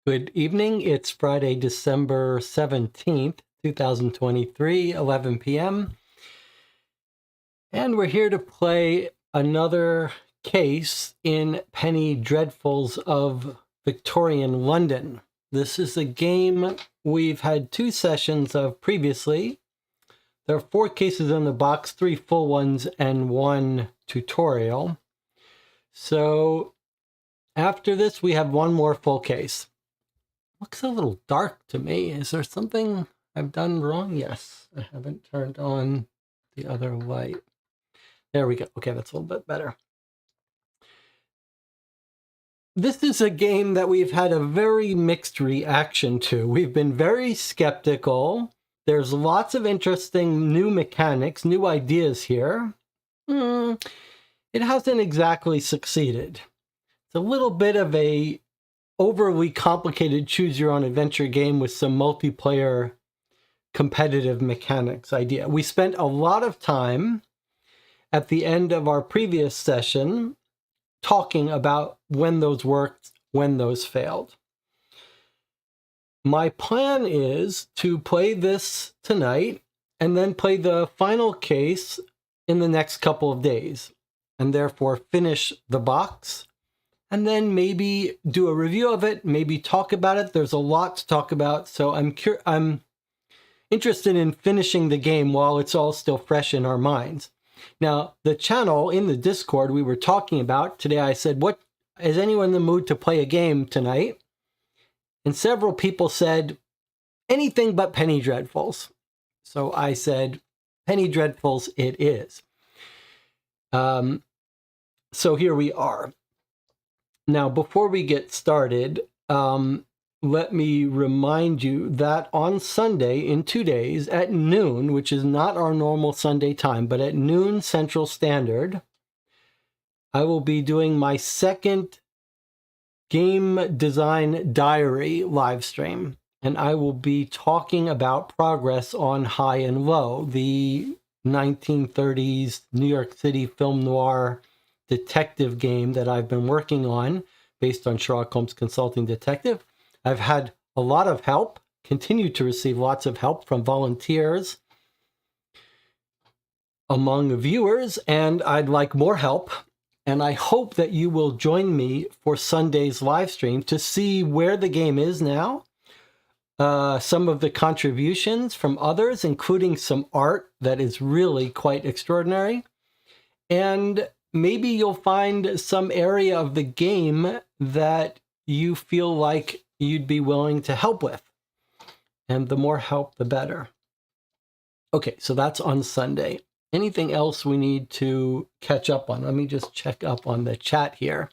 Good evening. It's Friday, December 17th, 2023, 11 p.m. And we're here to play another case in Penny Dreadfuls of Victorian London. This is a game we've had 2 sessions of previously. There are 4 cases in the box, 3 full ones and 1 tutorial. So after this, we have 1 more full case. Looks a little dark to me. Is there something I've done wrong? Yes, I haven't turned on the other light. There we go. Okay, that's a little bit better. This is a game that we've had a very mixed reaction to. We've been very skeptical. There's lots of interesting new mechanics, new ideas here. It hasn't exactly succeeded. It's a little bit of a overly complicated choose-your-own-adventure game with some multiplayer competitive mechanics idea. We spent a lot of time at the end of our previous session talking about when those worked, when those failed. My plan is to play this tonight and then play the final case in the next couple of days, and therefore finish the box, and then maybe do a review of it, maybe talk about it. There's a lot to talk about, so I'm interested in finishing the game while it's all still fresh in our minds. Now, the channel in the Discord we were talking about, today I said, what is anyone in the mood to play a game tonight? And several people said, anything but Penny Dreadfuls. So I said, Penny Dreadfuls it is. So here we are. Now, before we get started, let me remind you that on Sunday, in 2 days, at noon, which is not our normal Sunday time, but at noon Central Standard, I will be doing my second game design diary live stream, and I will be talking about progress on High and Low, the 1930s New York City film noir detective game that I've been working on based on Sherlock Holmes Consulting Detective. I've had a lot of help, continue to receive lots of help from volunteers among viewers, and I'd like more help. And I hope that you will join me for Sunday's live stream to see where the game is now, some of the contributions from others, including some art that is really quite extraordinary. And maybe you'll find some area of the game that you feel like you'd be willing to help with. And the more help, the better. Okay, so that's on Sunday. Anything else we need to catch up on? Let me just check up on the chat here.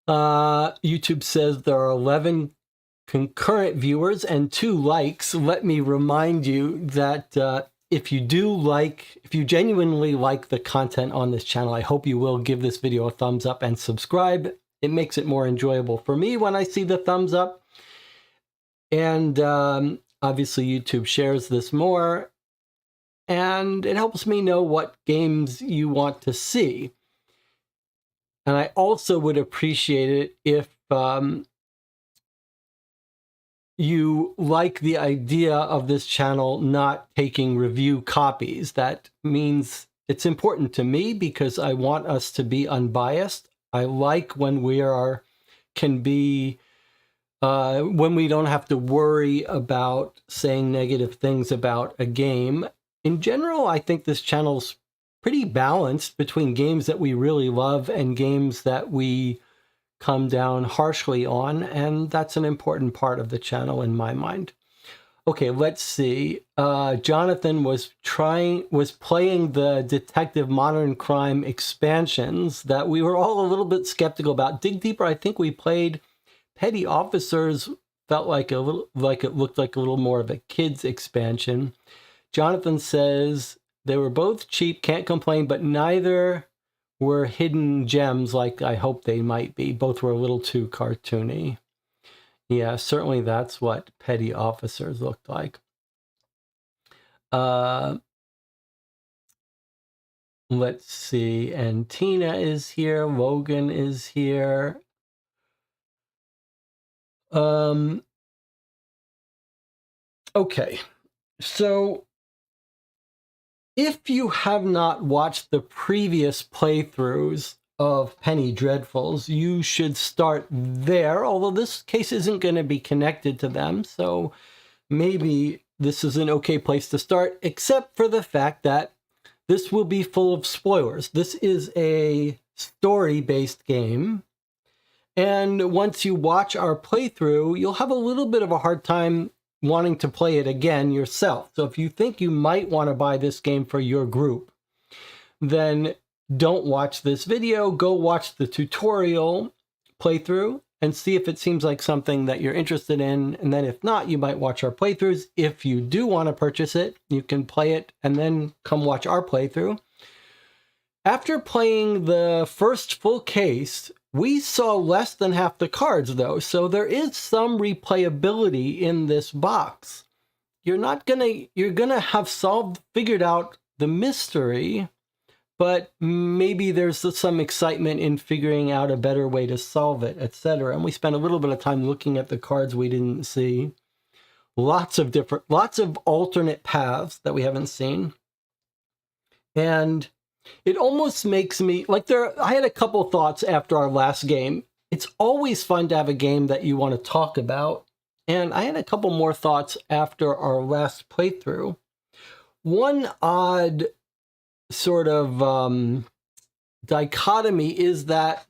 YouTube says there are 11 concurrent viewers and 2 likes. Let me remind you that if you genuinely like the content on this channel, I hope you will give this video a thumbs up and subscribe. It makes it more enjoyable for me when I see the thumbs up. And obviously YouTube shares this more, and it helps me know what games you want to see. And I also would appreciate it if you like the idea of this channel not taking review copies. That means it's important to me because I want us to be unbiased. I like when we can be when we don't have to worry about saying negative things about a game. In general, I think this channel's pretty balanced between games that we really love and games that we come down harshly on, and that's an important part of the channel in my mind. Okay, let's see. Jonathan was playing the Detective Modern Crime expansions that we were all a little bit skeptical about. Dig Deeper, I think we played Petty Officers, felt like it looked like a little more of a kids expansion. Jonathan says they were both cheap, can't complain, but neither were hidden gems like I hope they might be. Both were a little too cartoony. Yeah, certainly that's what Petty Officers looked like. Let's see, and Tina is here, Logan is here. Okay, so if you have not watched the previous playthroughs of Penny Dreadfuls, you should start there, although this case isn't going to be connected to them, so maybe this is an okay place to start, except for the fact that this will be full of spoilers. This is a story-based game, and once you watch our playthrough, you'll have a little bit of a hard time wanting to play it again yourself. So if you think you might want to buy this game for your group, then don't watch this video. Go watch the tutorial playthrough and see if it seems like something that you're interested in. And then if not, you might watch our playthroughs. If you do want to purchase it, you can play it and then come watch our playthrough. After playing the first full case, we saw less than half the cards, though, so there is some replayability in this box. You're gonna have figured out the mystery, but maybe there's some excitement in figuring out a better way to solve it, etc. And we spent a little bit of time looking at the cards we didn't see. Lots of alternate paths that we haven't seen. And it almost makes me, I had a couple thoughts after our last game. It's always fun to have a game that you want to talk about. And I had a couple more thoughts after our last playthrough. One odd sort of dichotomy is that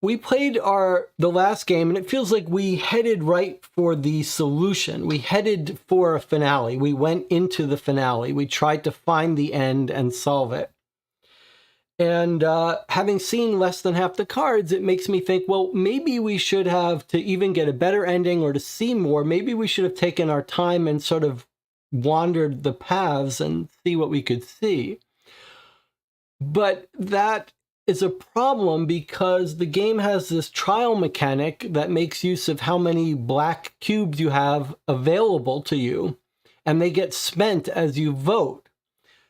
we played the last game and it feels like we headed right for the solution. We headed for a finale. We went into the finale. We tried to find the end and solve it. And having seen less than half the cards, it makes me think, well, maybe we should have, to even get a better ending or to see more, maybe we should have taken our time and sort of wandered the paths and see what we could see. But that is a problem because the game has this trial mechanic that makes use of how many black cubes you have available to you, and they get spent as you vote.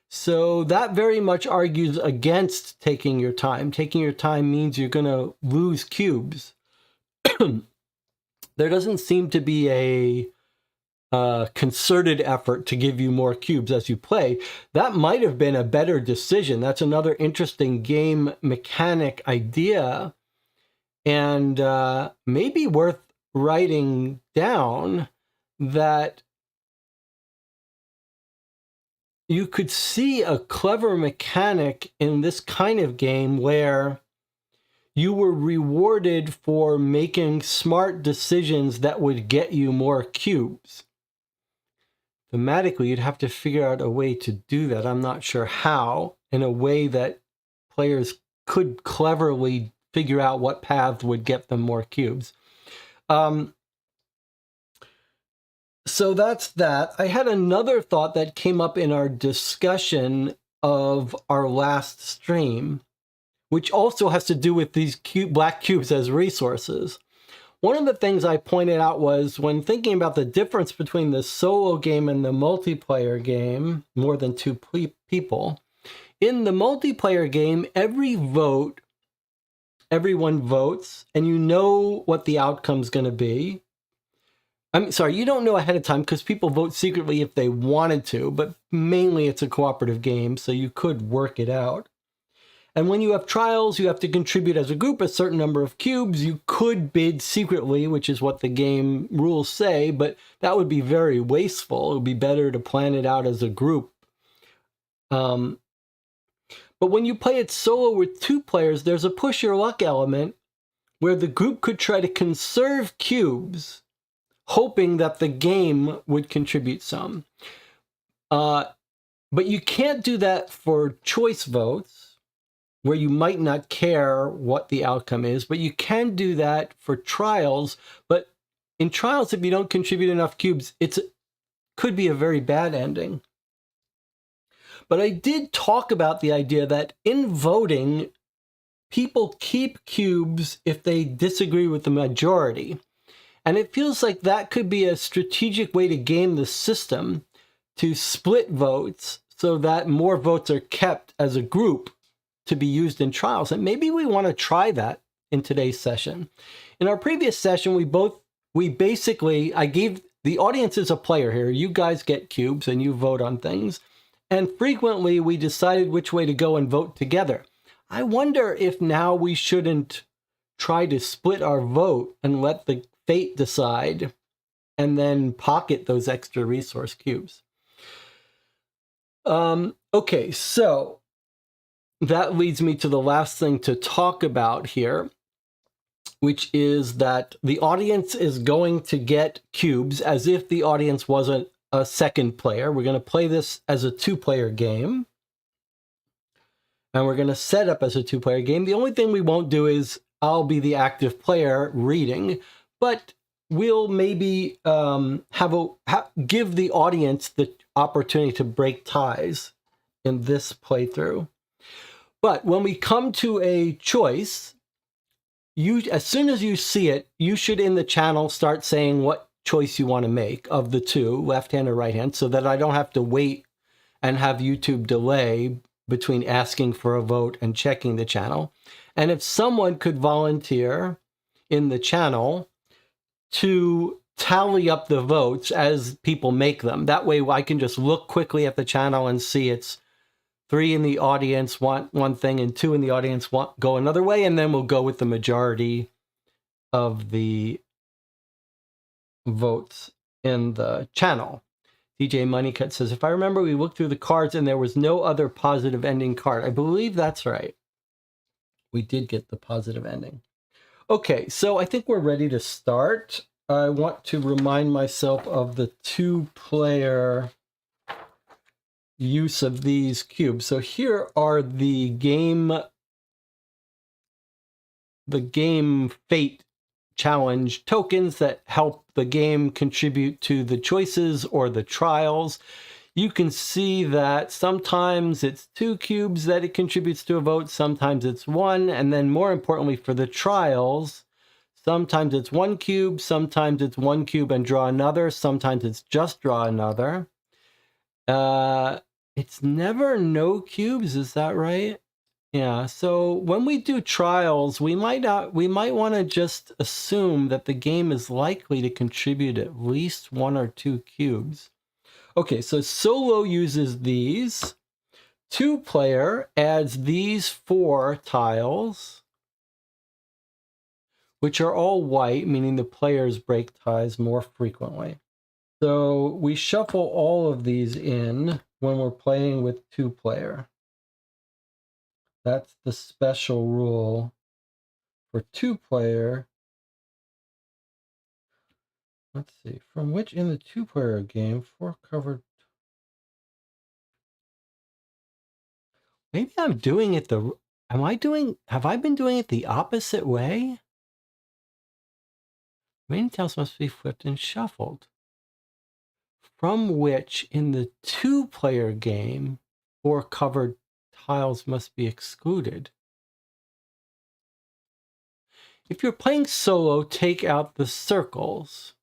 So that very much argues against taking your time. Taking your time means you're going to lose cubes. There doesn't seem to be concerted effort to give you more cubes as you play, that might have been a better decision. That's another interesting game mechanic idea, and maybe worth writing down, that you could see a clever mechanic in this kind of game where you were rewarded for making smart decisions that would get you more cubes. Thematically, you'd have to figure out a way to do that. I'm not sure how, in a way that players could cleverly figure out what paths would get them more cubes. So that's that. I had another thought that came up in our discussion of our last stream, which also has to do with these black cubes as resources. One of the things I pointed out was, when thinking about the difference between the solo game and the multiplayer game, more than two people, in the multiplayer game, everyone votes, and you know what the outcome's going to be. I'm sorry, you don't know ahead of time because people vote secretly if they wanted to, but mainly it's a cooperative game, so you could work it out. And when you have trials, you have to contribute as a group a certain number of cubes. You could bid secretly, which is what the game rules say, but that would be very wasteful. It would be better to plan it out as a group. But when you play it solo with two players, there's a push your luck element where the group could try to conserve cubes, hoping that the game would contribute some. But you can't do that for choice votes, where you might not care what the outcome is, but you can do that for trials. But in trials, if you don't contribute enough cubes, it could be a very bad ending. But I did talk about the idea that in voting, people keep cubes if they disagree with the majority. And it feels like that could be a strategic way to game the system, to split votes so that more votes are kept as a group to be used in trials. And maybe we want to try that in today's session. In our previous session, we basically, I gave the audience as a player here. You guys get cubes and you vote on things. And frequently we decided which way to go and vote together. I wonder if now we shouldn't try to split our vote and let the fate decide, and then pocket those extra resource cubes. Okay, so that leads me to the last thing to talk about here, which is that the audience is going to get cubes as if the audience wasn't a second player. We're going to play this as a two-player game, and we're going to set up as a two-player game. The only thing we won't do is I'll be the active player reading, but we'll maybe give the audience the opportunity to break ties in this playthrough. But when we come to a choice, as soon as you see it, you should in the channel start saying what choice you want to make of the two, left hand or right hand, so that I don't have to wait and have YouTube delay between asking for a vote and checking the channel. And if someone could volunteer in the channel to tally up the votes as people make them, that way I can just look quickly at the channel and see it's 3 in the audience want one thing and 2 in the audience go another way, and then we'll go with the majority of the votes in the channel. DJ Moneycut says, if I remember, we looked through the cards and there was no other positive ending card. I believe that's right. We did get the positive ending. Okay, so I think we're ready to start. I want to remind myself of the two-player use of these cubes. So here are the game fate challenge tokens that help the game contribute to the choices or the trials. You can see that sometimes it's 2 cubes that it contributes to a vote, sometimes it's 1, and then more importantly for the trials, sometimes it's 1 cube, sometimes it's 1 cube and draw another, sometimes it's just draw another. It's never no cubes, is that right? Yeah, so when we do trials, we might want to just assume that the game is likely to contribute at least 1 or 2 cubes. Okay, so solo uses these. 2-player adds these 4 tiles, which are all white, meaning the players break ties more frequently. So we shuffle all of these in when we're playing with 2-player. That's the special rule for 2-player. Let's see, from which in the 2-player game, 4 covered. Maybe I'm doing it have I been doing it the opposite way? Remaining tiles must be flipped and shuffled. From which in the 2-player game, 4 covered tiles must be excluded. If you're playing solo, take out the circles.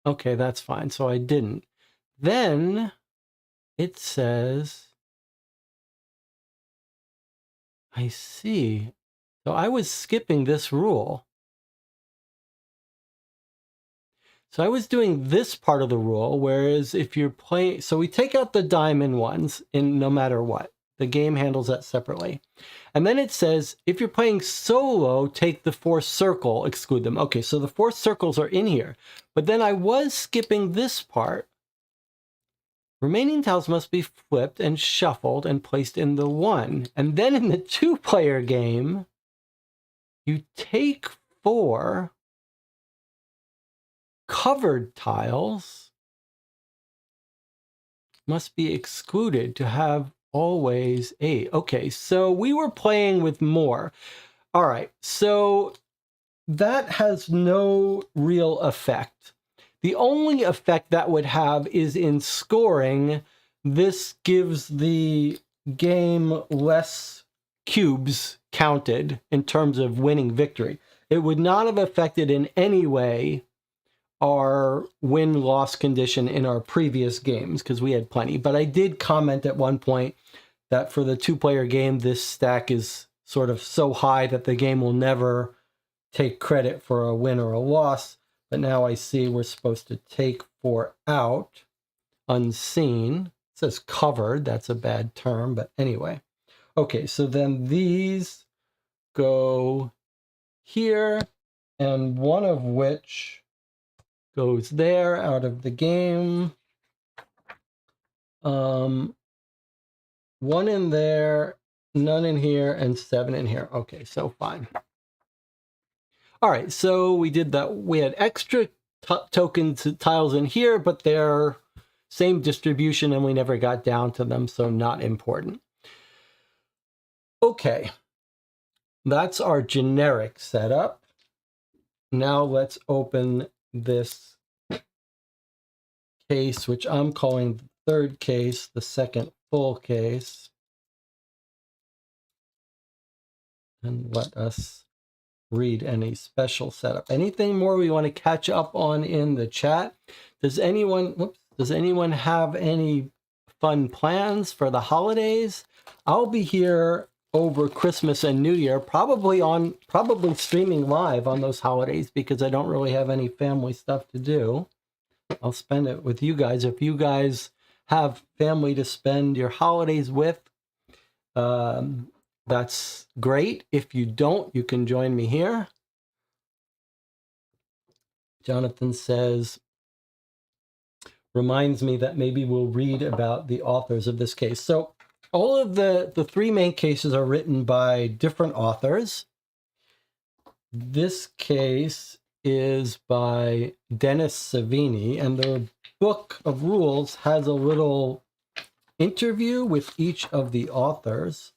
Okay, that's fine. So I didn't. Then it says, I see. So I was skipping this rule. So I was doing this part of the rule, whereas if you're playing, so we take out the diamond ones in no matter what. The game handles that separately. And then it says, if you're playing solo, take the 4 circle, exclude them. Okay, so the 4 circles are in here. But then I was skipping this part. Remaining tiles must be flipped and shuffled and placed in the 1. And then in the 2-player game, you take 4 covered tiles must be excluded to have always 8. Okay, so we were playing with more. All right, so that has no real effect. The only effect that would have is in scoring. This gives the game less cubes counted in terms of winning victory. It would not have affected in any way our win-loss condition in our previous games because we had plenty. But I did comment at one point that for the 2-player game, this stack is sort of so high that the game will never take credit for a win or a loss. But now I see we're supposed to take 4 out, unseen. It says covered. That's a bad term, but anyway. Okay, so then these go here, and one of which goes there out of the game. 1 in there, none in here, and 7 in here. Okay, so fine. All right, so we did that. We had extra tokens tiles in here, but they're same distribution and we never got down to them, so not important. Okay, that's our generic setup. Now let's open this case, which I'm calling the 3rd case, the 2nd full case. And let us read any special setup. Anything more we want to catch up on in the chat? Does anyone have any fun plans for the holidays? I'll be here over Christmas and New Year, probably streaming live on those holidays because I don't really have any family stuff to do. I'll spend it with you guys. If you guys have family to spend your holidays with, that's great. If you don't, you can join me here. Jonathan says, reminds me that maybe we'll read about the authors of this case. So all of the 3 main cases are written by different authors. This case is by Dennis Savini, and the book of rules has a little interview with each of the authors.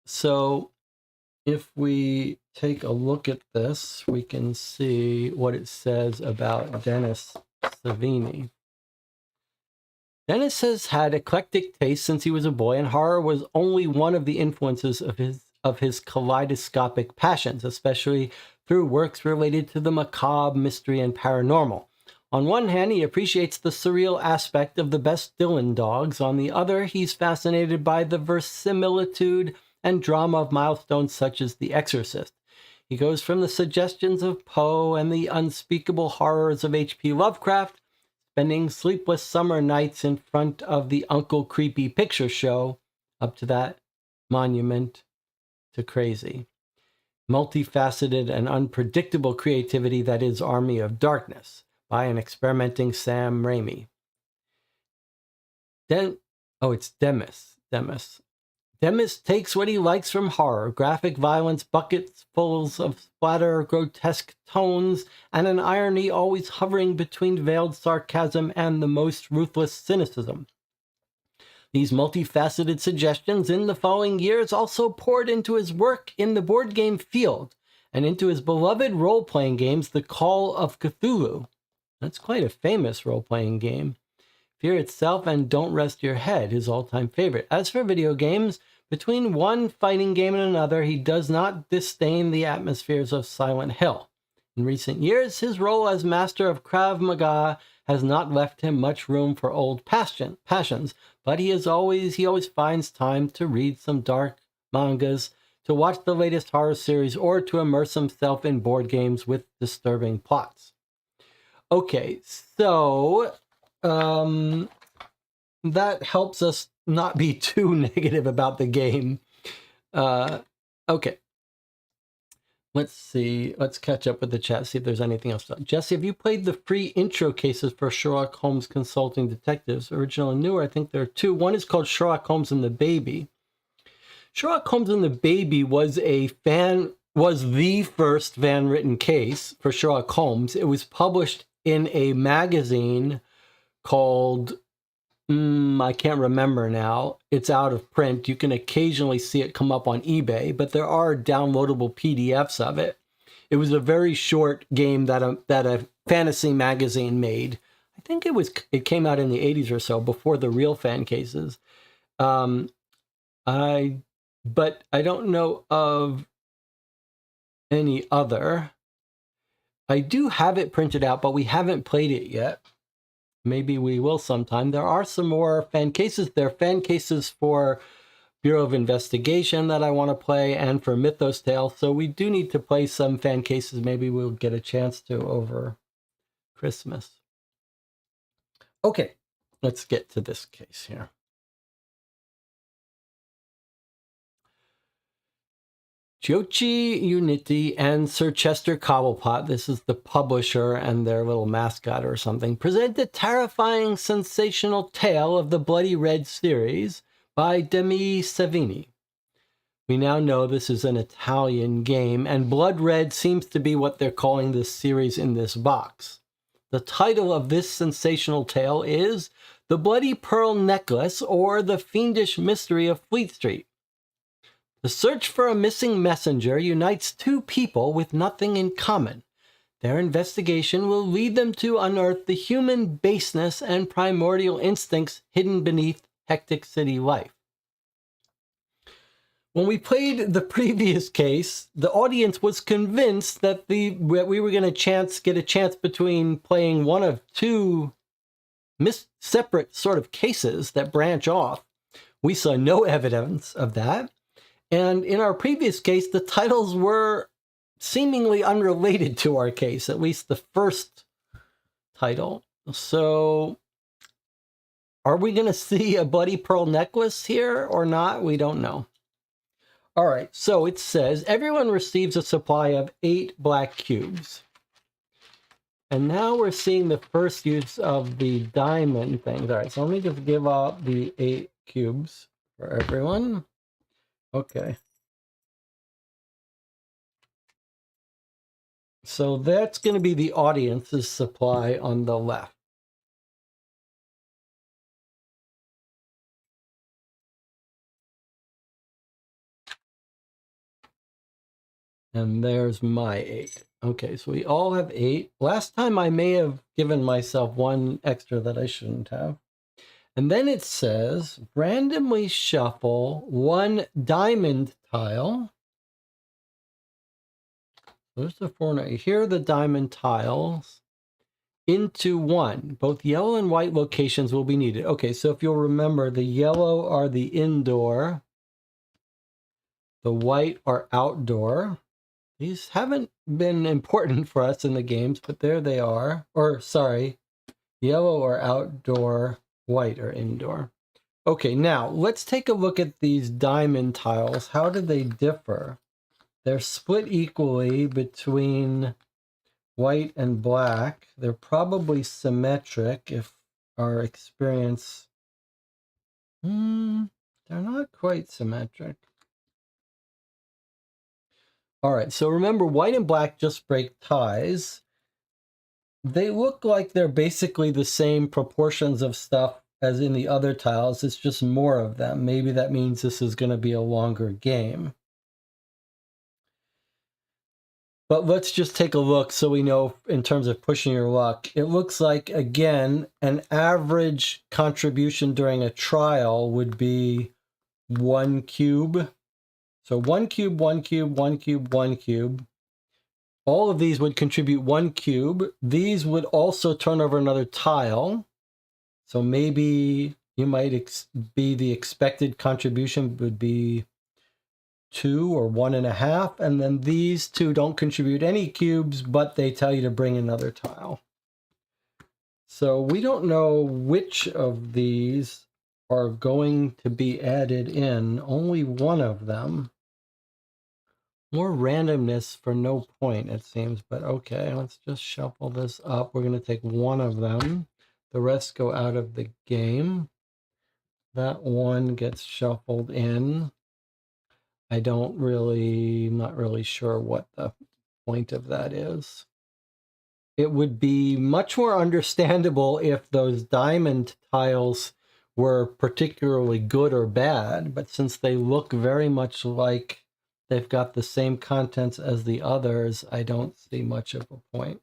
So if we take a look at this, we can see what it says about Dennis Savini. Dennis has had eclectic taste since he was a boy, and horror was only one of the influences of his kaleidoscopic passions, especially through works related to the macabre, mystery, and paranormal. On one hand, he appreciates the surreal aspect of the best Dylan dogs. On the other, he's fascinated by the verisimilitude and drama of milestones such as The Exorcist. He goes from the suggestions of Poe and the unspeakable horrors of H.P. Lovecraft, spending sleepless summer nights in front of the Uncle Creepy Picture Show, up to that monument to crazy. Multifaceted and unpredictable creativity that is Army of Darkness by an experimenting Sam Raimi. It's Demis. Demis takes what he likes from horror, graphic violence, buckets full of splatter, grotesque tones, and an irony always hovering between veiled sarcasm and the most ruthless cynicism. These multifaceted suggestions in the following years also poured into his work in the board game field and into his beloved role-playing games, The Call of Cthulhu. That's quite a famous role-playing game. Fear Itself and Don't Rest Your Head, his all-time favorite. As for video games, between one fighting game and another, he does not disdain the atmospheres of Silent Hill. In recent years, his role as master of Krav Maga has not left him much room for old passions, but he always finds time to read some dark mangas, to watch the latest horror series, or to immerse himself in board games with disturbing plots. Okay, so that helps us not be too negative about the game. Okay. Let's see. Let's catch up with the chat, see if there's anything else. Jesse, have you played the free intro cases for Sherlock Holmes Consulting Detectives? Original and newer, I think there are two. One is called Sherlock Holmes and the Baby. Sherlock Holmes and the Baby was the first fan-written case for Sherlock Holmes. It was published in a magazine called, I can't remember now. It's out of print. You can occasionally see it come up on eBay, but there are downloadable PDFs of it. It was a very short game that a fantasy magazine made. I think it came out in the 80s or so, before the real fan cases. But I don't know of any other. I do have it printed out, but we haven't played it yet. Maybe we will sometime. There are some more fan cases. There are fan cases for Bureau of Investigation that I want to play, and for Mythos Tale. So we do need to play some fan cases. Maybe we'll get a chance to over Christmas. Okay, let's get to this case here. Giochi Unity and Sir Chester Cobblepot, this is the publisher and their little mascot or something, present a terrifying, sensational tale of the Bloody Red series by Demi Savini. We now know this is an Italian game, and Blood Red seems to be what they're calling this series in this box. The title of this sensational tale is The Bloody Pearl Necklace, or The Fiendish Mystery of Fleet Street. The search for a missing messenger unites two people with nothing in common. Their investigation will lead them to unearth the human baseness and primordial instincts hidden beneath hectic city life. When we played the previous case, the audience was convinced that we were going to get a chance between playing one of two separate sort of cases that branch off. We saw no evidence of that. And in our previous case, the titles were seemingly unrelated to our case, at least the first title. So are we going to see a Bloody Pearl Necklace here or not? We don't know. All right, so it says everyone receives a supply of 8 black cubes. And now we're seeing the first use of the diamond things. All right, so let me just give out the 8 cubes for everyone. Okay. So that's going to be the audience's supply on the left. And there's my 8. Okay, so we all have 8. Last time I may have given myself 1 extra that I shouldn't have. And then it says, randomly shuffle 1 diamond tile. There's the 4. Here are the diamond tiles into 1. Both yellow and white locations will be needed. Okay, so if you'll remember, the yellow are the indoor. The white are outdoor. These haven't been important for us in the games, but there they are. Or, sorry, yellow are outdoor, white are indoor. Okay, now let's take a look at these diamond tiles. How do they differ? They're split equally between white and black. They're probably symmetric if our experience... they're not quite symmetric. All right, so remember, white and black just break ties. They look like they're basically the same proportions of stuff as in the other tiles. It's just more of them. Maybe that means this is going to be a longer game. But let's just take a look so we know in terms of pushing your luck. It looks like, again, an average contribution during a trial would be 1 cube. So 1 cube, 1 cube, 1 cube, 1 cube. All of these would contribute 1 cube. These would also turn over another tile. So maybe you might be the expected contribution would be 2 or 1.5. And then these two don't contribute any cubes, but they tell you to bring another tile. So we don't know which of these are going to be added in. Only one of them. More randomness for no point, it seems, but okay, let's just shuffle this up. We're going to take one of them. The rest go out of the game. That one gets shuffled in. I'm not really sure what the point of that is. It would be much more understandable if those diamond tiles were particularly good or bad, but since they look very much like they've got the same contents as the others, I don't see much of a point.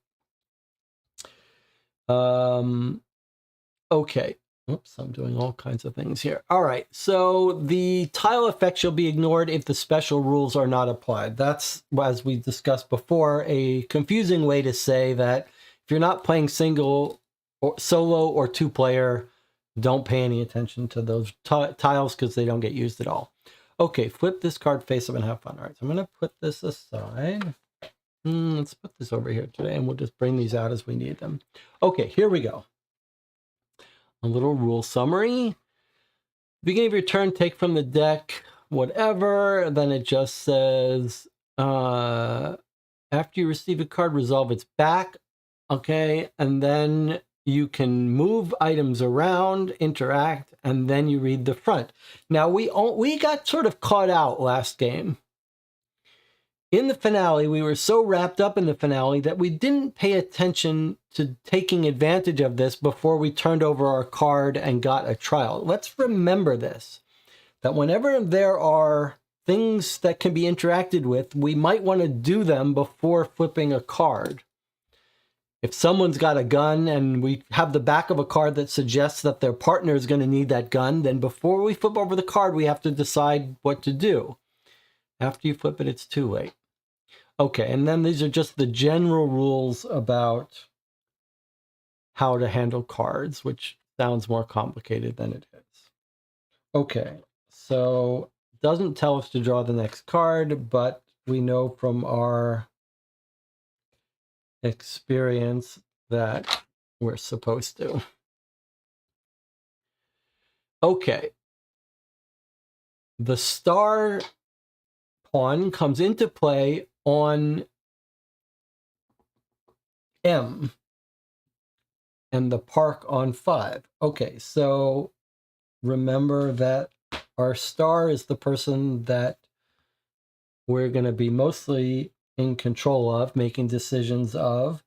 Okay. Oops, I'm doing all kinds of things here. All right, so the tile effect shall be ignored if the special rules are not applied. That's, as we discussed before, a confusing way to say that if you're not playing single or solo or two-player, don't pay any attention to those tiles because they don't get used at all. Okay, flip this card face up and have fun. All right, so I'm going to put this aside. Let's put this over here today, and we'll just bring these out as we need them. Okay, here we go. A little rule summary. Beginning of your turn, take from the deck whatever. Then it just says, after you receive a card, resolve its back. Okay, and then you can move items around, interact, and then you read the front. Now, we got sort of caught out last game. In the finale, we were so wrapped up in the finale that we didn't pay attention to taking advantage of this before we turned over our card and got a trial. Let's remember this, that whenever there are things that can be interacted with, we might want to do them before flipping a card. If someone's got a gun and we have the back of a card that suggests that their partner is going to need that gun, then before we flip over the card, we have to decide what to do. After you flip it, it's too late. Okay, and then these are just the general rules about how to handle cards, which sounds more complicated than it is. Okay, so it doesn't tell us to draw the next card, but we know from our experience that we're supposed to. Okay. The star pawn comes into play on M and the park on 5. Okay, so remember that our star is the person that we're going to be mostly in control of, making decisions of.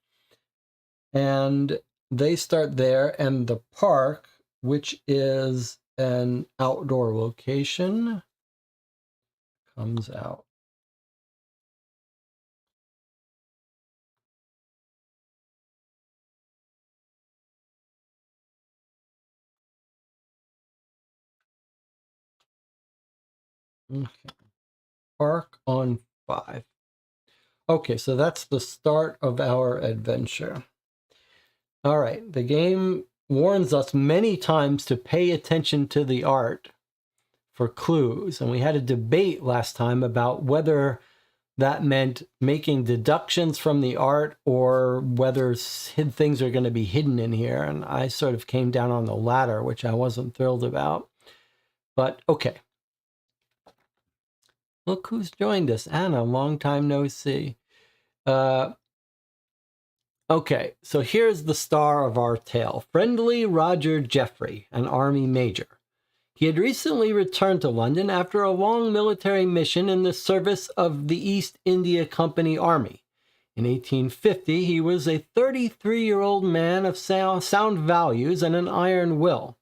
And they start there, and the park, which is an outdoor location, comes out. Okay. Park on 5. Okay, so that's the start of our adventure. All right, the game warns us many times to pay attention to the art. for clues. And we had a debate last time about whether that meant making deductions from the art or whether things are going to be hidden in here. And I sort of came down on the latter, which I wasn't thrilled about. But okay. Look who's joined us. Anna, long time no see. Okay, so here's the star of our tale. Friendly Roger Jeffrey, an army major. He had recently returned to London after a long military mission in the service of the East India Company Army. In 1850, he was a 33-year-old man of sound values and an iron will.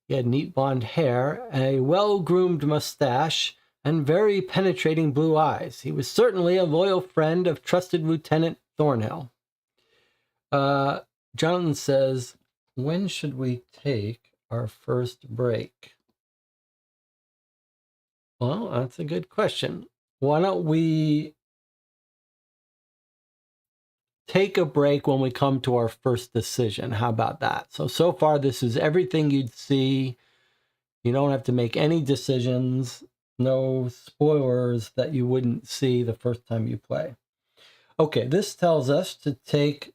He had neat blonde hair, a well-groomed mustache, and very penetrating blue eyes. He was certainly a loyal friend of trusted Lieutenant Thornhill. Jonathan says, when should we take our first break? Well, that's a good question. Why don't we take a break when we come to our first decision? How about that? So far, this is everything you'd see. You don't have to make any decisions. No spoilers that you wouldn't see the first time you play. Okay, this tells us to take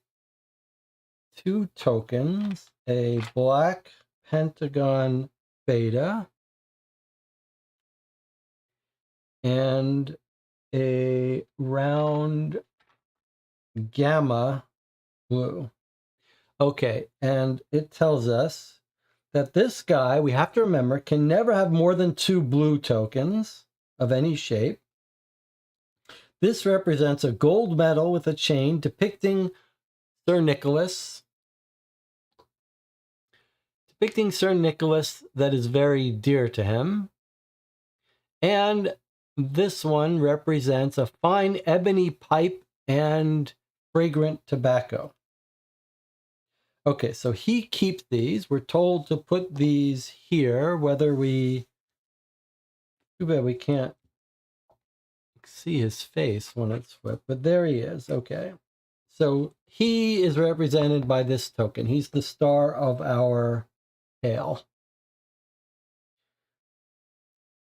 2 tokens, a black pentagon beta and a round gamma blue. Okay, and it tells us that this guy, we have to remember, can never have more than 2 blue tokens of any shape. This represents a gold medal with a chain depicting Sir Nicholas. Depicting Sir Nicholas that is very dear to him. And this one represents a fine ebony pipe and fragrant tobacco. Okay, so he keeps these. We're told to put these here, whether we... Too bad we can't see his face when it's flipped, but there he is. Okay. So he is represented by this token. He's the star of our tale.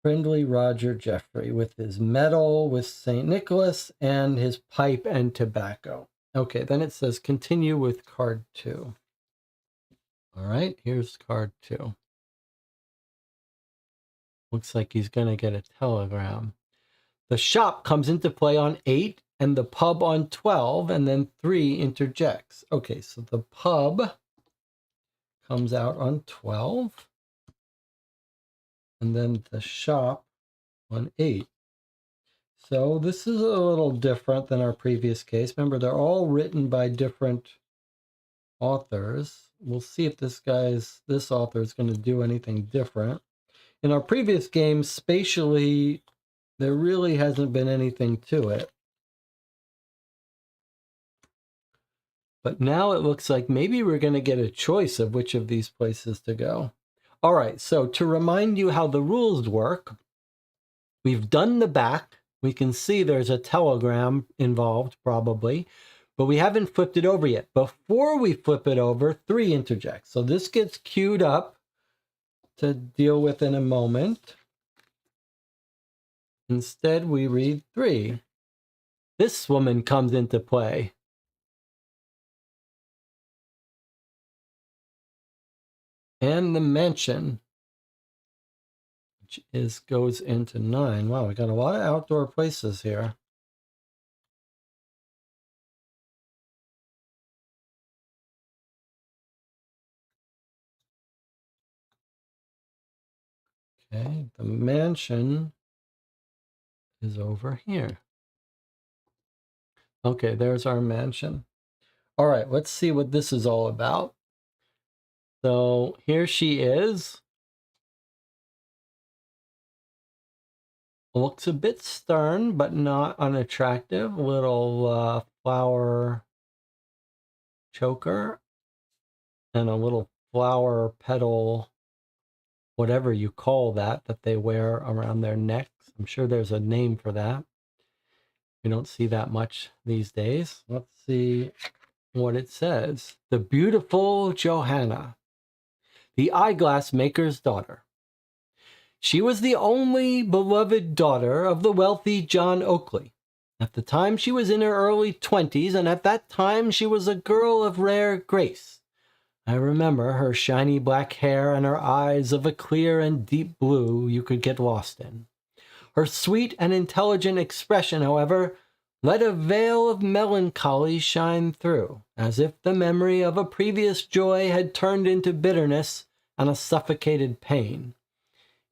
Friendly Roger Jeffrey with his medal with St. Nicholas and his pipe and tobacco. Okay, then it says continue with card 2. All right, here's card 2. Looks like he's going to get a telegram. The shop comes into play on 8 and the pub on 12, and then 3 interjects. Okay, so the pub comes out on 12. And then the shop on 8. So this is a little different than our previous case. Remember, they're all written by different authors. We'll see if this author is going to do anything different. In our previous game, spatially, there really hasn't been anything to it. But now it looks like maybe we're going to get a choice of which of these places to go. All right, so to remind you how the rules work, we've done the back. We can see there's a telegram involved, probably, but we haven't flipped it over yet. Before we flip it over, 3 interjects. So this gets queued up to deal with in a moment. Instead, we read 3. This woman comes into play. And the mansion, which goes into 9. Wow, we got a lot of outdoor places here. Okay, the mansion is over here. Okay, there's our mansion. All right, let's see what this is all about. So here she is. Looks a bit stern, but not unattractive. Little flower choker and a little flower petal, whatever you call that they wear around their necks. I'm sure there's a name for that. We don't see that much these days. Let's see what it says. The beautiful Johanna, the eyeglass maker's daughter. She was the only beloved daughter of the wealthy John Oakley. At the time, she was in her early 20s, and at that time, she was a girl of rare grace. I remember her shiny black hair and her eyes of a clear and deep blue you could get lost in. Her sweet and intelligent expression, however, let a veil of melancholy shine through, as if the memory of a previous joy had turned into bitterness and a suffocated pain.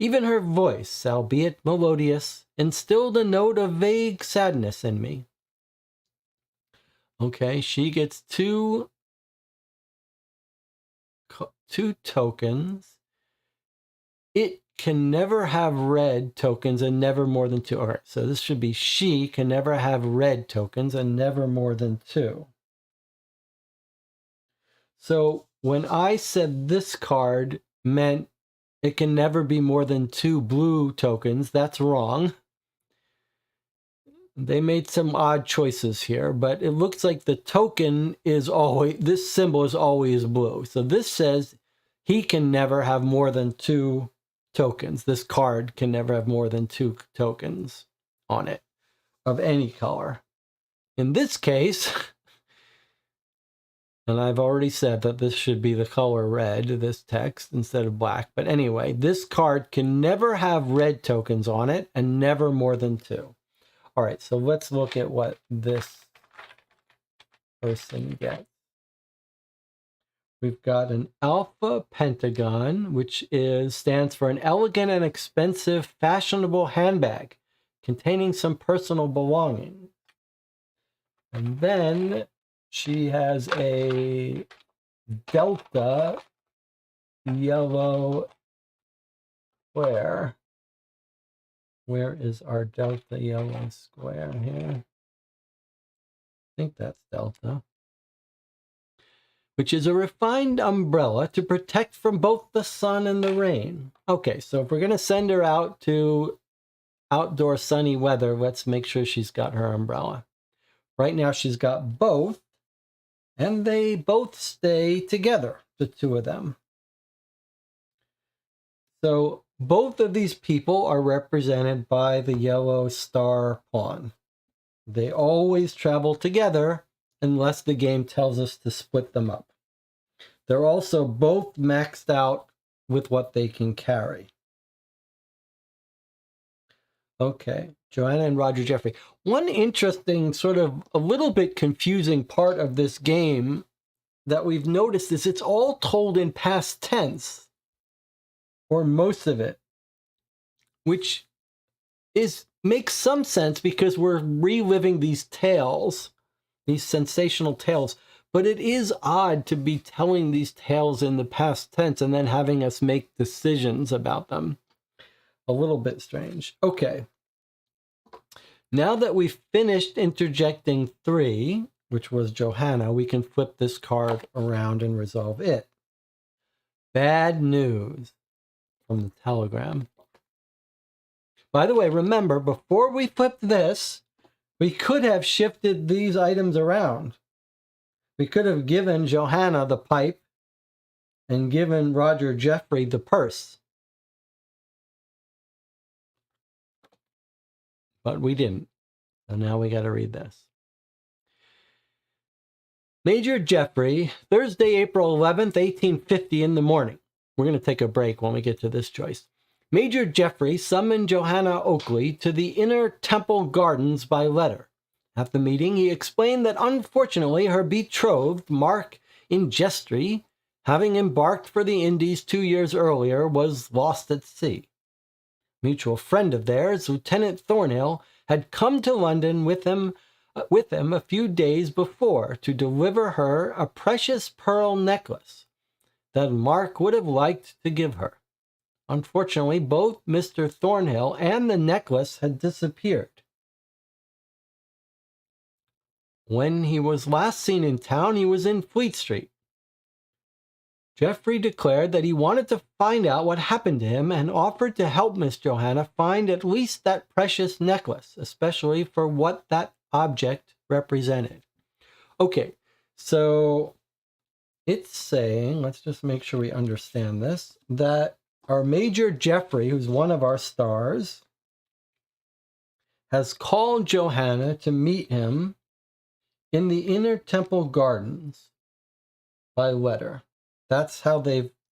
Even her voice, albeit melodious, instilled a note of vague sadness in me. Okay, she gets two tokens. It can never have red tokens and never more than two. All right, so this should be she can never have red tokens and never more than two. So when I said this card meant it can never be more than two blue tokens, that's wrong. They made some odd choices here, but it looks like the token is always, this symbol is always blue. So this says he can never have more than two tokens. This card can never have more than two tokens on it of any color. In this case, and I've already said that this should be the color red, this text, instead of black. But anyway, this card can never have red tokens on it and never more than two. All right, so let's look at what this person gets. We've got an alpha pentagon, which stands for an elegant and expensive fashionable handbag containing some personal belongings. And then she has a delta yellow square. Where is our delta yellow square here? I think that's delta. Which is a refined umbrella to protect from both the sun and the rain. Okay, so if we're going to send her out to outdoor sunny weather, let's make sure she's got her umbrella. Right now she's got both, and they both stay together, the two of them. So both of these people are represented by the yellow star pawn. They always travel together unless the game tells us to split them up. They're also both maxed out with what they can carry. Okay, Joanna and Roger Jeffrey. One interesting, sort of a little bit confusing part of this game that we've noticed is it's all told in past tense, or most of it, which makes some sense because we're reliving these tales, these sensational tales. But it is odd to be telling these tales in the past tense and then having us make decisions about them. A little bit strange. Okay. Now that we've finished interjecting 3, which was Johanna, we can flip this card around and resolve it. Bad news from the telegram. By the way, remember, before we flipped this, we could have shifted these items around. We could have given Johanna the pipe and given Roger Jeffrey the purse. But we didn't. So now we got to read this. Major Jeffrey, Thursday, April 11th, 1850 in the morning. We're going to take a break when we get to this choice. Major Jeffrey summoned Johanna Oakley to the Inner Temple Gardens by letter. At the meeting, he explained that unfortunately her betrothed, Mark Ingestry, having embarked for the Indies 2 years earlier, was lost at sea. A mutual friend of theirs, Lieutenant Thornhill, had come to London with him a few days before to deliver her a precious pearl necklace that Mark would have liked to give her. Unfortunately, both Mr. Thornhill and the necklace had disappeared. When he was last seen in town, he was in Fleet Street. Jeffrey declared that he wanted to find out what happened to him and offered to help Miss Johanna find at least that precious necklace, especially for what that object represented. Okay, so it's saying, let's just make sure we understand this, that our Major Jeffrey, who's one of our stars, has called Johanna to meet him in the Inner Temple Gardens by letter. That's how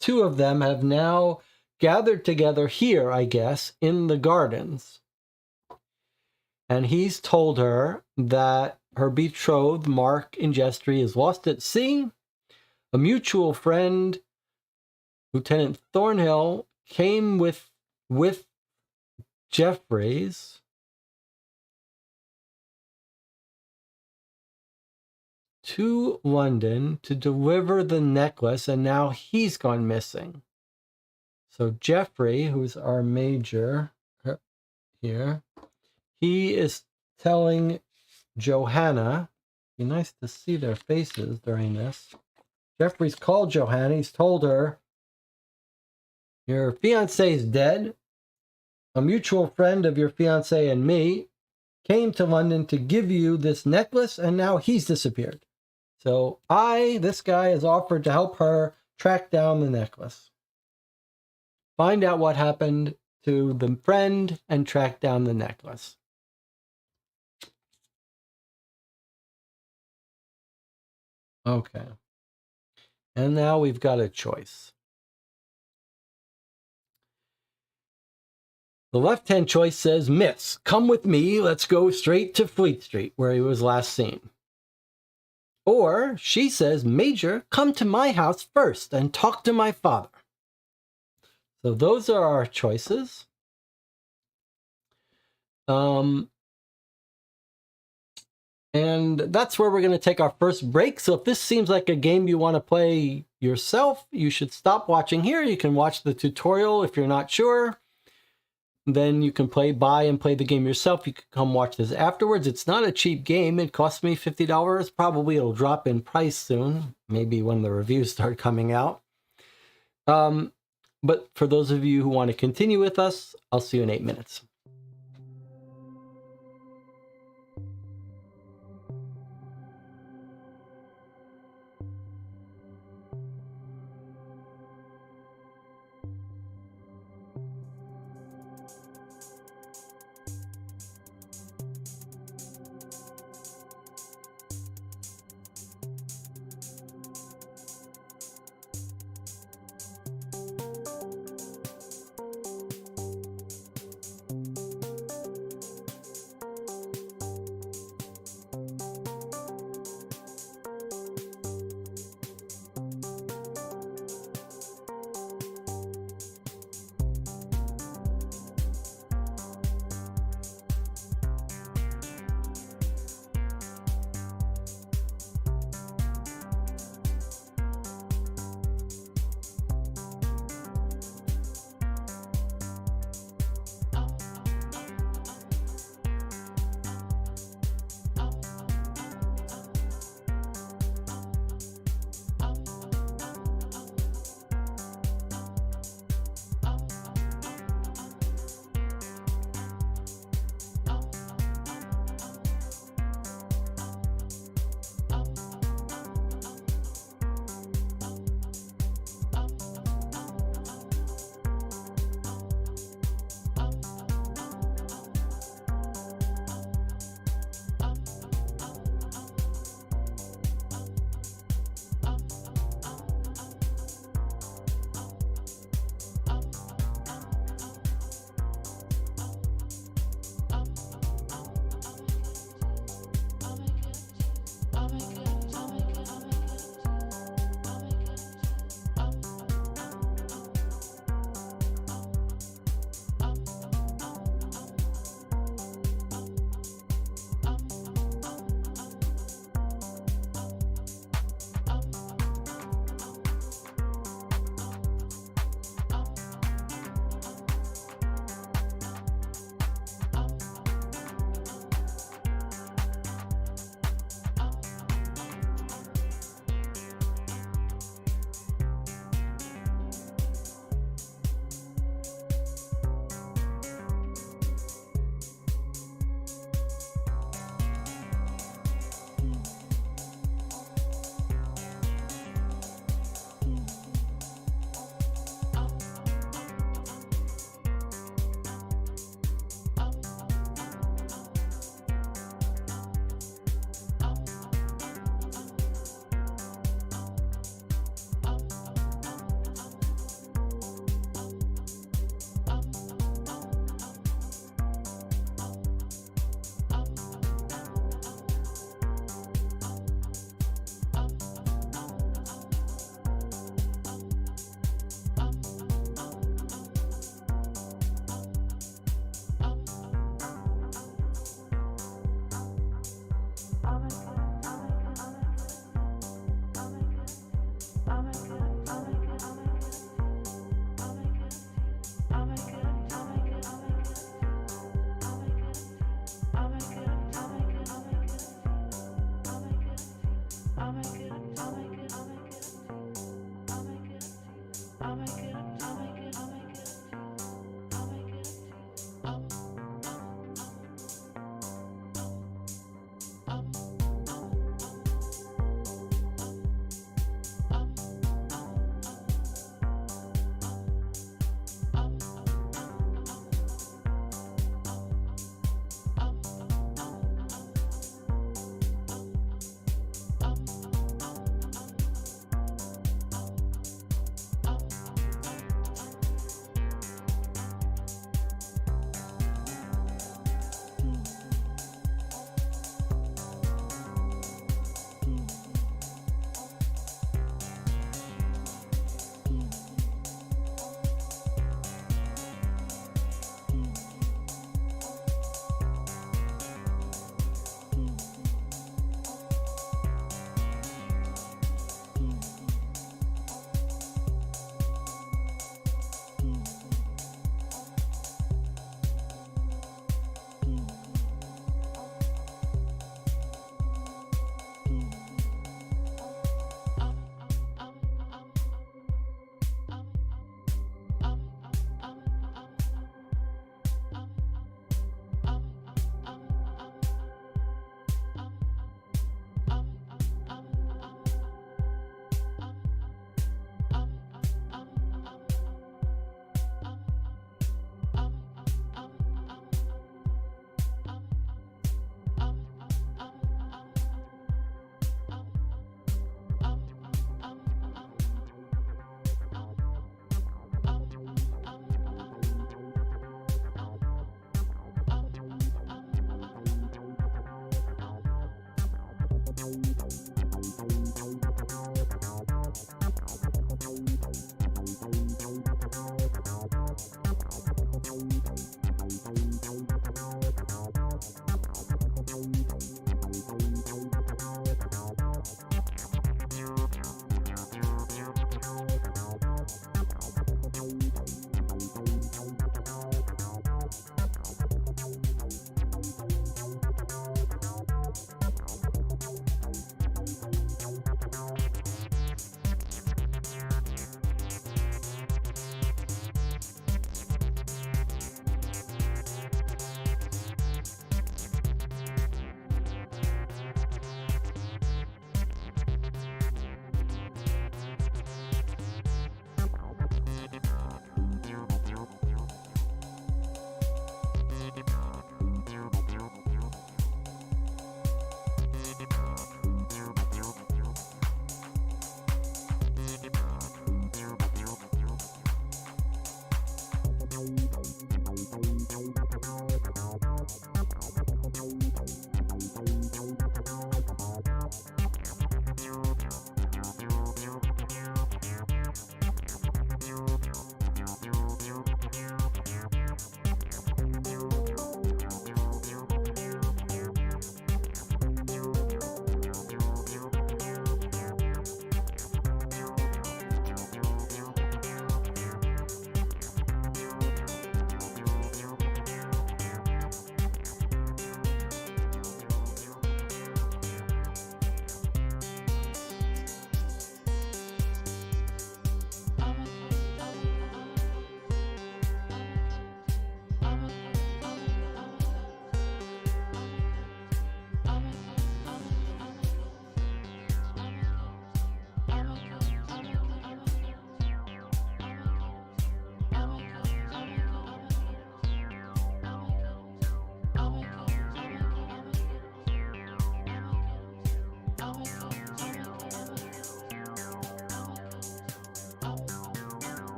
two of them have now gathered together here, I guess, in the gardens. And he's told her that her betrothed, Mark Ingestri, is lost at sea. A mutual friend, Lieutenant Thornhill, came with Jeffries to London to deliver the necklace, and now he's gone missing. So Jeffrey, who's our major here, he is telling Johanna, be nice to see their faces during this. Jeffrey's called Johanna. He's told her, your fiancé is dead. A mutual friend of your fiancé and me came to London to give you this necklace, and now he's disappeared. So this guy has offered to help her track down the necklace. Find out what happened to the friend and track down the necklace. Okay. And now we've got a choice. The left-hand choice says, Miss, come with me. Let's go straight to Fleet Street, where he was last seen. Or she says, Major, come to my house first and talk to my father. So those are our choices. And that's where we're going to take our first break. So if this seems like a game you want to play yourself, you should stop watching here. You can watch the tutorial if you're not sure. Then you can buy and play the game yourself. You can come watch this afterwards. It's not a cheap game. It cost me $50. Probably it'll drop in price soon. Maybe when the reviews start coming out. But for those of you who want to continue with us, I'll see you in 8 minutes.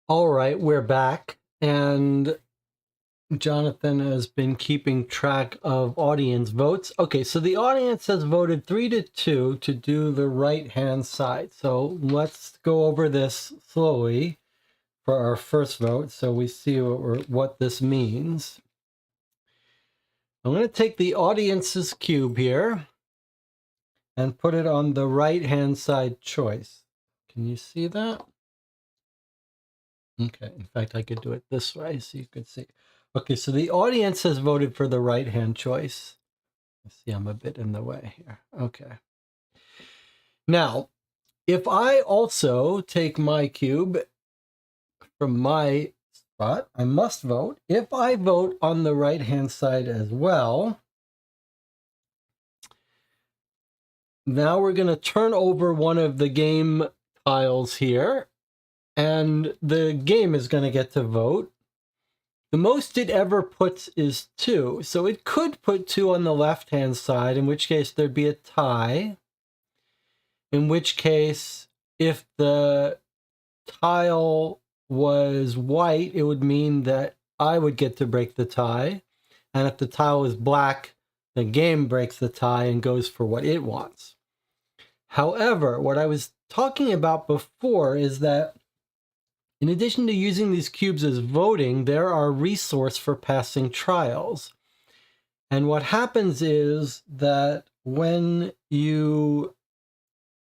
All right, we're back, and Jonathan has been keeping track of audience votes. Okay, so the audience has voted 3-2 to do the right-hand side. So let's go over this slowly for our first vote so we see what this means. I'm going to take the audience's cube here and put it on the right-hand side choice. Can you see that? Okay, in fact, I could do it this way so you could see. Okay, so the audience has voted for the right-hand choice. Let's see, I'm a bit in the way here. Okay. Now, if I also take my cube from my spot, I must vote. If I vote on the right-hand side as well, now we're going to turn over one of the game tiles here, and the game is going to get to vote. The most it ever puts is 2, so it could put 2 on the left-hand side, in which case there'd be a tie, in which case if the tile was white, it would mean that I would get to break the tie, and if the tile is black, the game breaks the tie and goes for what it wants. However, what I was talking about before is that in addition to using these cubes as voting, there are resources for passing trials. And what happens is that when you're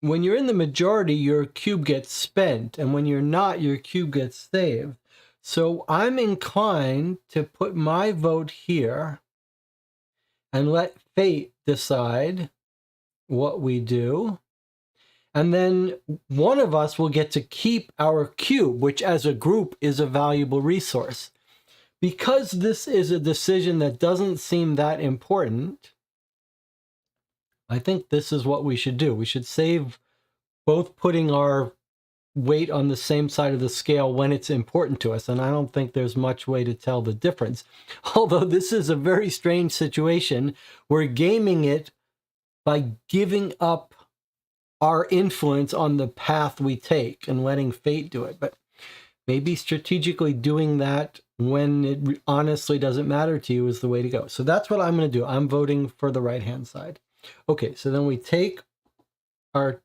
in the majority, your cube gets spent, and when you're not, your cube gets saved. So I'm inclined to put my vote here and let fate decide what we do. And then one of us will get to keep our cube, which as a group is a valuable resource. Because this is a decision that doesn't seem that important, I think this is what we should do. We should save both putting our weight on the same side of the scale when it's important to us. And I don't think there's much way to tell the difference. Although this is a very strange situation. We're gaming it by giving up our influence on the path we take and letting fate do it. But maybe strategically doing that when it honestly doesn't matter to you is the way to go. So that's what I'm going to do. I'm voting for the right-hand side. Okay, so then we take our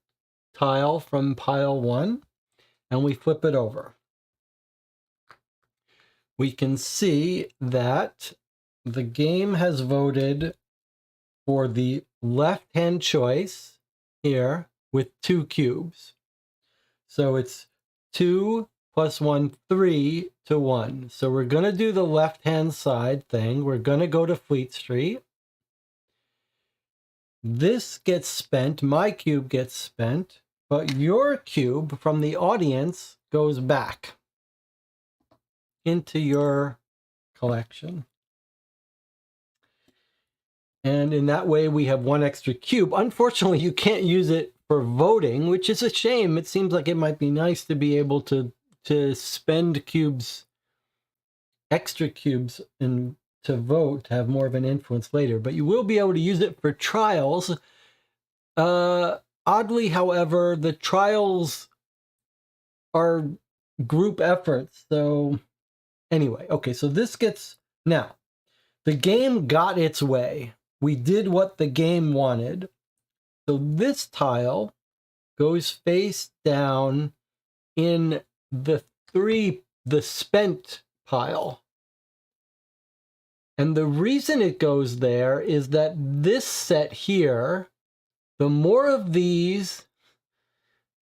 tile from pile 1 and we flip it over. We can see that the game has voted for the left-hand choice here with 2 cubes. So it's 2 plus 1, 3 to 1. So we're going to do the left-hand side thing. We're going to go to Fleet Street. This gets spent. My cube gets spent. But your cube from the audience goes back into your collection. And in that way, we have 1 extra cube. Unfortunately, you can't use it for voting, which is a shame. It seems like it might be nice to be able to spend cubes, extra cubes, and to vote, to have more of an influence later. But you will be able to use it for trials. Oddly, however, the trials are group efforts. So anyway, okay, so this gets... Now, the game got its way. We did what the game wanted. So this tile goes face down in the spent pile. And the reason it goes there is that this set here, the more of these,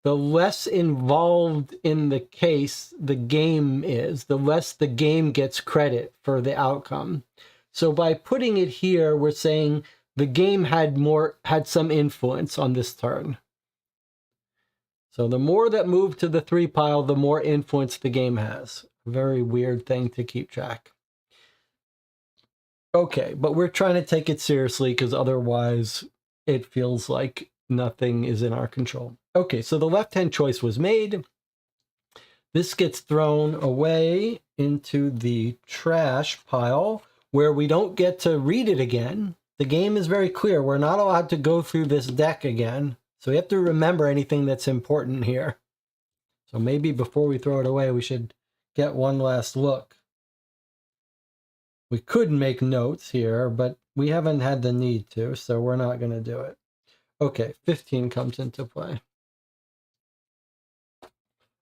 the less involved in the case the game is, the less the game gets credit for the outcome. So by putting it here, we're saying the game had some influence on this turn. So the more that move to the 3 pile, the more influence the game has. Very weird thing to keep track. Okay, but we're trying to take it seriously because otherwise it feels like nothing is in our control. Okay, so the left-hand choice was made. This gets thrown away into the trash pile where we don't get to read it again. The game is very clear. We're not allowed to go through this deck again. So we have to remember anything that's important here. So maybe before we throw it away, we should get one last look. We could make notes here, but we haven't had the need to, so we're not going to do it. Okay, 15 comes into play.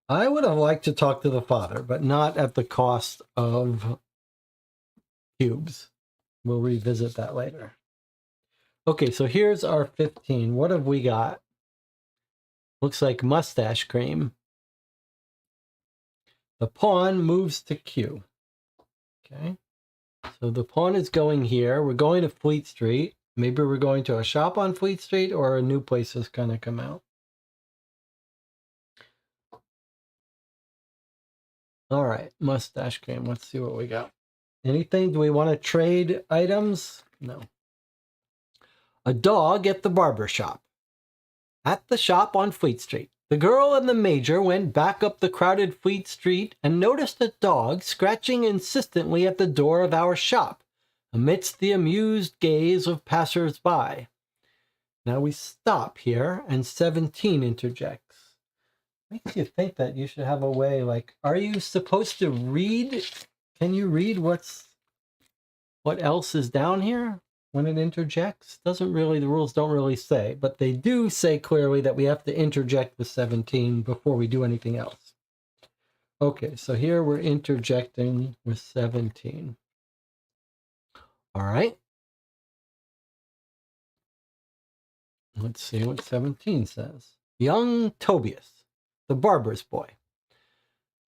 I would have liked to talk to the father, but not at the cost of cubes. We'll revisit that later. Okay, so here's our 15. What have we got? Looks like mustache cream. The pawn moves to Q. Okay, so the pawn is going here. We're going to Fleet Street. Maybe we're going to a shop on Fleet Street, or a new place has kind of come out. All right, mustache cream. Let's see what we got. Anything? Do we want to trade items? No. A dog at the barber shop. At the shop on Fleet Street, the girl and the major went back up the crowded Fleet Street and noticed a dog scratching insistently at the door of our shop, amidst the amused gaze of passers-by. Now we stop here, and 17 interjects. Makes you think that you should have a way, like, are you supposed to read? Can you read what else is down here when it interjects? Doesn't really, the rules don't really say, but they do say clearly that we have to interject with 17 before we do anything else. Okay, so here we're interjecting with 17. All right. Let's see what 17 says. Young Tobias, the barber's boy.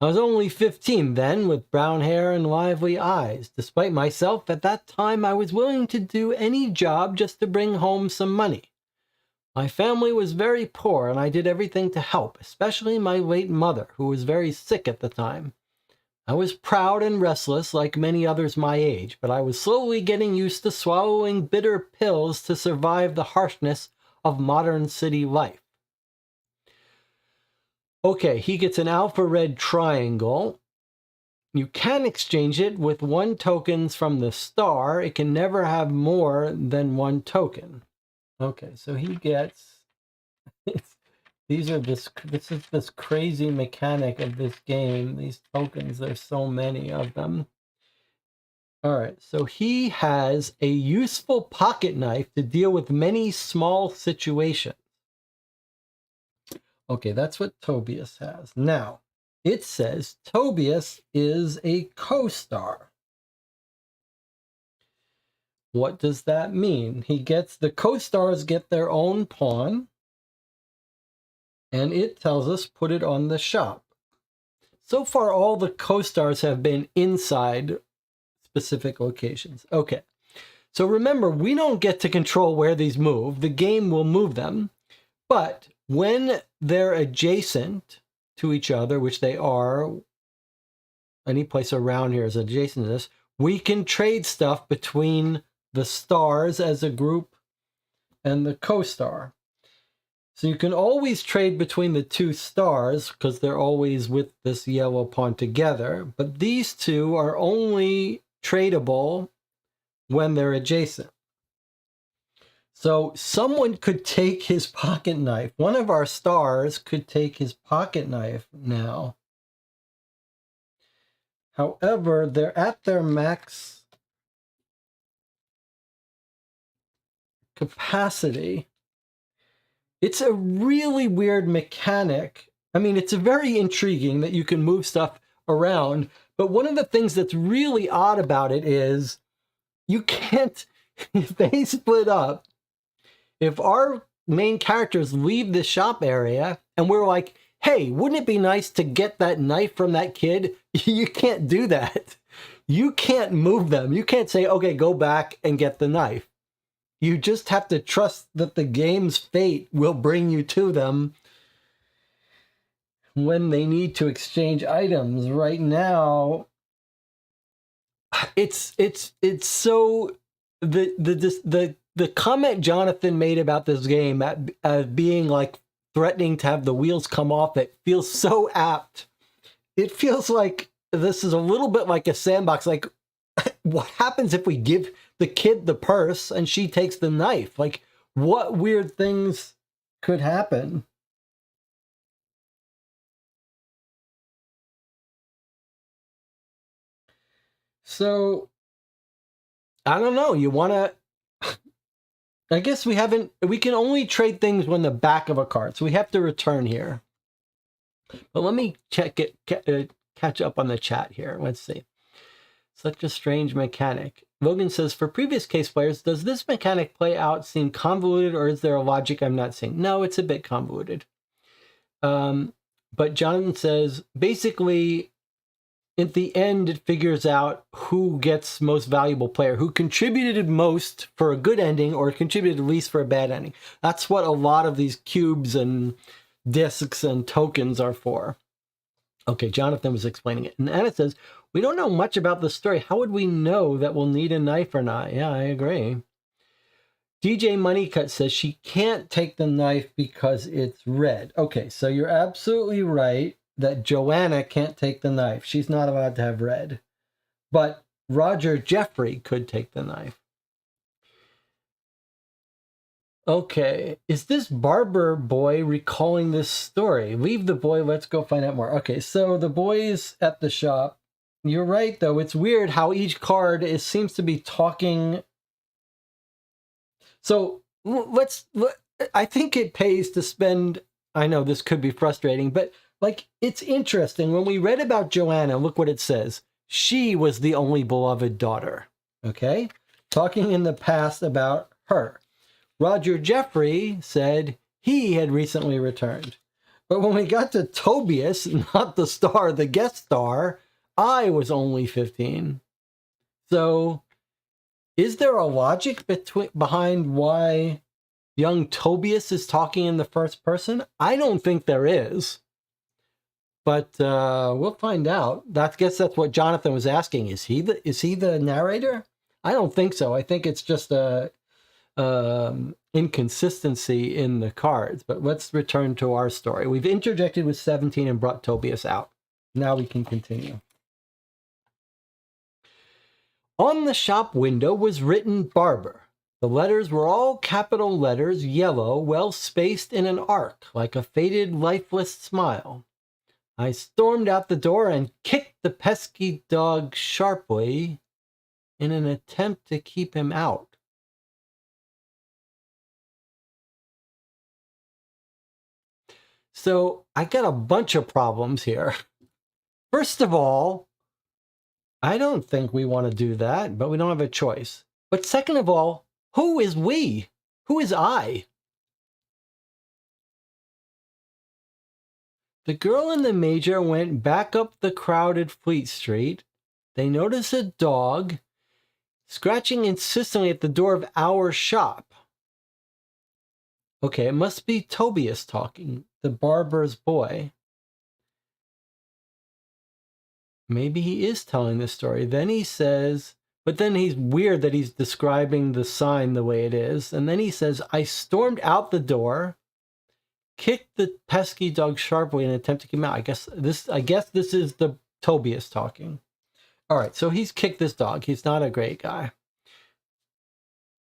I was only 15 then, with brown hair and lively eyes. Despite myself, at that time I was willing to do any job just to bring home some money. My family was very poor, and I did everything to help, especially my late mother, who was very sick at the time. I was proud and restless like many others my age, but I was slowly getting used to swallowing bitter pills to survive the harshness of modern city life. Okay, he gets an alpha red triangle. You can exchange it with 1 tokens from the star. It can never have more than 1 token. Okay, so he gets... this is this crazy mechanic of this game. These tokens, there's so many of them. All right, so he has a useful pocket knife to deal with many small situations. Okay, that's what Tobias has. Now, it says Tobias is a co-star. What does that mean? The co-stars get their own pawn, and it tells us put it on the shop. So far, all the co-stars have been inside specific locations. Okay, so remember, we don't get to control where these move. The game will move them, but when they're adjacent to each other, which they are, any place around here is adjacent to this, we can trade stuff between the stars as a group and the co-star. So you can always trade between the 2 stars because they're always with this yellow pawn together, but these 2 are only tradable when they're adjacent. So someone could take his pocket knife. One of our stars could take his pocket knife now. However, they're at their max capacity. It's a really weird mechanic. I mean, it's very intriguing that you can move stuff around, but one of the things that's really odd about it is you can't, if they split up, if our main characters leave the shop area and we're like, hey, wouldn't it be nice to get that knife from that kid? You can't do that. You can't move them. You can't say, okay, go back and get the knife. You just have to trust that the game's fate will bring you to them when they need to exchange items. Right now, it's so the comment Jonathan made about this game at being like threatening to have the wheels come off, it feels so apt. It feels like this is a little bit like a sandbox. Like, what happens if we give the kid the purse and she takes the knife? Like, what weird things could happen? So, I don't know. You want to... I guess we can only trade things when the back of a card. So we have to return here. But let me catch up on the chat here. Let's see. Such a strange mechanic. Logan says, for previous case players, does this mechanic play out seem convoluted, or is there a logic I'm not seeing? No, it's a bit convoluted. But Jonathan says, basically, at the end, it figures out who gets most valuable player, who contributed most for a good ending or contributed least for a bad ending. That's what a lot of these cubes and discs and tokens are for. Okay, Jonathan was explaining it. And Anna says, we don't know much about the story. How would we know that we'll need a knife or not? Yeah, I agree. DJ Moneycut says she can't take the knife because it's red. Okay, so you're absolutely right that Joanna can't take the knife. She's not allowed to have red. But Roger Jeffrey could take the knife. Okay, is this barber boy recalling this story? Leave the boy, let's go find out more. Okay, so the boy's at the shop. You're right, though. It's weird how each card seems to be talking. So I think it pays to spend, I know this could be frustrating, but like, it's interesting. When we read about Joanna, look what it says. She was the only beloved daughter. Okay? Talking in the past about her. Roger Jeffrey said he had recently returned. But when we got to Tobias, not the star, the guest star, I was only 15. So, is there a logic behind why young Tobias is talking in the first person? I don't think there is. But we'll find out. I guess that's what Jonathan was asking. Is he the narrator? I don't think so. I think it's just a inconsistency in the cards. But let's return to our story. We've interjected with 17 and brought Tobias out. Now we can continue. On the shop window was written Barber. The letters were all capital letters, yellow, well spaced in an arc, like a faded, lifeless smile. I stormed out the door and kicked the pesky dog sharply in an attempt to keep him out. So I got a bunch of problems here. First of all, I don't think we want to do that, but we don't have a choice. But second of all, who is we? Who is I? The girl and the major went back up the crowded Fleet Street. They noticed a dog scratching insistently at the door of our shop. Okay, it must be Tobias talking, the barber's boy. Maybe he is telling the story. Then he says, but then he's weird that he's describing the sign the way it is. And then he says, I stormed out the door, kicked the pesky dog sharply in an attempt to keep him out. I guess this is the Tobias talking. All right, so he's kicked this dog. He's not a great guy.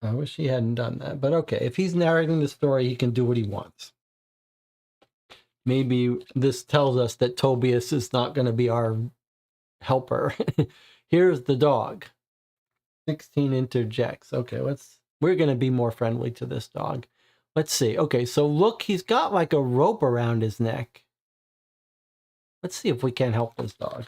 I wish he hadn't done that. But okay, if he's narrating the story, he can do what he wants. Maybe this tells us that Tobias is not going to be our helper. Here's the dog. 16 interjects. Okay, we're going to be more friendly to this dog. Let's see. Okay, so look, he's got like a rope around his neck. Let's see if we can help this dog.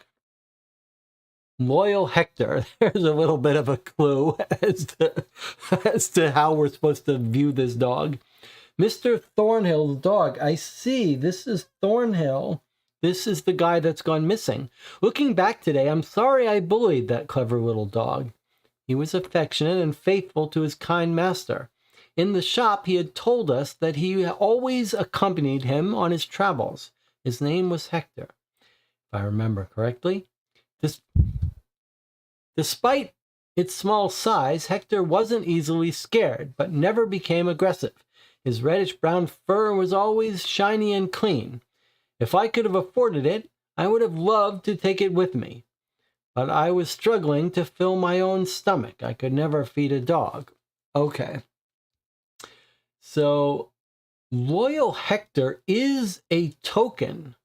Loyal Hector. There's a little bit of a clue as to how we're supposed to view this dog. Mr. Thornhill's dog. I see. This is Thornhill. This is the guy that's gone missing. Looking back today, I'm sorry I bullied that clever little dog. He was affectionate and faithful to his kind master. In the shop, he had told us that he always accompanied him on his travels. His name was Hector, if I remember correctly. Despite its small size, Hector wasn't easily scared, but never became aggressive. His reddish-brown fur was always shiny and clean. If I could have afforded it, I would have loved to take it with me. But I was struggling to fill my own stomach. I could never feed a dog. Okay. So, Loyal Hector is a token.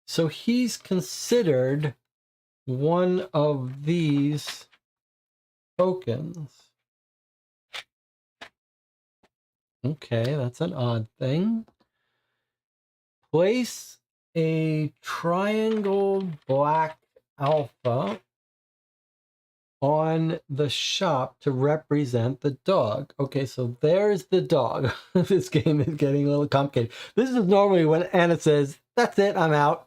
So he's considered one of these tokens. Okay, that's an odd thing. Place a triangle black alpha on the shop to represent the dog. Okay, so there's the dog. This game is getting a little complicated. This is normally when Anna says, "That's it, I'm out."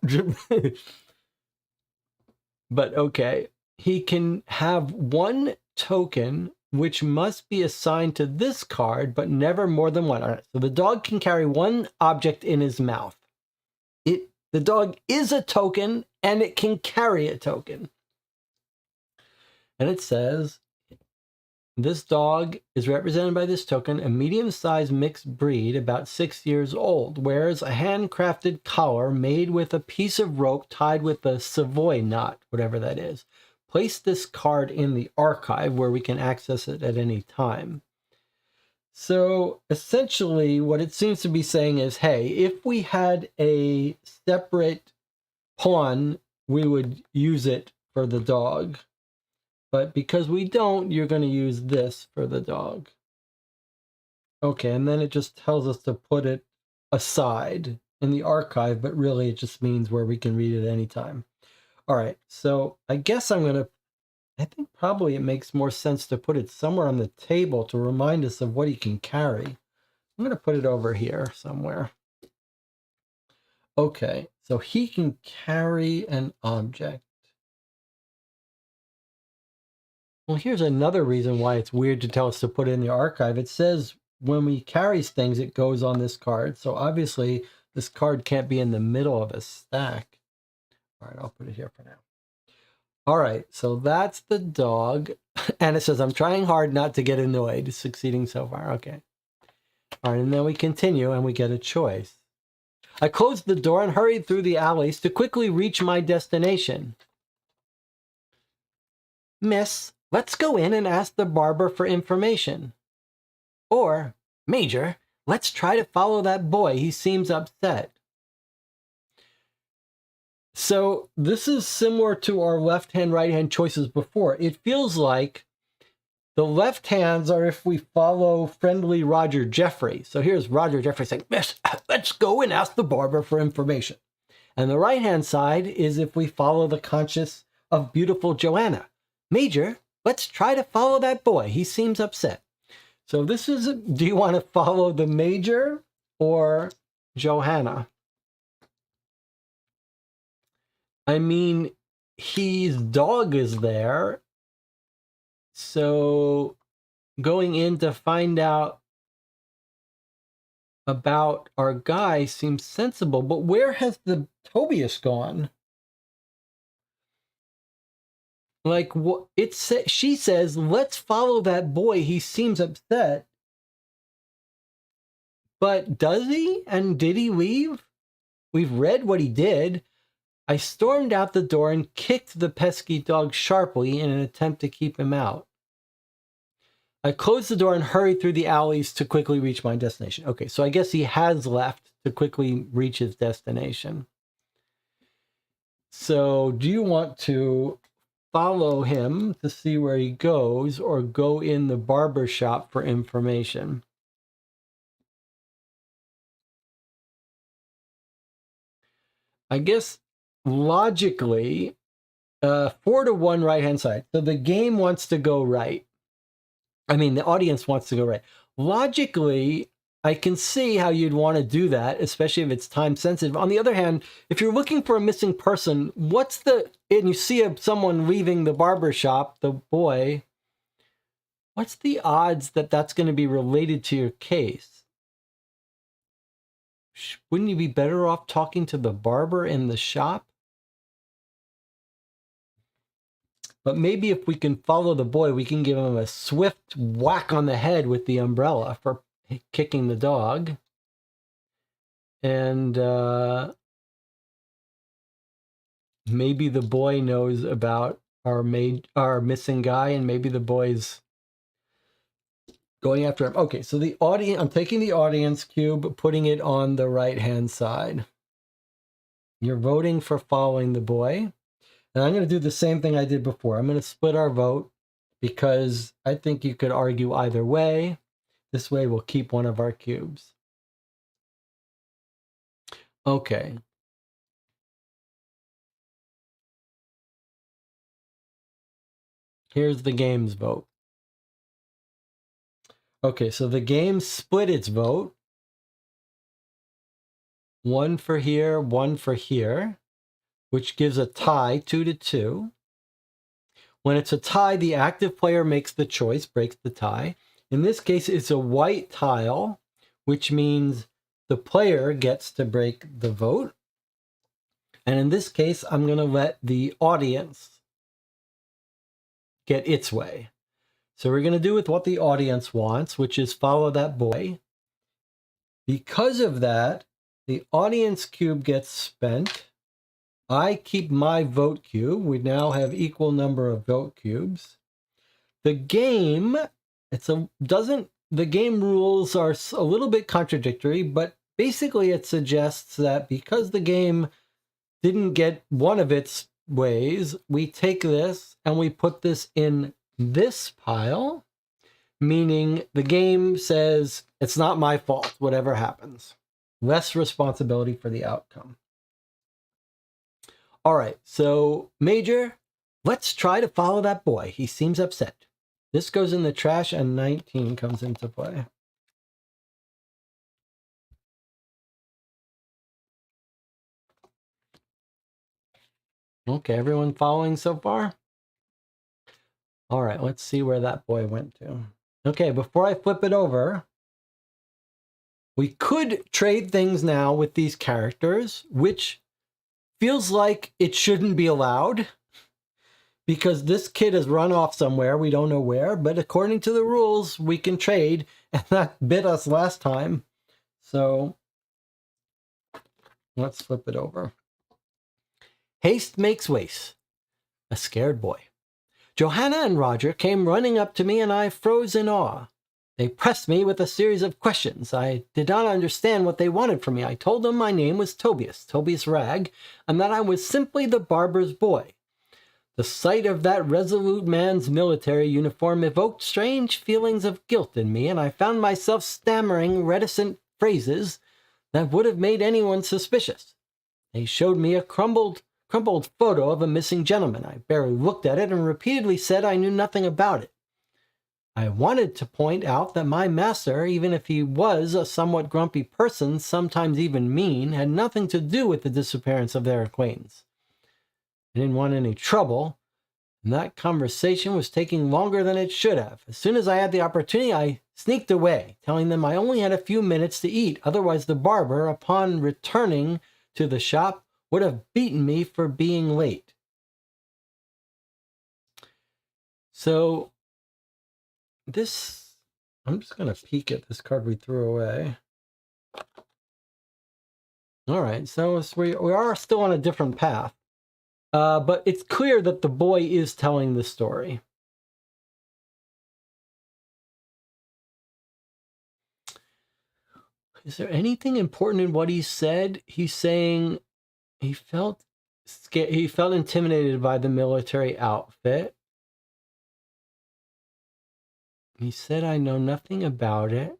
But okay, he can have one token which must be assigned to this card, but never more than one. All right, so the dog can carry one object in his mouth. The dog is a token, and it can carry a token. And it says, this dog is represented by this token, a medium-sized mixed breed, about 6 years old, wears a handcrafted collar made with a piece of rope tied with a Savoy knot, whatever that is. Place this card in the archive where we can access it at any time. So essentially what it seems to be saying is, hey, if we had a separate pawn, we would use it for the dog. But because we don't, you're going to use this for the dog. Okay, and then it just tells us to put it aside in the archive, but really it just means where we can read it anytime. All right, so I guess I think probably it makes more sense to put it somewhere on the table to remind us of what he can carry. I'm going to put it over here somewhere. Okay, so he can carry an object. Well, here's another reason why it's weird to tell us to put it in the archive. It says when we carry things, it goes on this card. So obviously, this card can't be in the middle of a stack. All right, I'll put it here for now. All right, so that's the dog. And it says, I'm trying hard not to get annoyed. Succeeding so far. Okay. All right, and then we continue and we get a choice. I closed the door and hurried through the alleys to quickly reach my destination. Miss, let's go in and ask the barber for information. Or, Major, let's try to follow that boy. He seems upset. So this is similar to our left-hand, right-hand choices before. It feels like the left hands are if we follow friendly Roger Jeffrey. So here's Roger Jeffrey saying, Miss, let's go and ask the barber for information. And the right-hand side is if we follow the conscience of beautiful Joanna. Major, let's try to follow that boy. He seems upset. So this is, do you want to follow the Major or Johanna? I mean, his dog is there. So going in to find out about our guy seems sensible. But where has the Tobias gone? Like, what she says, let's follow that boy. He seems upset. But does he? And did he leave? We've read what he did. I stormed out the door and kicked the pesky dog sharply in an attempt to keep him out. I closed the door and hurried through the alleys to quickly reach my destination. Okay, so I guess he has left to quickly reach his destination. So do you want to follow him to see where he goes or go in the barber shop for information? I guess logically, 4-1 right-hand side. So the game wants to go right. I mean, the audience wants to go right. Logically, I can see how you'd want to do that, especially if it's time sensitive. On the other hand, if you're looking for a missing person, and you see someone leaving the barber shop, the boy, what's the odds that that's going to be related to your case? Wouldn't you be better off talking to the barber in the shop? But maybe if we can follow the boy, we can give him a swift whack on the head with the umbrella for kicking the dog. And maybe the boy knows about our missing guy, and maybe the boy's going after him. Okay, so the audience, I'm taking the audience cube, putting it on the right-hand side. You're voting for following the boy. And I'm going to do the same thing I did before. I'm going to split our vote because I think you could argue either way. This way we'll keep one of our cubes. Okay. Here's the game's vote. Okay, so the game split its vote. One for here, one for here, which gives a tie, 2-2. When it's a tie, the active player makes the choice, breaks the tie. In this case, it's a white tile, which means the player gets to break the vote. And in this case, I'm going to let the audience get its way. So we're going to do with what the audience wants, which is follow that boy. Because of that, the audience cube gets spent. I keep my vote cube. We now have equal number of vote cubes. The game, the game rules are a little bit contradictory, but basically it suggests that because the game didn't get one of its ways, we take this and we put this in this pile, meaning the game says it's not my fault, whatever happens. Less responsibility for the outcome. All right, so Major, let's try to follow that boy. He seems upset. This goes in the trash and 19 comes into play. Okay, everyone following so far? All right, let's see where that boy went to. Okay, before I flip it over, we could trade things now with these characters, which feels like it shouldn't be allowed because this kid has run off somewhere. We don't know where, but according to the rules, we can trade, and that bit us last time. So let's flip it over. Haste makes waste. A scared boy. Johanna and Roger came running up to me, and I froze in awe. They pressed me with a series of questions. I did not understand what they wanted from me. I told them my name was Tobias Ragg, and that I was simply the barber's boy. The sight of that resolute man's military uniform evoked strange feelings of guilt in me, and I found myself stammering reticent phrases that would have made anyone suspicious. They showed me a crumpled photo of a missing gentleman. I barely looked at it and repeatedly said I knew nothing about it. I wanted to point out that my master, even if he was a somewhat grumpy person, sometimes even mean, had nothing to do with the disappearance of their acquaintance. I didn't want any trouble, and that conversation was taking longer than it should have. As soon as I had the opportunity, I sneaked away, telling them I only had a few minutes to eat. Otherwise, the barber, upon returning to the shop, would have beaten me for being late. So this, I'm just going to peek at this card we threw away. All right, so we are still on a different path. But it's clear that the boy is telling the story. Is there anything important in what he said? He's saying he felt scared, he felt intimidated by the military outfit. He said, I know nothing about it.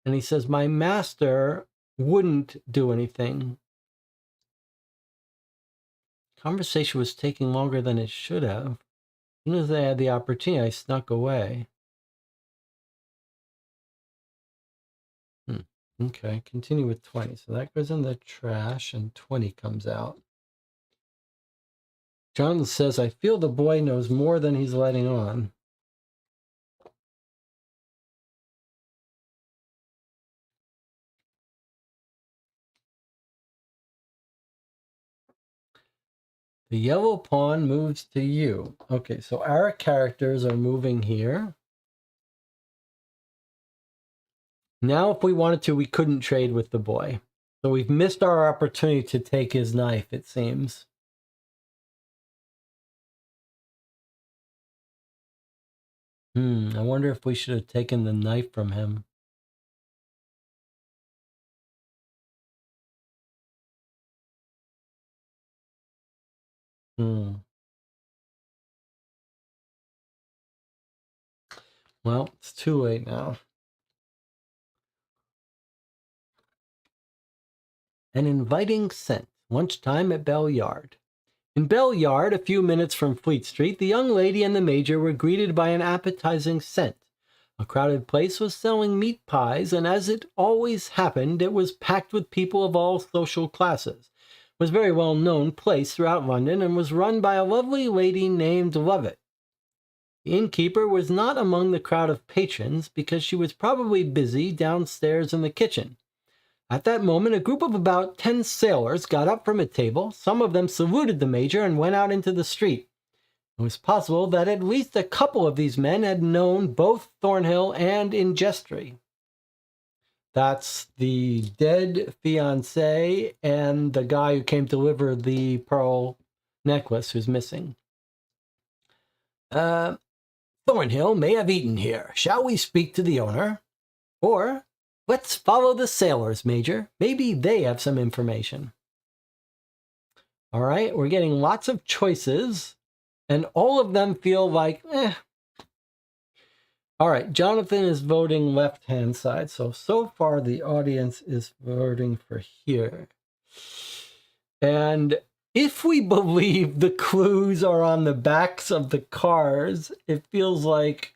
And he says, my master wouldn't do anything. Conversation was taking longer than it should have. As soon as I had the opportunity, I snuck away. Okay, continue with 20. So that goes in the trash and 20 comes out. Jonathan says, I feel the boy knows more than he's letting on. The yellow pawn moves to you. Okay, so our characters are moving here. Now, if we wanted to, we couldn't trade with the boy. So we've missed our opportunity to take his knife, it seems. I wonder if we should have taken the knife from him. Well, it's too late now. An inviting scent. Lunchtime at Bell Yard. In Bell Yard, a few minutes from Fleet Street, the young lady and the major were greeted by an appetizing scent. A crowded place was selling meat pies, and as it always happened, it was packed with people of all social classes. It was a very well-known place throughout London and was run by a lovely lady named Lovett. The innkeeper was not among the crowd of patrons because she was probably busy downstairs in the kitchen. At that moment, a group of about 10 sailors got up from a table. Some of them saluted the major and went out into the street. It was possible that at least a couple of these men had known both Thornhill and Ingestry. That's the dead fiancé and the guy who came to deliver the pearl necklace who's missing. Thornhill may have eaten here. Shall we speak to the owner? Or, let's follow the sailors, Major. Maybe they have some information. All right, we're getting lots of choices, and all of them feel like, All right, Jonathan is voting left-hand side. So far the audience is voting for here. And if we believe the clues are on the backs of the cars, it feels like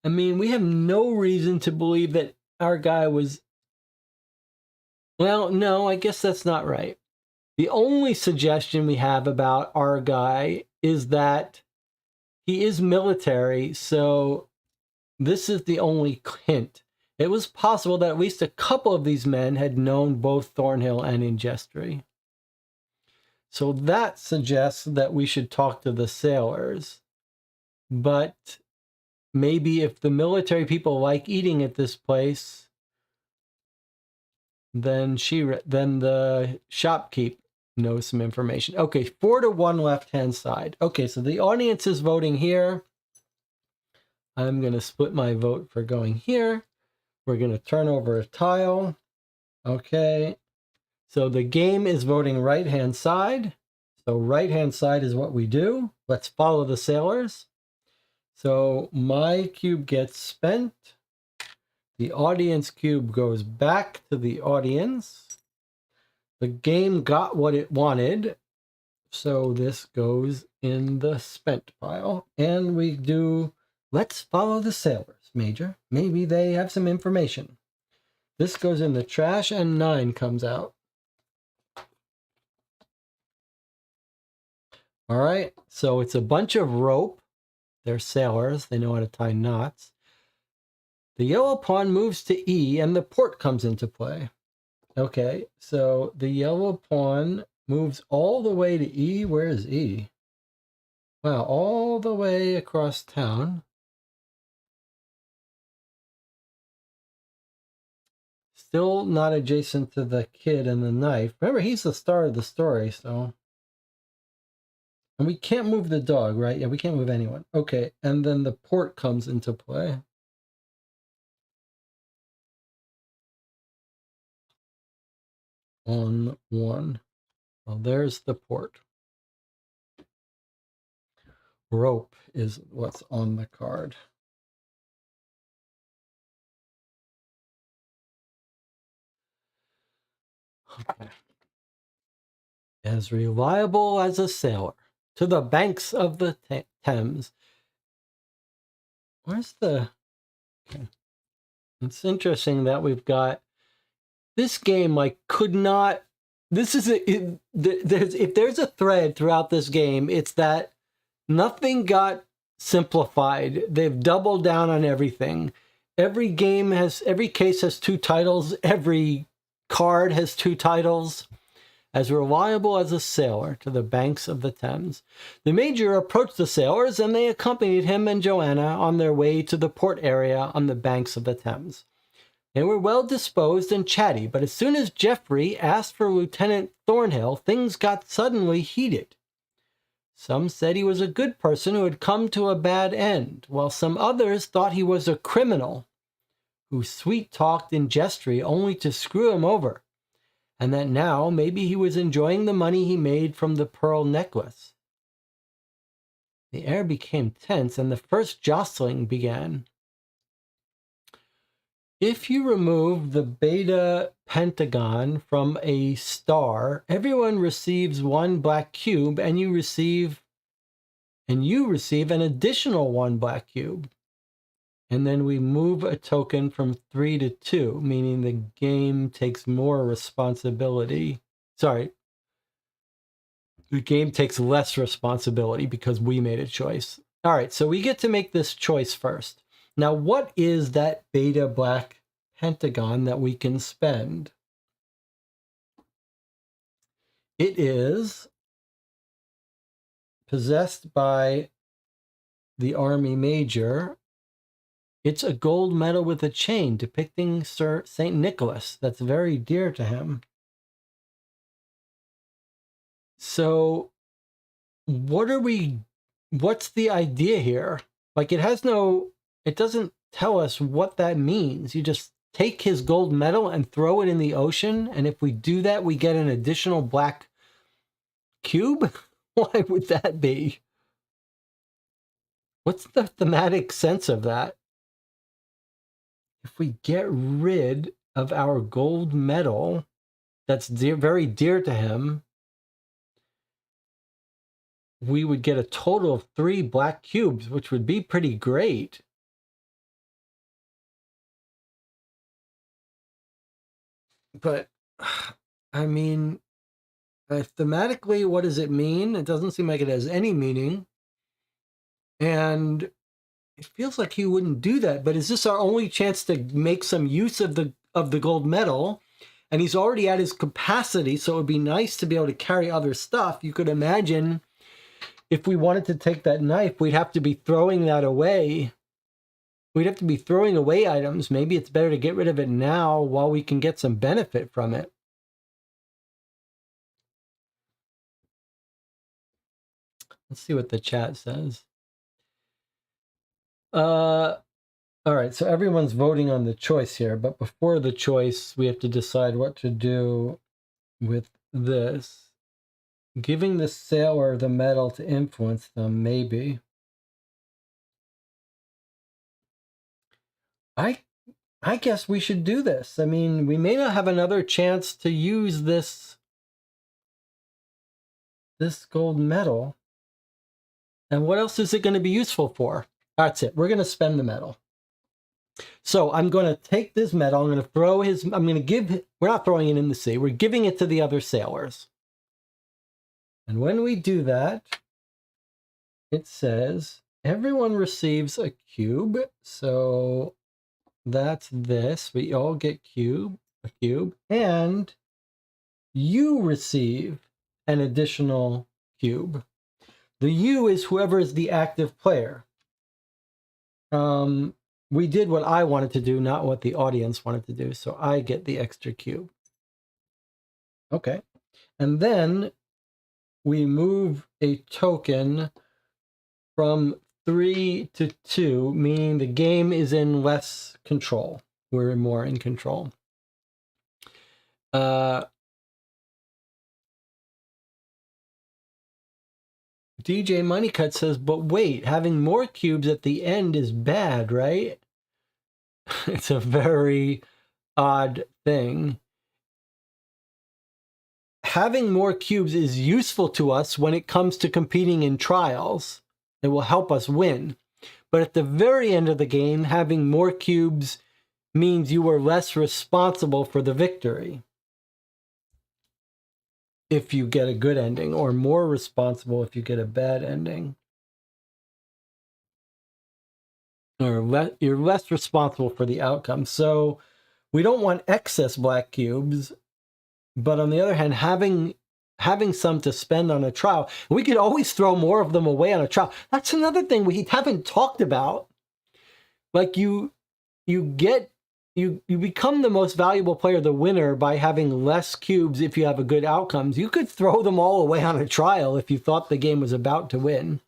I mean, we have no reason to believe that our guy was... Well, no, I guess that's not right. The only suggestion we have about our guy is that he is military, so this is the only hint. It was possible that at least a couple of these men had known both Thornhill and Ingestry. So that suggests that we should talk to the sailors. But maybe if the military people like eating at this place, then the shopkeep knows some information. Okay, 4-1 left-hand side. Okay, so the audience is voting here. I'm going to split my vote for going here. We're going to turn over a tile. Okay, so the game is voting right-hand side. So right-hand side is what we do. Let's follow the sailors. So my cube gets spent. The audience cube goes back to the audience. The game got what it wanted. So this goes in the spent pile. And we do, let's follow the sailors, Major. Maybe they have some information. This goes in the trash and 9 comes out. All right, so it's a bunch of rope. They're sailors. They know how to tie knots. The yellow pawn moves to E and the port comes into play. Okay, so the yellow pawn moves all the way to E. Where is E? Wow, all the way across town. Still not adjacent to the kid and the knife. Remember, he's the star of the story, so... And we can't move the dog, right? Yeah, we can't move anyone. Okay, and then the port comes into play. On 1. Well, there's the port. Rope is what's on the card. Okay. As reliable as a sailor. To the banks of the Thames. Where's the... Okay. It's interesting that we've got... This game, like, could not... This is if there's a thread throughout this game, it's that nothing got simplified. They've doubled down on everything. Every case has 2 titles. Every card has 2 titles. As reliable as a sailor to the banks of the Thames. The Major approached the sailors and they accompanied him and Joanna on their way to the port area on the banks of the Thames. They were well disposed and chatty, but as soon as Geoffrey asked for Lieutenant Thornhill, things got suddenly heated. Some said he was a good person who had come to a bad end, while some others thought he was a criminal who sweet-talked Ingestry only to screw him over. and that now maybe he was enjoying the money he made from the pearl necklace. The air became tense, and the first jostling began. If you remove the beta pentagon from a star, everyone receives one black cube, and you receive an additional one black cube. And then we move a token from 3 to 2, meaning the game takes more responsibility. Sorry. The game takes less responsibility because we made a choice. All right, so we get to make this choice first. Now, what is that beta black pentagon that we can spend? It is possessed by the Army Major. It's a gold medal with a chain depicting Sir St. Nicholas. That's very dear to him. So what's the idea here? Like, it doesn't tell us what that means. You just take his gold medal and throw it in the ocean, and if we do that, we get an additional black cube? Why would that be? What's the thematic sense of that? If we get rid of our gold medal that's very dear to him, we would get a total of 3 black cubes, which would be pretty great. But, I mean, thematically, what does it mean? It doesn't seem like it has any meaning. And it feels like he wouldn't do that, but is this our only chance to make some use of the gold medal? And he's already at his capacity, so it would be nice to be able to carry other stuff. You could imagine if we wanted to take that knife, we'd have to be throwing that away. We'd have to be throwing away items. Maybe it's better to get rid of it now while we can get some benefit from it. Let's see what the chat says. All right, so everyone's voting on the choice here, but before the choice, we have to decide what to do with this. Giving the sailor the medal to influence them, maybe. I guess we should do this. I mean, we may not have another chance to use this gold medal. And what else is it going to be useful for? That's it. We're going to spend the medal. So I'm going to take this medal. I'm going to give, we're not throwing it in the sea. We're giving it to the other sailors. And when we do that, it says everyone receives a cube. So that's this. We all get a cube. And you receive an additional cube. The you is whoever is the active player. We did what I wanted to do, not what the audience wanted to do. So I get the extra cube. Okay. And then we move a token from 3 to 2, meaning the game is in less control. We're more in control. DJ Moneycut says, but wait, having more cubes at the end is bad, right? It's a very odd thing. Having more cubes is useful to us when it comes to competing in trials. It will help us win. But at the very end of the game, having more cubes means you are less responsible for the victory. If you get a good ending, or more responsible if you get a bad ending. Or you're less responsible for the outcome. So we don't want excess black cubes, but on the other hand, having some to spend on a trial, we could always throw more of them away on a trial. That's another thing we haven't talked about. Like you become the most valuable player, the winner, by having less cubes if you have a good outcomes. You could throw them all away on a trial if you thought the game was about to win.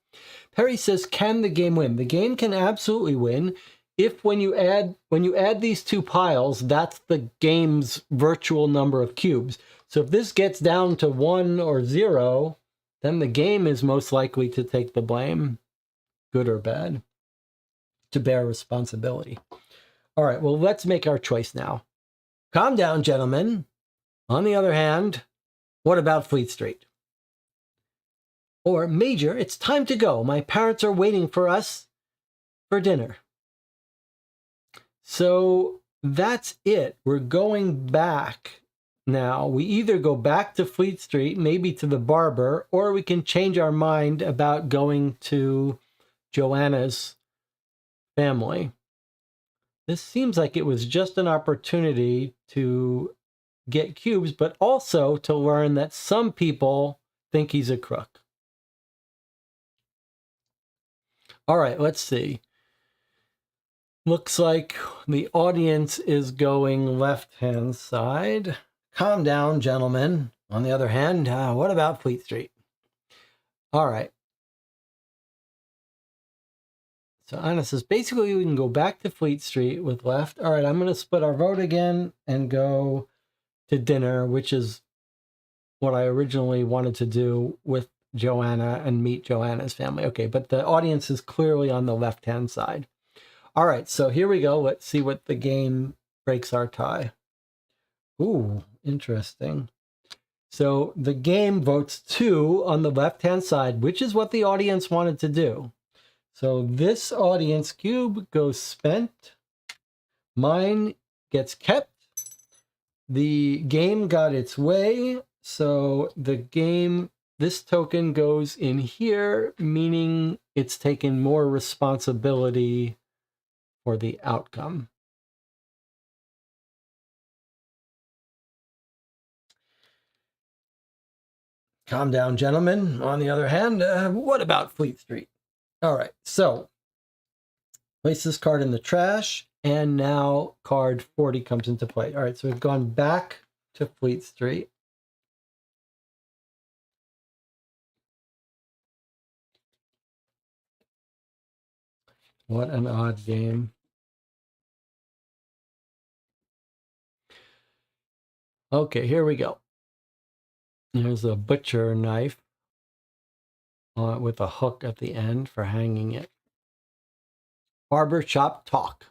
Perry says, can the game win? The game can absolutely win. if when you add these two piles, that's the game's virtual number of cubes. So if this gets down to 1 or 0, then the game is most likely to take the blame, good or bad, to bear responsibility. All right, well, let's make our choice now. Calm down, gentlemen. On the other hand, what about Fleet Street? Or, Major, it's time to go. My parents are waiting for us for dinner. So that's it. We're going back now. We either go back to Fleet Street, maybe to the barber, or we can change our mind about going to Joanna's family. This seems like it was just an opportunity to get cubes, but also to learn that some people think he's a crook. All right, let's see. Looks like the audience is going left-hand side. Calm down, gentlemen. On the other hand, what about Fleet Street? All right. So Anna says, basically, we can go back to Fleet Street with left. All right, I'm going to split our vote again and go to dinner, which is what I originally wanted to do with Joanna and meet Joanna's family. Okay, but the audience is clearly on the left-hand side. All right, so here we go. Let's see what the game breaks our tie. Ooh, interesting. So the game votes 2 on the left-hand side, which is what the audience wanted to do. So this audience cube goes spent. Mine gets kept. The game got its way. So the game, this token goes in here, meaning it's taken more responsibility for the outcome. Calm down, gentlemen. On the other hand, what about Fleet Street? All right, so place this card in the trash, and now card 40 comes into play. All right, so we've gone back to Fleet Street. What an odd game. Okay, here we go. There's a butcher knife with a hook at the end for hanging it. Barber shop talk.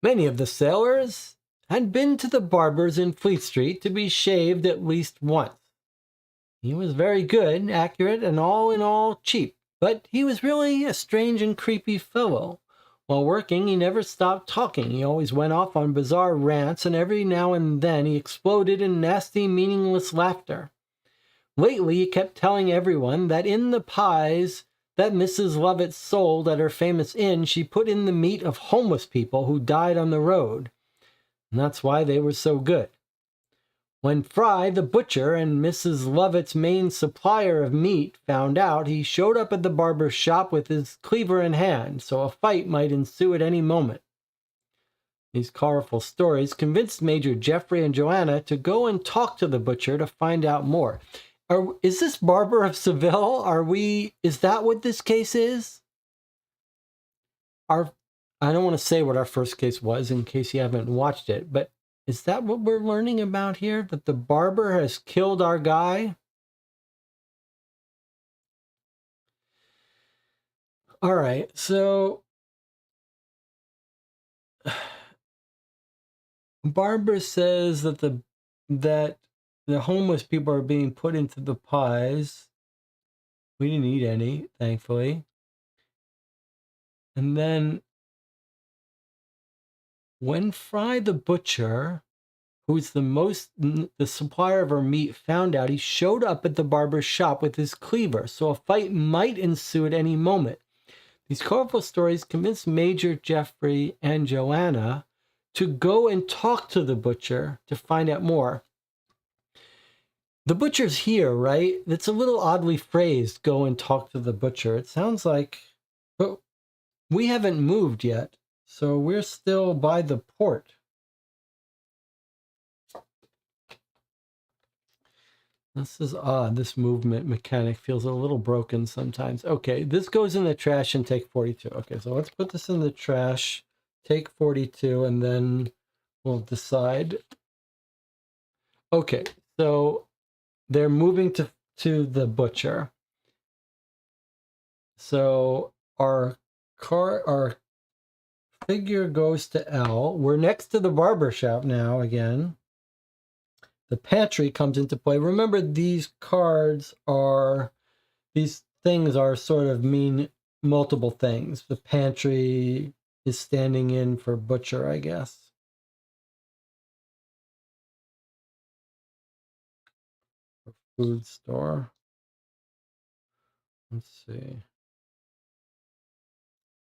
Many of the sailors had been to the barber's in Fleet Street to be shaved at least once. He was very good, accurate, and all in all cheap, but he was really a strange and creepy fellow. While working, he never stopped talking. He always went off on bizarre rants, and every now and then he exploded in nasty, meaningless laughter. Lately, he kept telling everyone that in the pies that Mrs. Lovett sold at her famous inn, she put in the meat of homeless people who died on the road. And that's why they were so good. When Fry, the butcher and Mrs. Lovett's main supplier of meat, found out, he showed up at the barber's shop with his cleaver in hand, so a fight might ensue at any moment. These colorful stories convinced Major Geoffrey and Joanna to go and talk to the butcher to find out more. Is this Barber of Seville? Is that what this case is? I don't want to say what our first case was in case you haven't watched it, but is that what we're learning about here? That the barber has killed our guy? All right, so Barber says that the homeless people are being put into the pies. We didn't eat any, thankfully. And then when Fry the butcher, who's the supplier of our meat, found out, he showed up at the barber's shop with his cleaver, so a fight might ensue at any moment. These colorful stories convinced Major Geoffrey and Joanna to go and talk to the butcher to find out more. The butcher's here, right? It's a little oddly phrased, go and talk to the butcher. It sounds like, but we haven't moved yet, so we're still by the port. This is odd. This movement mechanic feels a little broken sometimes. Okay, this goes in the trash and take 42. Okay, so let's put this in the trash, take 42, and then we'll decide. Okay, so they're moving to the butcher. So our figure goes to L. We're next to the barber shop now again. The pantry comes into play. Remember, these things are sort of mean multiple things. The pantry is standing in for butcher, I guess. Food store. Let's see.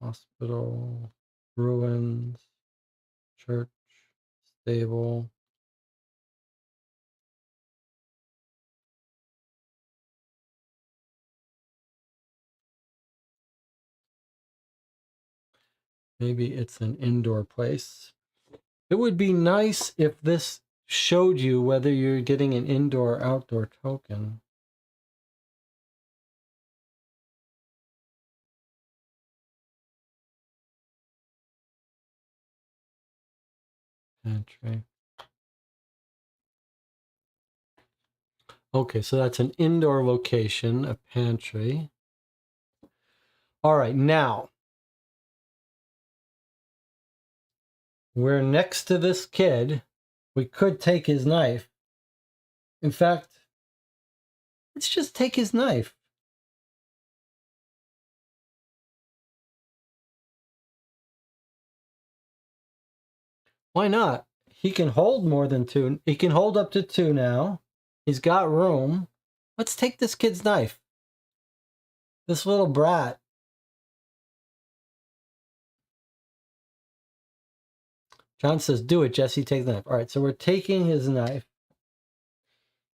Hospital, ruins, church, stable. Maybe it's an indoor place. It would be nice if this showed you whether you're getting an indoor or outdoor token. Pantry. Okay, so that's an indoor location, a pantry. All right, now we're next to this kid. We could take his knife. In fact, let's just take his knife. Why not? He can hold more than two. He can hold up to two now. He's got room. Let's take this kid's knife. This little brat. John says, do it, Jesse, take the knife. All right, so we're taking his knife.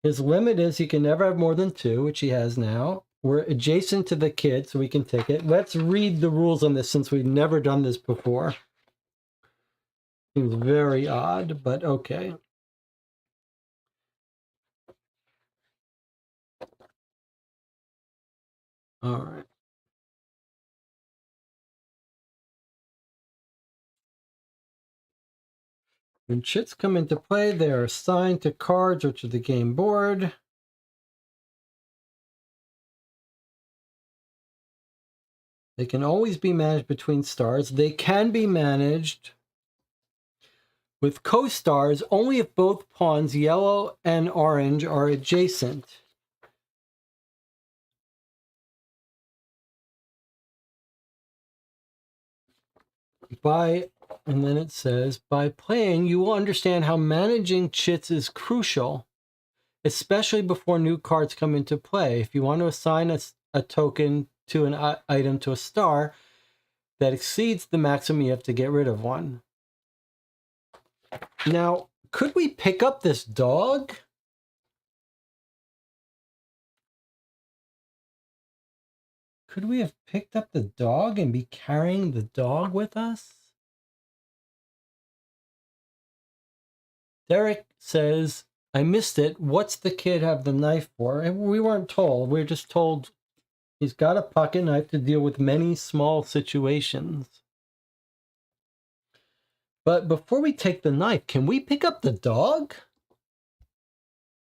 His limit is he can never have more than two, which he has now. We're adjacent to the kid, so we can take it. Let's read the rules on this since we've never done this before. Seems very odd, but okay. All right. When chits come into play, they are assigned to cards or to the game board. They can always be managed between stars. They can be managed with co-stars only if both pawns, yellow and orange, are adjacent. And then it says, by playing, you will understand how managing chits is crucial, especially before new cards come into play. If you want to assign a token to an item to a star that exceeds the maximum, you have to get rid of one. Now, could we pick up this dog? Could we have picked up the dog and be carrying the dog with us? Derek says, I missed it. What's the kid have the knife for? And we weren't told. We were just told he's got a pocket knife to deal with many small situations. But before we take the knife, can we pick up the dog?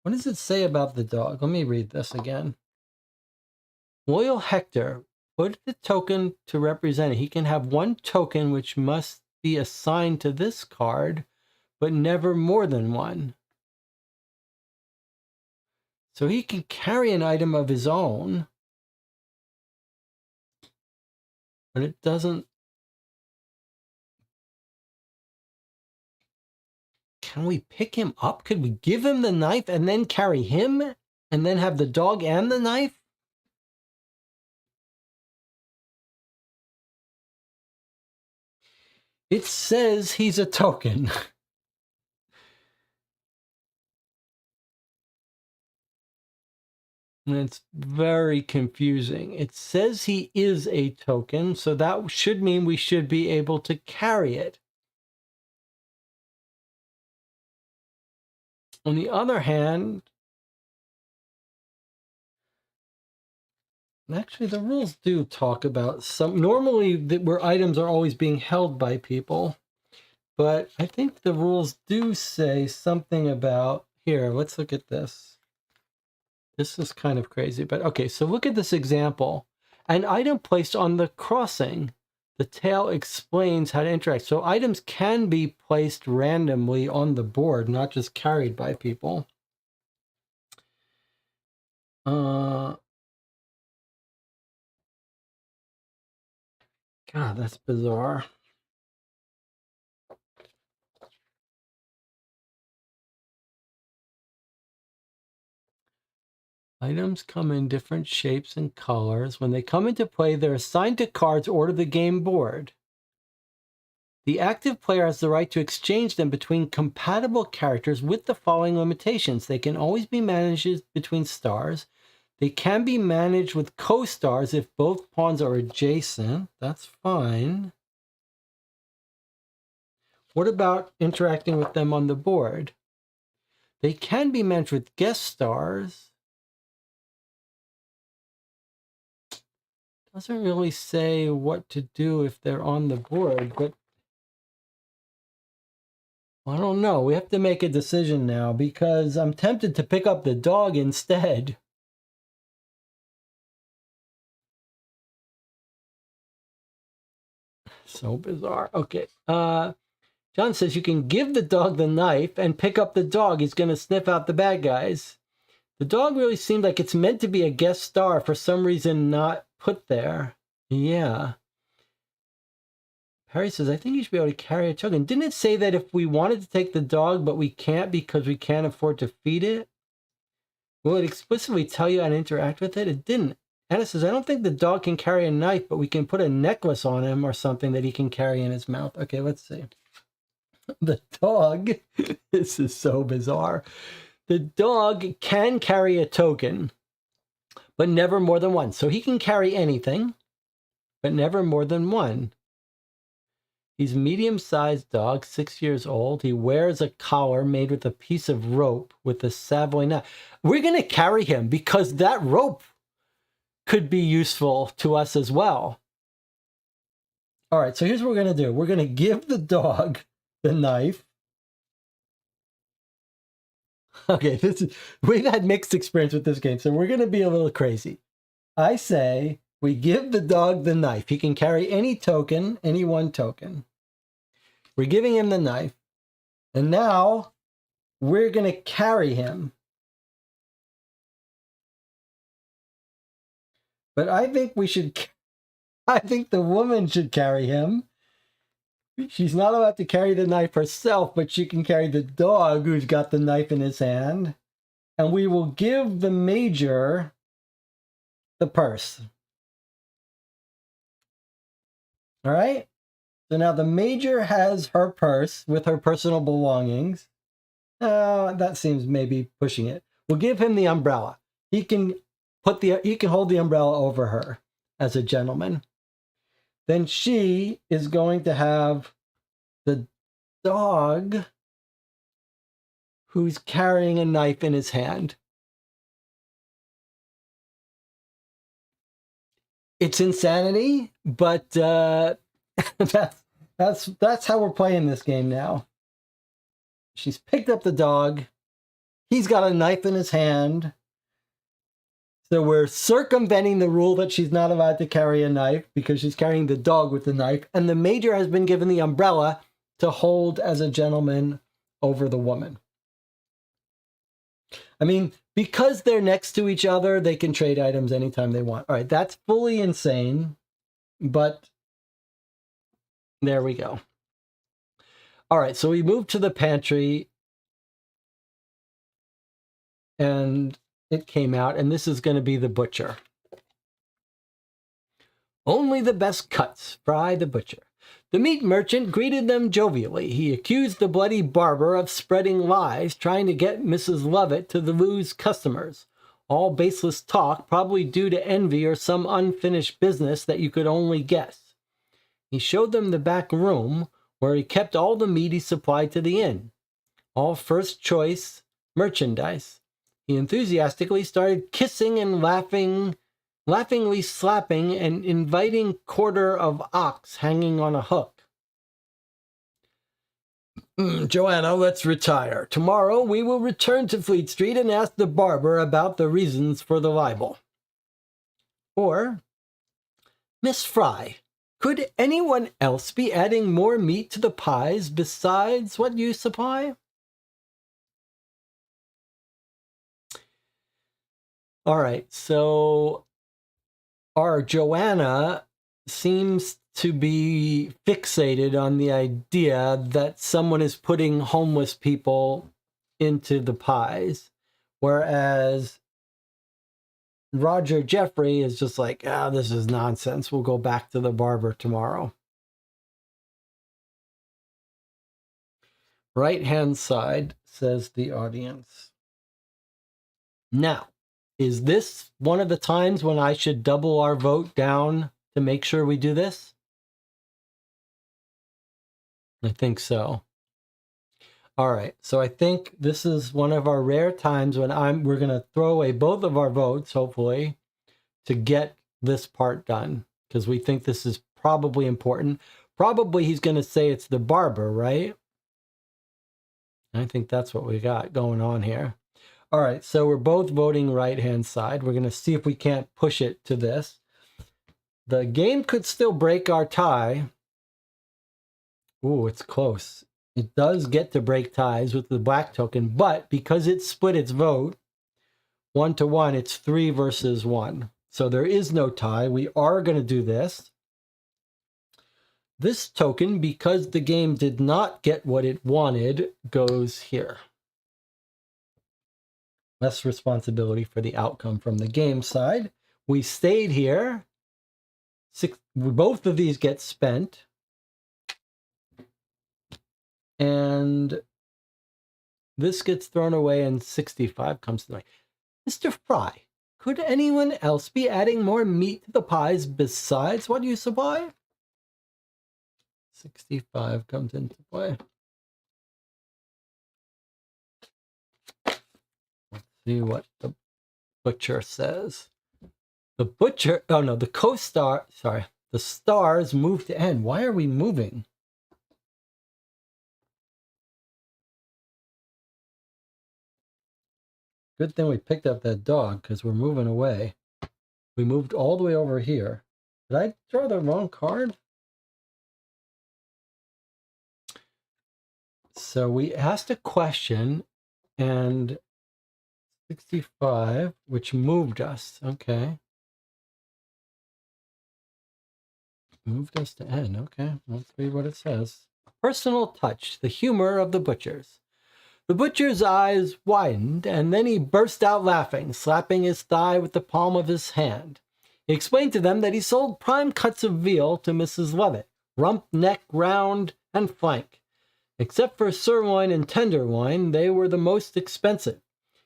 What does it say about the dog? Let me read this again. Loyal Hector, put the token to represent it. He can have one token which must be assigned to this card, but never more than one. So he can carry an item of his own, but it doesn't. Can we pick him up? Could we give him the knife and then carry him and then have the dog and the knife? It says he's a token. And it's very confusing. It says he is a token, so that should mean we should be able to carry it. On the other hand, Actually, the rules do talk about some. Normally, where items are always being held by people, but I think the rules do say something about. Here, let's look at this. This is kind of crazy, but okay. So look at this example. An item placed on the crossing. The tale explains how to interact. So items can be placed randomly on the board, not just carried by people. God, that's bizarre. Items come in different shapes and colors. When they come into play, they're assigned to cards or to the game board. The active player has the right to exchange them between compatible characters with the following limitations. They can always be managed between stars. They can be managed with co-stars if both pawns are adjacent. That's fine. What about interacting with them on the board? They can be managed with guest stars. Doesn't really say what to do if they're on the board, but I don't know. We have to make a decision now because I'm tempted to pick up the dog instead. So bizarre. Okay. John says you can give the dog the knife and pick up the dog. He's going to sniff out the bad guys. The dog really seemed like it's meant to be a guest star, for some reason not put there. Yeah. Harry says, I think you should be able to carry a token. Didn't it say that if we wanted to take the dog, but we can't because we can't afford to feed it? Will it explicitly tell you how to interact with it? It didn't. Anna says, I don't think the dog can carry a knife, but we can put a necklace on him or something that he can carry in his mouth. Okay, let's see. The dog, this is so bizarre. The dog can carry a token, but never more than one. So he can carry anything, but never more than one. He's a medium-sized dog, 6 years old. He wears a collar made with a piece of rope with a Savoy knot. We're going to carry him because that rope could be useful to us as well. All right, so here's what we're going to do. We're going to give the dog the knife. Okay, we've had mixed experience with this game, so we're going to be a little crazy. I say we give the dog the knife. He can carry any token, any one token. We're giving him the knife, and now we're going to carry him. But I think I think the woman should carry him. She's not allowed to carry the knife herself, but she can carry the dog who's got the knife in his hand. And we will give the major the purse. All right? So now the major has her purse with her personal belongings. That seems maybe pushing it. We'll give him the umbrella. He can hold the umbrella over her as a gentleman. Then she is going to have the dog who's carrying a knife in his hand. It's insanity, but that's how we're playing this game now. She's picked up the dog. He's got a knife in his hand. So we're circumventing the rule that she's not allowed to carry a knife because she's carrying the dog with the knife. And the major has been given the umbrella to hold as a gentleman over the woman. I mean, because they're next to each other, they can trade items anytime they want. All right, that's fully insane, but there we go. All right, so we move to the pantry, and it came out, and this is going to be the butcher. Only the best cuts, Fry the butcher. The meat merchant greeted them jovially. He accused the bloody barber of spreading lies, trying to get Mrs. Lovett to lose customers. All baseless talk, probably due to envy or some unfinished business that you could only guess. He showed them the back room, where he kept all the meat he supplied to the inn. All first choice merchandise. He enthusiastically started kissing and laughing laughingly slapping an inviting quarter of ox hanging on a hook. Joanna, let's retire. Tomorrow we will return to Fleet Street and ask the barber about the reasons for the libel. Or, Miss Fry, could anyone else be adding more meat to the pies besides what you supply? All right, so our Joanna seems to be fixated on the idea that someone is putting homeless people into the pies, whereas Roger Jeffrey is just like, this is nonsense. We'll go back to the barber tomorrow. Right-hand side, says the audience. Now, is this one of the times when I should double our vote down to make sure we do this? I think so. All right, so I think this is one of our rare times when we're going to throw away both of our votes, hopefully, to get this part done, because we think this is probably important. Probably he's going to say it's the barber, right? I think that's what we got going on here. All right, so we're both voting right-hand side. We're going to see if we can't push it to this. The game could still break our tie. Ooh, it's close. It does get to break ties with the black token, but because it split its vote 1-1, it's 3 versus 1. So there is no tie. We are going to do this. This token, because the game did not get what it wanted, goes here. Less responsibility for the outcome from the game side. We stayed here. Both of these get spent. And this gets thrown away and 65 comes to mind. Mr. Fry, could anyone else be adding more meat to the pies besides what you supply? 65 comes into play. Let's see what the butcher says. The butcher, oh no, the co-star, sorry, the stars move to end. Why are we moving? Good thing we picked up that dog because we're moving away. We moved all the way over here. Did I draw the wrong card? So we asked a question and 65, which moved us. Okay. Moved us to N. Okay, let's read what it says. Personal touch, the humor of the butchers. The butcher's eyes widened, and then he burst out laughing, slapping his thigh with the palm of his hand. He explained to them that he sold prime cuts of veal to Mrs. Levitt, rump, neck, round, and flank. Except for sirloin and tenderloin, they were the most expensive.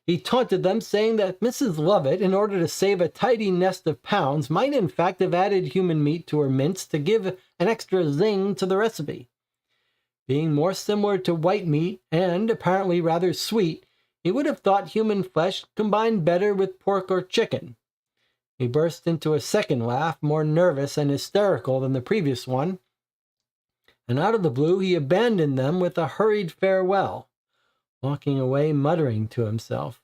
He taunted them, saying that Mrs. Lovett, in order to save a tidy nest of pounds, might in fact have added human meat to her mince to give an extra zing to the recipe. Being more similar to white meat and apparently rather sweet, he would have thought human flesh combined better with pork or chicken. He burst into a second laugh, more nervous and hysterical than the previous one, and out of the blue he abandoned them with a hurried farewell, walking away muttering to himself.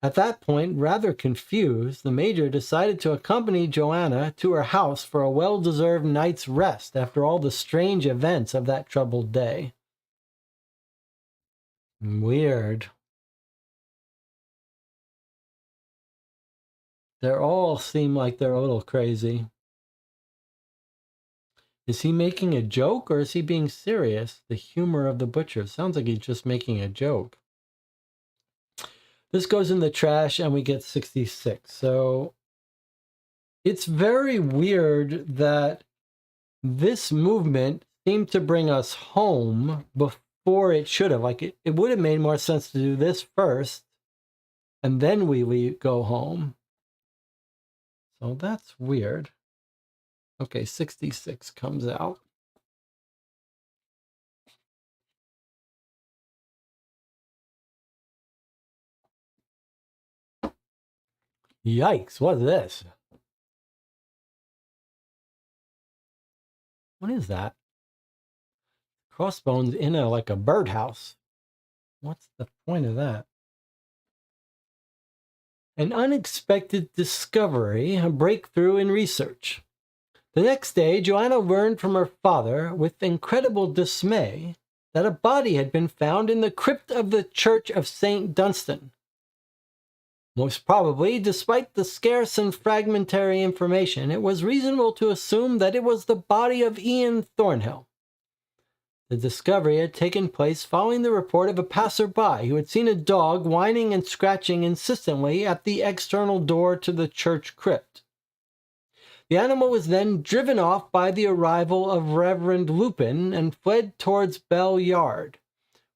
At that point, rather confused, the Major decided to accompany Joanna to her house for a well-deserved night's rest after all the strange events of that troubled day. Weird. They all seem like they're a little crazy. Is he making a joke or is he being serious? The humor of the butcher. Sounds like he's just making a joke. This goes in the trash and we get 66. So it's very weird that this movement seemed to bring us home before it should have. Like it would have made more sense to do this first and then we go home. So that's weird. Okay, 66 comes out. Yikes, what's this? What is that? Crossbones in like a birdhouse. What's the point of that? An unexpected discovery, a breakthrough in research. The next day, Joanna learned from her father, with incredible dismay, that a body had been found in the crypt of the Church of St. Dunstan. Most probably, despite the scarce and fragmentary information, it was reasonable to assume that it was the body of Ian Thornhill. The discovery had taken place following the report of a passer-by who had seen a dog whining and scratching insistently at the external door to the church crypt. The animal was then driven off by the arrival of Reverend Lupin and fled towards Bell Yard,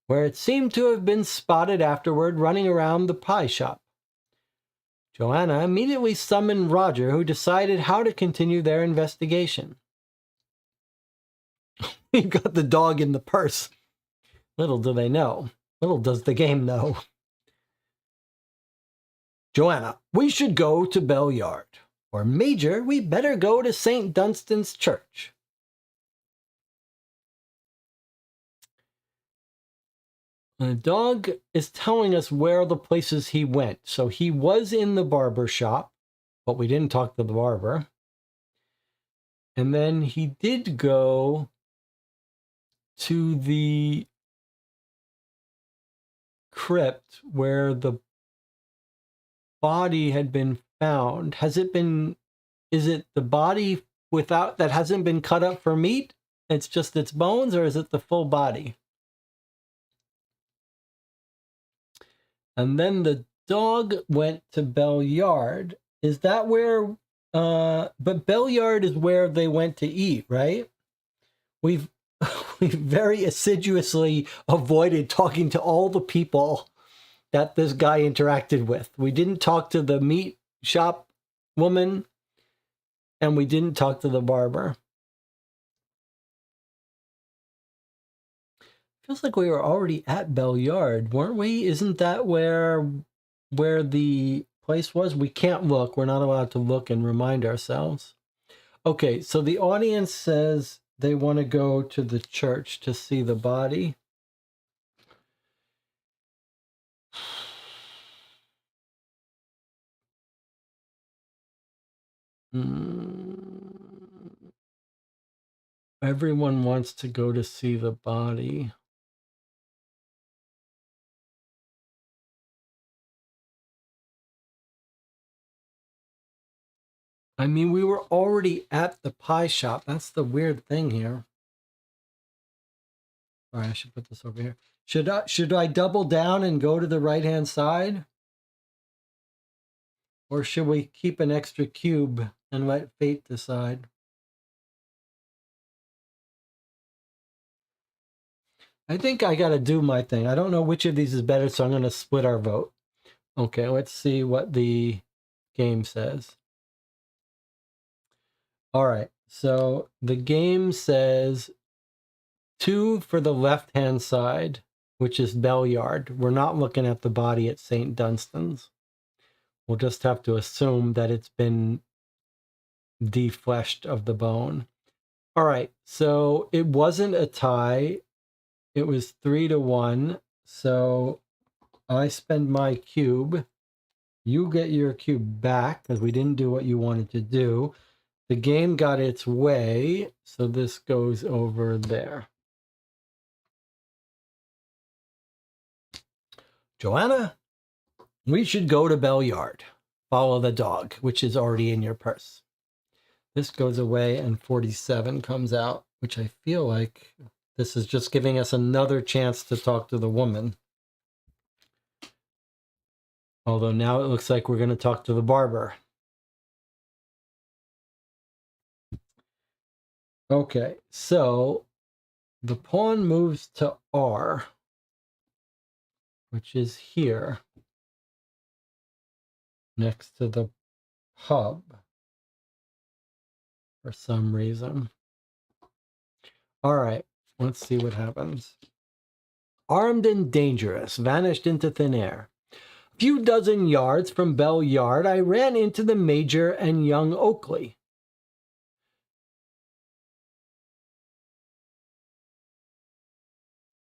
where it seemed to have been spotted afterward running around the pie shop. Joanna immediately summoned Roger, who decided how to continue their investigation. You got the dog in the purse. Little do they know. Little does the game know. Joanna, we should go to Bell Yard. Or Major, we better go to St. Dunstan's church. The dog is telling us where the places he went. So he was in the barber shop, but we didn't talk to the barber. And then he did go to the crypt where the body had been found. Is it the body without, that hasn't been cut up for meat? It's just its bones, or is it the full body? And then the dog went to Bell Yard. Is that where, but Bell Yard is where they went to eat, right? We've very assiduously avoided talking to all the people that this guy interacted with. We didn't talk to the meat shop woman, and we didn't talk to the barber. Feels like we were already at Bell Yard, weren't we? Isn't that where the place was? We can't look. We're not allowed to look and remind ourselves. Okay, so the audience says they want to go to the church to see the body. Everyone wants to go to see the body. I mean, we were already at the pie shop. That's the weird thing here. All right, I should put this over here. Should I double down and go to the right-hand side? Or should we keep an extra cube and let fate decide? I think I got to do my thing. I don't know which of these is better, so I'm going to split our vote. Okay, let's see what the game says. All right, so the game says 2 for the left-hand side, which is Bell Yard. We're not looking at the body at St. Dunstan's. We'll just have to assume that it's been defleshed of the bone. All right, so it wasn't a tie. It was 3-1. So I spend my cube. You get your cube back because we didn't do what you wanted to do. The game got its way, so this goes over there. Joanna, we should go to Bell Yard. Follow the dog, which is already in your purse. This goes away and 47 comes out, which I feel like this is just giving us another chance to talk to the woman. Although now it looks like we're going to talk to the barber. Okay, so the pawn moves to R, which is here, next to the hub, for some reason. All right, let's see what happens. Armed and dangerous, vanished into thin air. A few dozen yards from Bell Yard, I ran into the Major and young Oakley.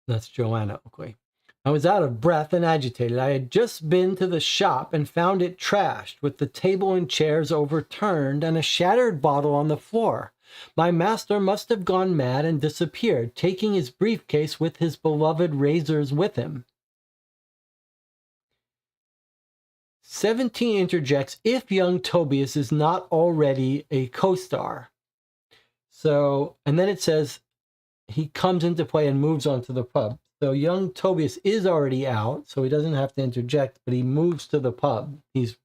That's Joanna Oakley. I was out of breath and agitated. I had just been to the shop and found it trashed, with the table and chairs overturned and a shattered bottle on the floor. My master must have gone mad and disappeared, taking his briefcase with his beloved razors with him. 17 interjects, if young Tobias is not already a co-star. So, and then it says he comes into play and moves on to the pub. So young Tobias is already out, so he doesn't have to interject, but he moves to the pub. He's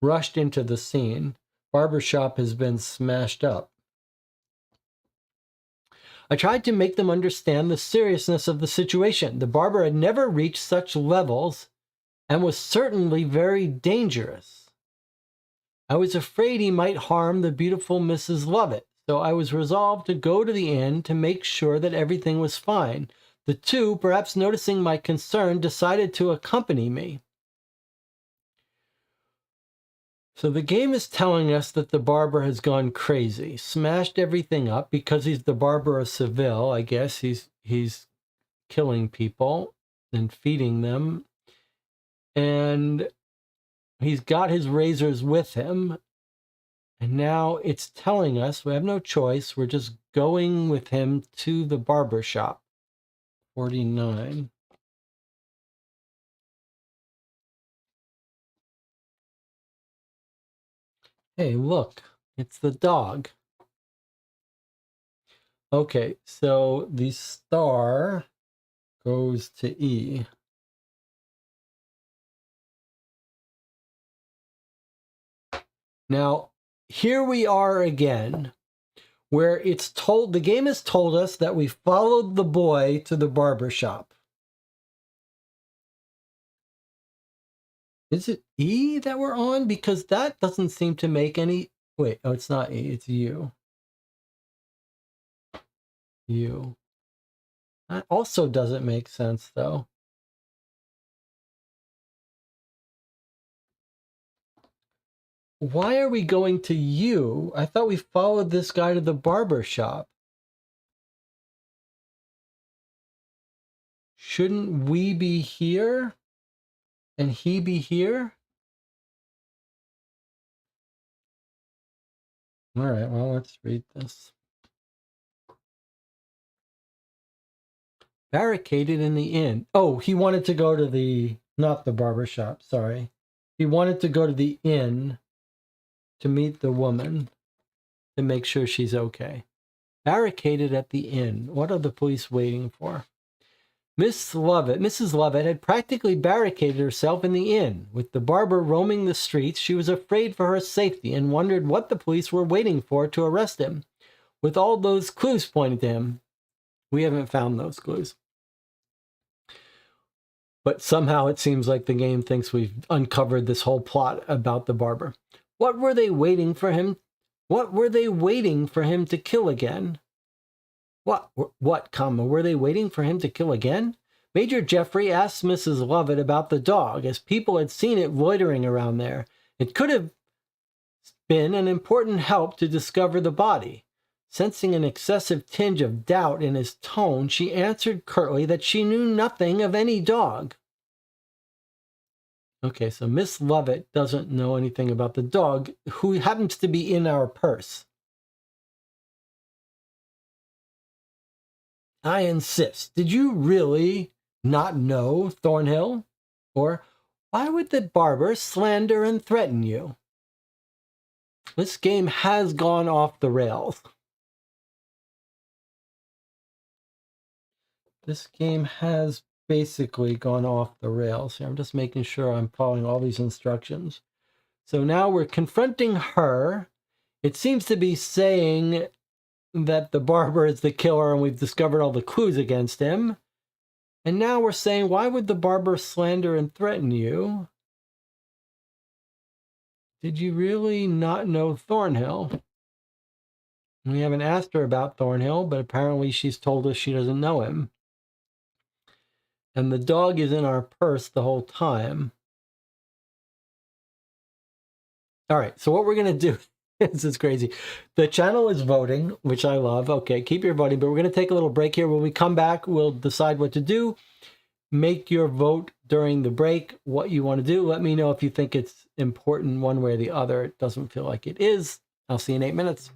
rushed into the scene. Barbershop has been smashed up. I tried to make them understand the seriousness of the situation. The barber had never reached such levels and was certainly very dangerous. I was afraid he might harm the beautiful Mrs. Lovett, so I was resolved to go to the inn to make sure that everything was fine. The two, perhaps noticing my concern, decided to accompany me. So the game is telling us that the barber has gone crazy, smashed everything up because he's the barber of Seville. I guess he's killing people and feeding them. And he's got his razors with him. And now it's telling us we have no choice. We're just going with him to the barber shop. 49. Hey, look, it's the dog. Okay, so the star goes to E. Now, here we are again, where it's told, the game has told us that we followed the boy to the barber shop. Is it E that we're on? Because that doesn't seem to make any... Wait, oh, it's not E, it's U. U. That also doesn't make sense, though. Why are we going to U? I thought we followed this guy to the barber shop. Shouldn't we be here? And he be here? All right, well, let's read this. Barricaded in the inn. Oh, he wanted to go to the, not the barber shop, sorry. He wanted to go to the inn to meet the woman to make sure she's okay. Barricaded at the inn. What are the police waiting for? Mrs. Lovett had practically barricaded herself in the inn. With the barber roaming the streets, she was afraid for her safety and wondered what the police were waiting for to arrest him. With all those clues pointing to him, we haven't found those clues. But somehow it seems like the game thinks we've uncovered this whole plot about the barber. What were they waiting for him? What were they waiting for him to kill again? What, comma, were they waiting for him to kill again? Major Jeffrey asked Mrs. Lovett about the dog, as people had seen it loitering around there. It could have been an important help to discover the body. Sensing an excessive tinge of doubt in his tone, she answered curtly that she knew nothing of any dog. Okay, so Miss Lovett doesn't know anything about the dog, who happens to be in our purse. I insist. Did you really not know Thornhill? Or why would the barber slander and threaten you? This game has gone off the rails. This game has basically gone off the rails here. I'm just making sure I'm following all these instructions. So now we're confronting her. It seems to be saying that the barber is the killer and we've discovered all the clues against him. And now we're saying, why would the barber slander and threaten you? Did you really not know Thornhill? We haven't asked her about Thornhill, but apparently she's told us she doesn't know him. And the dog is in our purse the whole time. All right, so what we're going to do This is crazy. The channel is voting, which I love. Okay, keep your voting, but we're going to take a little break here. When we come back, we'll decide what to do. Make your vote during the break, what you want to do. Let me know if you think it's important one way or the other. It doesn't feel like it is. I'll see you in 8 minutes.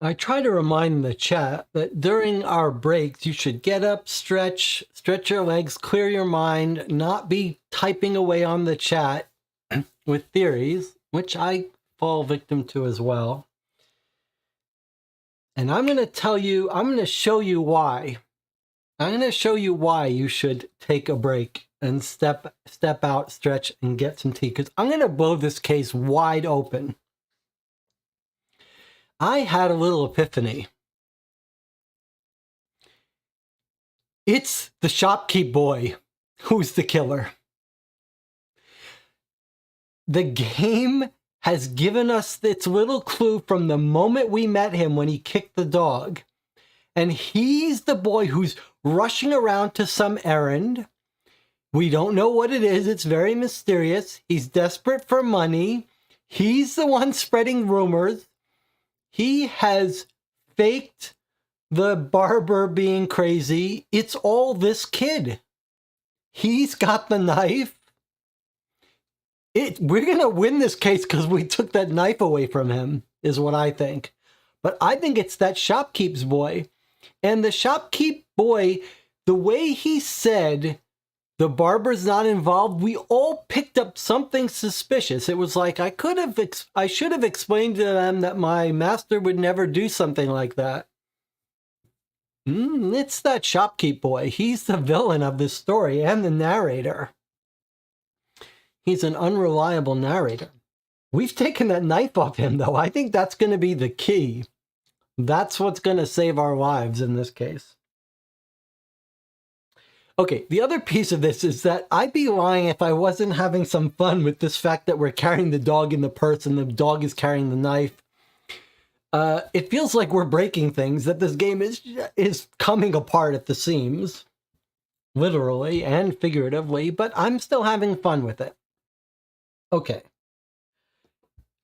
I try to remind the chat that during our breaks, you should get up, stretch your legs, clear your mind, not be typing away on the chat with theories, which I fall victim to as well. And I'm going to show you why. I'm going to show you why you should take a break and step out, stretch, and get some tea, because I'm going to blow this case wide open. I had a little epiphany. It's the shopkeep boy who's the killer. The game has given us its little clue from the moment we met him when he kicked the dog. And he's the boy who's rushing around to some errand. We don't know what it is. It's very mysterious. He's desperate for money. He's the one spreading rumors. He has faked the barber being crazy. It's all this kid. He's got the knife. We're going to win this case because we took that knife away from him, is what I think. But I think it's that shopkeep's boy. And the shopkeep boy, the way he said the barber's not involved, we all picked up something suspicious. It was like, I should have explained to them that my master would never do something like that. It's that shopkeep boy. He's the villain of this story and the narrator. He's an unreliable narrator. We've taken that knife off him, though. I think that's going to be the key. That's what's going to save our lives in this case. Okay, the other piece of this is that I'd be lying if I wasn't having some fun with this fact that we're carrying the dog in the purse and the dog is carrying the knife. It feels like we're breaking things, that this game is coming apart at the seams, literally and figuratively, but I'm still having fun with it. Okay.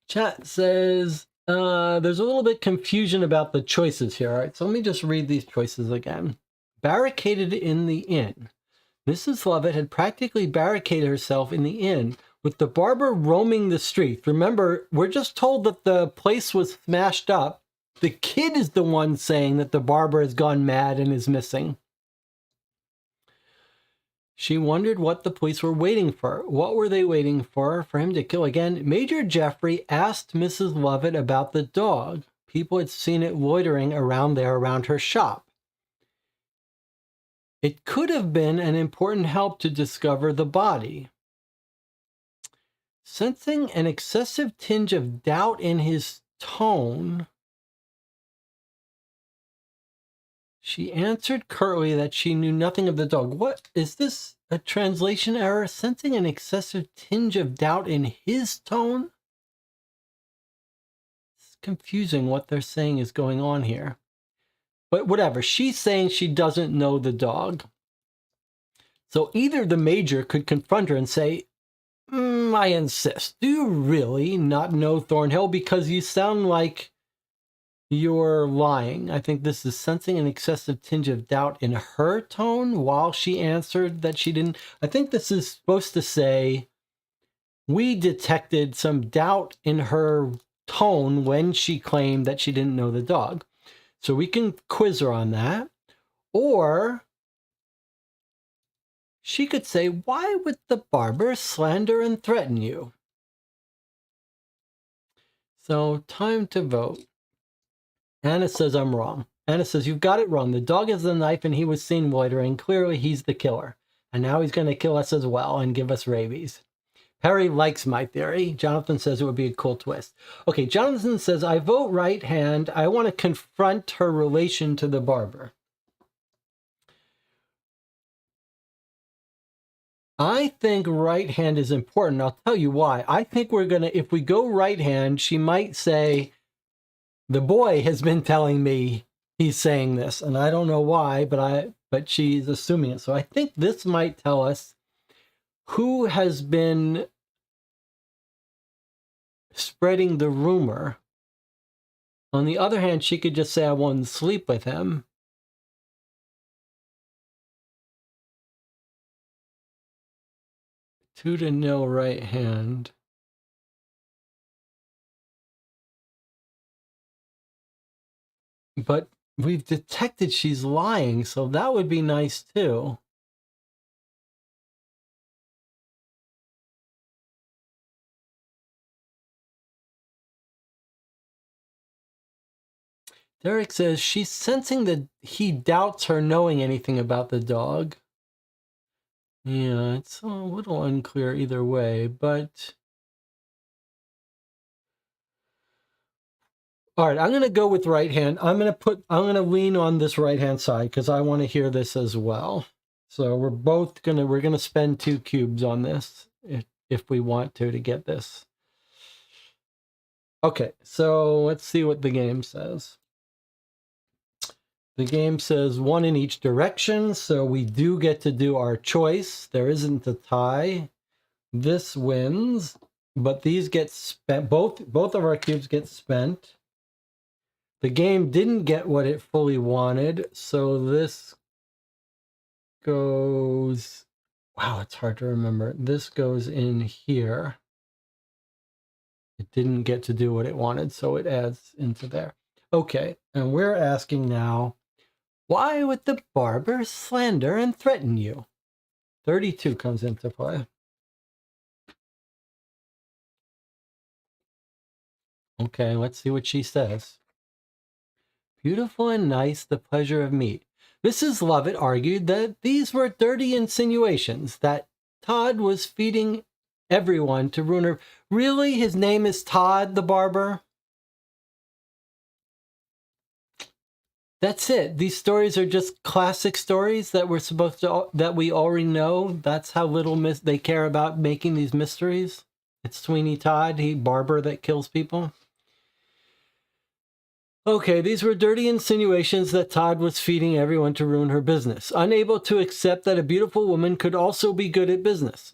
Chat says, there's a little bit confusion about the choices here. All right, so let me just read these choices again. Barricaded in the inn. Mrs. Lovett had practically barricaded herself in the inn with the barber roaming the streets. Remember, we're just told that the place was smashed up. The kid is the one saying that the barber has gone mad and is missing. She wondered what the police were waiting for. What were they waiting for? For him to kill again? Major Jeffrey asked Mrs. Lovett about the dog. People had seen it loitering around her shop. It could have been an important help to discover the body. Sensing an excessive tinge of doubt in his tone, she answered curtly that she knew nothing of the dog. What is this? A translation error? Sensing an excessive tinge of doubt in his tone? It's confusing what they're saying is going on here. But whatever, she's saying she doesn't know the dog. So either the major could confront her and say, I insist, do you really not know Thornhill? Because you sound like you're lying. I think this is sensing an excessive tinge of doubt in her tone while she answered that she didn't. I think this is supposed to say, we detected some doubt in her tone when she claimed that she didn't know the dog. So we can quiz her on that. Or she could say, why would the barber slander and threaten you? So time to vote. Anna says I'm wrong. Anna says, you've got it wrong. The dog has the knife and he was seen loitering. Clearly he's the killer. And now he's going to kill us as well and give us rabies. Perry likes my theory. Jonathan says it would be a cool twist. Okay, Jonathan says, I vote right hand. I want to confront her relation to the barber. I think right hand is important. I'll tell you why. I think we're going to, if we go right hand, she might say, the boy has been telling me he's saying this, and I don't know why, but she's assuming it. So I think this might tell us who has been spreading the rumor. On the other hand, she could just say, I won't sleep with him. Two to nil right hand. But we've detected she's lying, so that would be nice too. Derek says she's sensing that he doubts her knowing anything about the dog. Yeah, it's a little unclear either way, but... All right, I'm going to go with right hand. I'm going to lean on this right hand side because I want to hear this as well. So we're going to spend 2 cubes on this if we want to get this. Okay, so let's see what the game says. The game says 1 in each direction, so we do get to do our choice. There isn't a tie. This wins, but these get spent. Both of our cubes get spent. The game didn't get what it fully wanted, so this goes... Wow, it's hard to remember. This goes in here. It didn't get to do what it wanted, so it adds into there. Okay, and we're asking now, why would the barber slander and threaten you? 32 comes into play. Okay, let's see what she says. Beautiful and nice, the pleasure of meat. Mrs. Lovett argued that these were dirty insinuations, that Todd was feeding everyone to ruin her. Really? His name is Todd, the barber? That's it. These stories are just classic stories that that we already know. That's how little they care about making these mysteries. It's Sweeney Todd, barber that kills people. Okay, these were dirty insinuations that Todd was feeding everyone to ruin her business, unable to accept that a beautiful woman could also be good at business,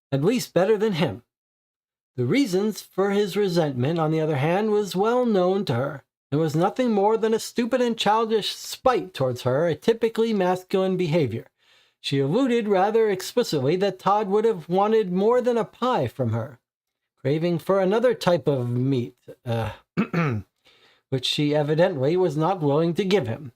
at least better than him. The reasons for his resentment, on the other hand, was well known to her. It was nothing more than a stupid and childish spite towards her, a typically masculine behavior. She alluded rather explicitly that Todd would have wanted more than a pie from her, craving for another type of meat, which she evidently was not willing to give him.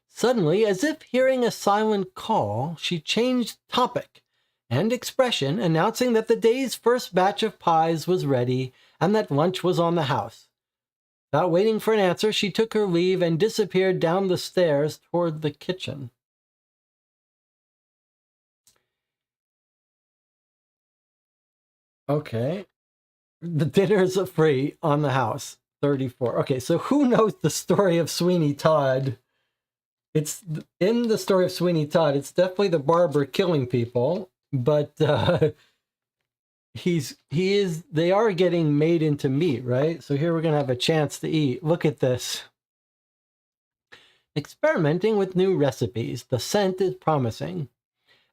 Suddenly, as if hearing a silent call, she changed topic and expression, announcing that the day's first batch of pies was ready and that lunch was on the house. Without waiting for an answer, she took her leave and disappeared down the stairs toward the kitchen. Okay. The dinner's free on the house. 34. Okay, so who knows the story of Sweeney Todd? It's in the story of Sweeney Todd. It's definitely the barber killing people, but they are getting made into meat, right? So here we're gonna have a chance to eat. Look at this. Experimenting with new recipes. The scent is promising.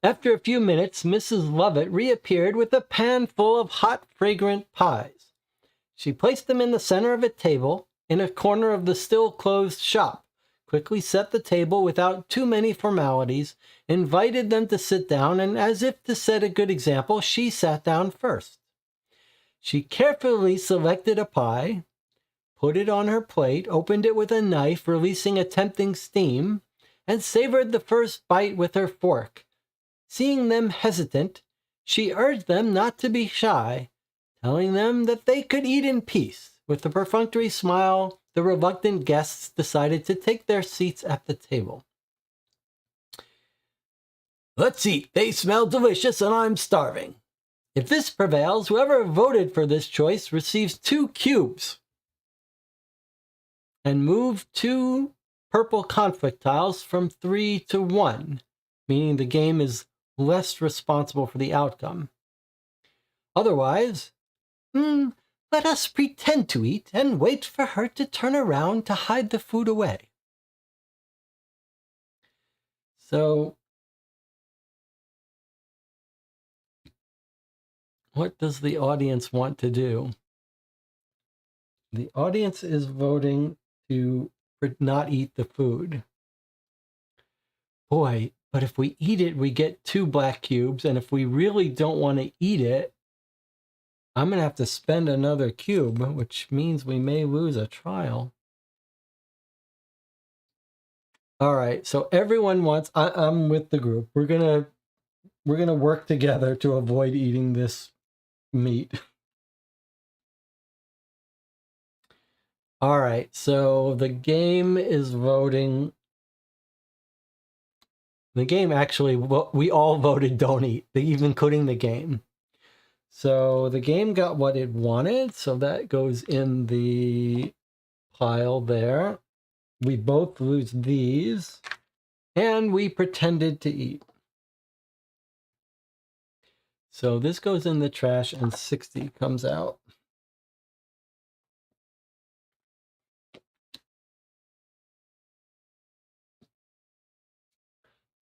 After a few minutes, Mrs. Lovett reappeared with a pan full of hot, fragrant pies. She placed them in the center of a table in a corner of the still-closed shop, quickly set the table without too many formalities, invited them to sit down, and as if to set a good example, she sat down first. She carefully selected a pie, put it on her plate, opened it with a knife, releasing a tempting steam, and savored the first bite with her fork. Seeing them hesitant, she urged them not to be shy, telling them that they could eat in peace. With a perfunctory smile, the reluctant guests decided to take their seats at the table. "Let's eat. They smell delicious and I'm starving. If this prevails, whoever voted for this choice receives 2 cubes. And move 2 purple conflict tiles from 3 to 1, meaning the game is less responsible for the outcome. Otherwise, let us pretend to eat and wait for her to turn around to hide the food away." So, what does the audience want to do? The audience is voting to not eat the food. Boy, but if we eat it, we get 2 black cubes, and if we really don't want to eat it, I'm going to have to spend another cube, which means we may lose a trial. All right, so everyone wants, I'm with the group. We're gonna work together to avoid eating this meat. All right, so the game is voting. The game actually, we all voted don't eat, even including the game. So the game got what it wanted, so that goes in the pile there. We both lose these, and we pretended to eat. So this goes in the trash, and 60 comes out.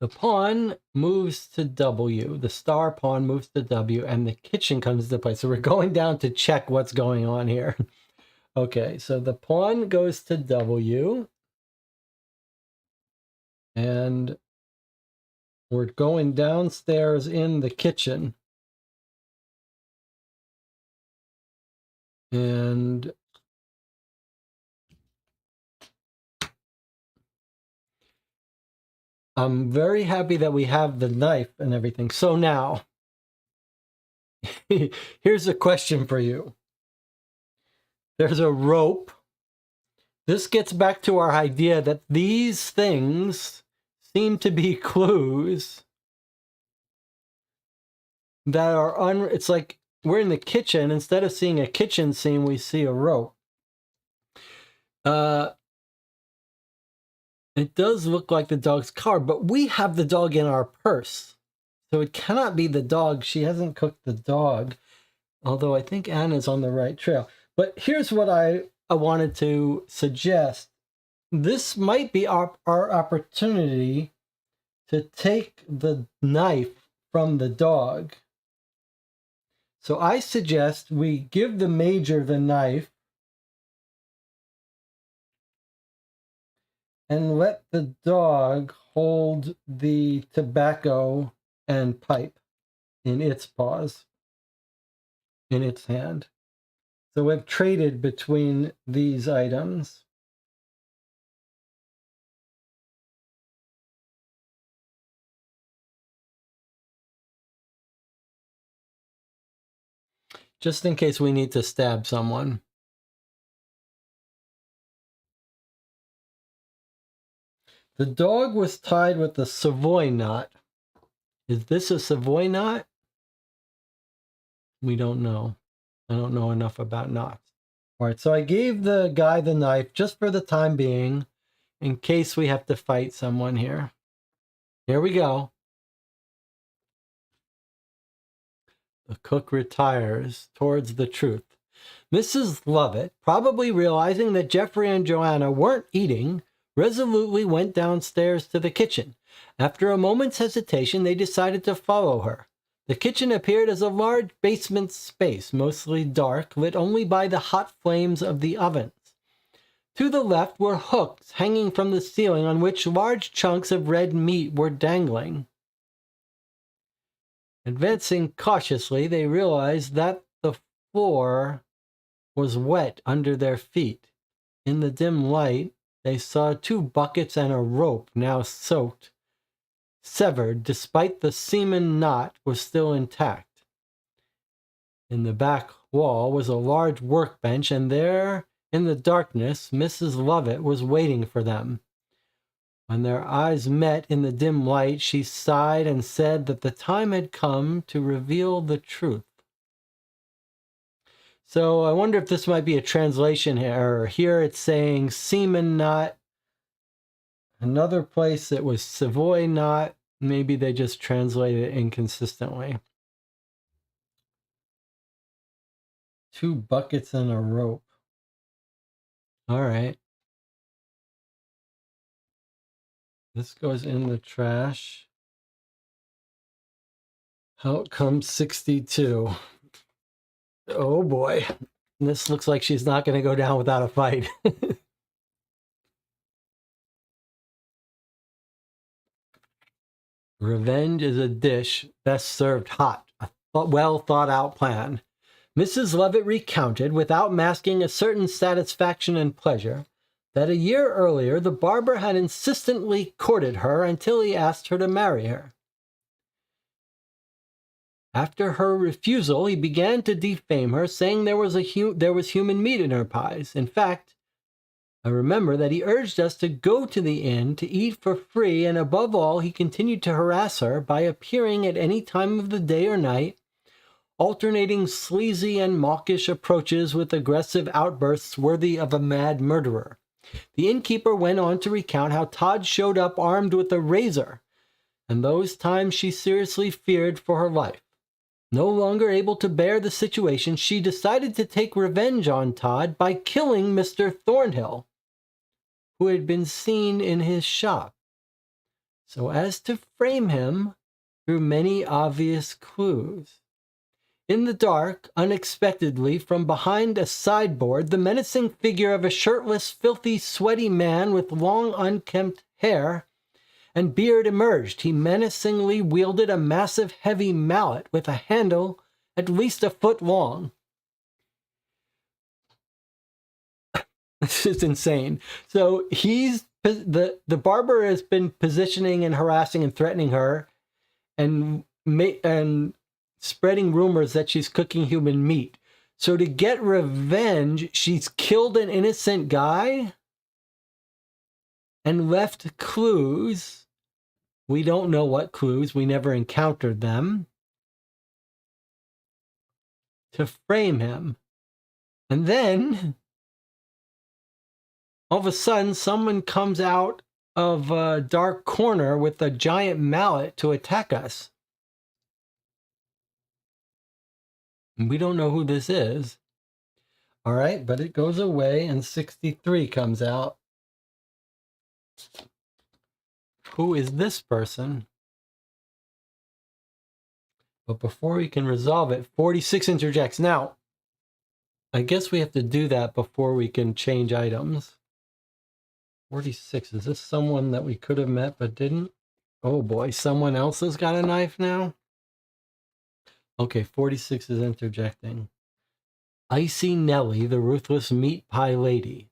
The pawn moves to W. The star pawn moves to W, and the kitchen comes into play. So we're going down to check what's going on here. Okay, so the pawn goes to W. And we're going downstairs in the kitchen. And I'm very happy that we have the knife and everything. So now, here's a question for you. There's a rope. This gets back to our idea that these things seem to be clues that are it's like we're in the kitchen. Instead of seeing a kitchen scene, we see a rope. It does look like the dog's car, but we have the dog in our purse. So it cannot be the dog. She hasn't cooked the dog. Although I think Anna's on the right trail. But here's what I wanted to suggest. This might be our opportunity to take the knife from the dog. So I suggest we give the major the knife. and let the dog hold the tobacco and pipe in its paws, in its hand. So I've traded between these items. Just in case we need to stab someone. The dog was tied with a Savoy knot. Is this a Savoy knot? We don't know. I don't know enough about knots. All right, so I gave the guy the knife just for the time being, in case we have to fight someone here. Here we go. The cook retires towards the truth. Mrs. Lovett, probably realizing that Jeffrey and Joanna weren't eating, resolutely went downstairs to the kitchen. After a moment's hesitation, they decided to follow her. The kitchen appeared as a large basement space, mostly dark, lit only by the hot flames of the ovens. To the left were hooks hanging from the ceiling on which large chunks of red meat were dangling. Advancing cautiously, they realized that the floor was wet under their feet. In the dim light, they saw 2 buckets and a rope, now soaked, severed, despite the semen knot was still intact. In the back wall was a large workbench, and there, in the darkness, Mrs. Lovett was waiting for them. When their eyes met in the dim light, she sighed and said that the time had come to reveal the truth. So I wonder if this might be a translation error. Here it's saying semen knot. Another place it was Savoy knot. Maybe they just translated it inconsistently. 2 buckets and a rope. All right. This goes in the trash. Out comes 62. Oh boy. This looks like she's not going to go down without a fight. Revenge is a dish best served hot. A well thought out plan. Mrs. Lovett recounted, without masking a certain satisfaction and pleasure, that a year earlier the barber had insistently courted her until he asked her to marry her. After her refusal, he began to defame her, saying there was human meat in her pies. In fact, I remember that he urged us to go to the inn to eat for free, and above all, he continued to harass her by appearing at any time of the day or night, alternating sleazy and mawkish approaches with aggressive outbursts worthy of a mad murderer. The innkeeper went on to recount how Todd showed up armed with a razor, and those times she seriously feared for her life. No longer able to bear the situation, she decided to take revenge on Todd by killing Mr. Thornhill, who had been seen in his shop, so as to frame him through many obvious clues. In the dark, unexpectedly, from behind a sideboard, the menacing figure of a shirtless, filthy, sweaty man with long, unkempt hair and beard emerged. He menacingly wielded a massive, heavy mallet with a handle at least a foot long. This is insane. So the barber has been positioning and harassing and threatening her, and spreading rumors that she's cooking human meat. So to get revenge, she's killed an innocent guy and left clues. We don't know what clues. We never encountered them. To frame him. And then, all of a sudden, someone comes out of a dark corner with a giant mallet to attack us. And we don't know who this is. All right, but it goes away and 63 comes out. Who is this person? But before we can resolve it, 46 interjects. Now, I guess we have to do that before we can change items. 46. Is this someone that we could have met but didn't? Oh boy, someone else has got a knife now? Okay, 46 is interjecting. Icy Nellie, the ruthless meat pie lady.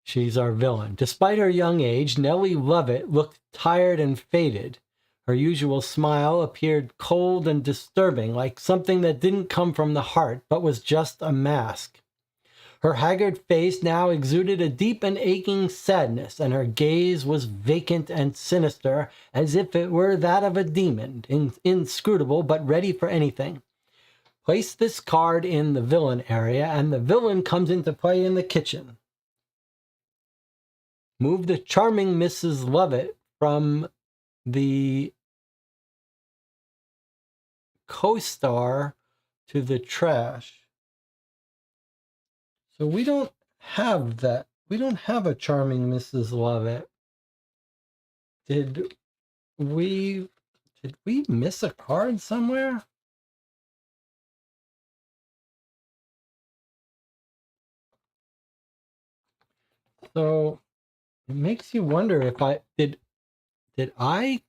She's our villain. Despite her young age, Nellie Lovett looked tired and faded. Her usual smile appeared cold and disturbing, like something that didn't come from the heart, but was just a mask. Her haggard face now exuded a deep and aching sadness, and her gaze was vacant and sinister, as if it were that of a demon, inscrutable but ready for anything. Place this card in the villain area, and the villain comes into play in the kitchen. Move the charming Mrs. Lovett from the co-star to the trash. So we don't have that. We don't have a charming Mrs. Lovett. Did we miss a card somewhere? So it makes you wonder if I did I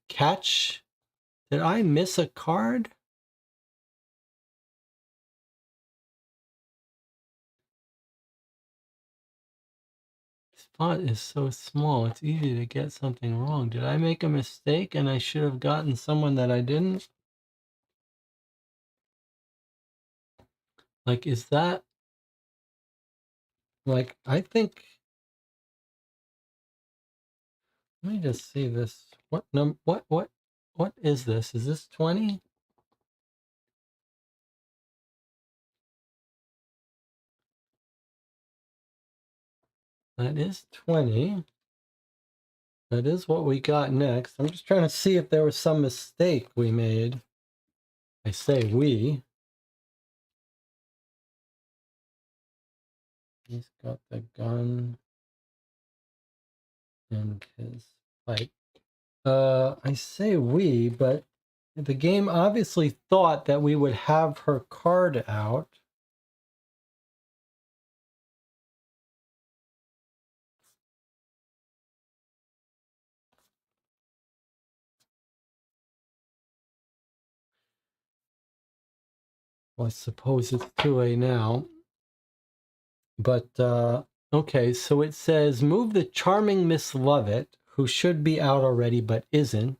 miss a card? This font is so small, it's easy to get something wrong. Did I make a mistake and I should have gotten someone that I didn't? Like, is that, like, I think, let me just see this. What is this? Is this 20? That is 20. That is what we got next. I'm just trying to see if there was some mistake we made. I say we. He's got the gun and his pipe. I say we, but the game obviously thought that we would have her card out. Well, I suppose it's too late now. But, okay, so it says, move the charming Miss Lovett, who should be out already but isn't,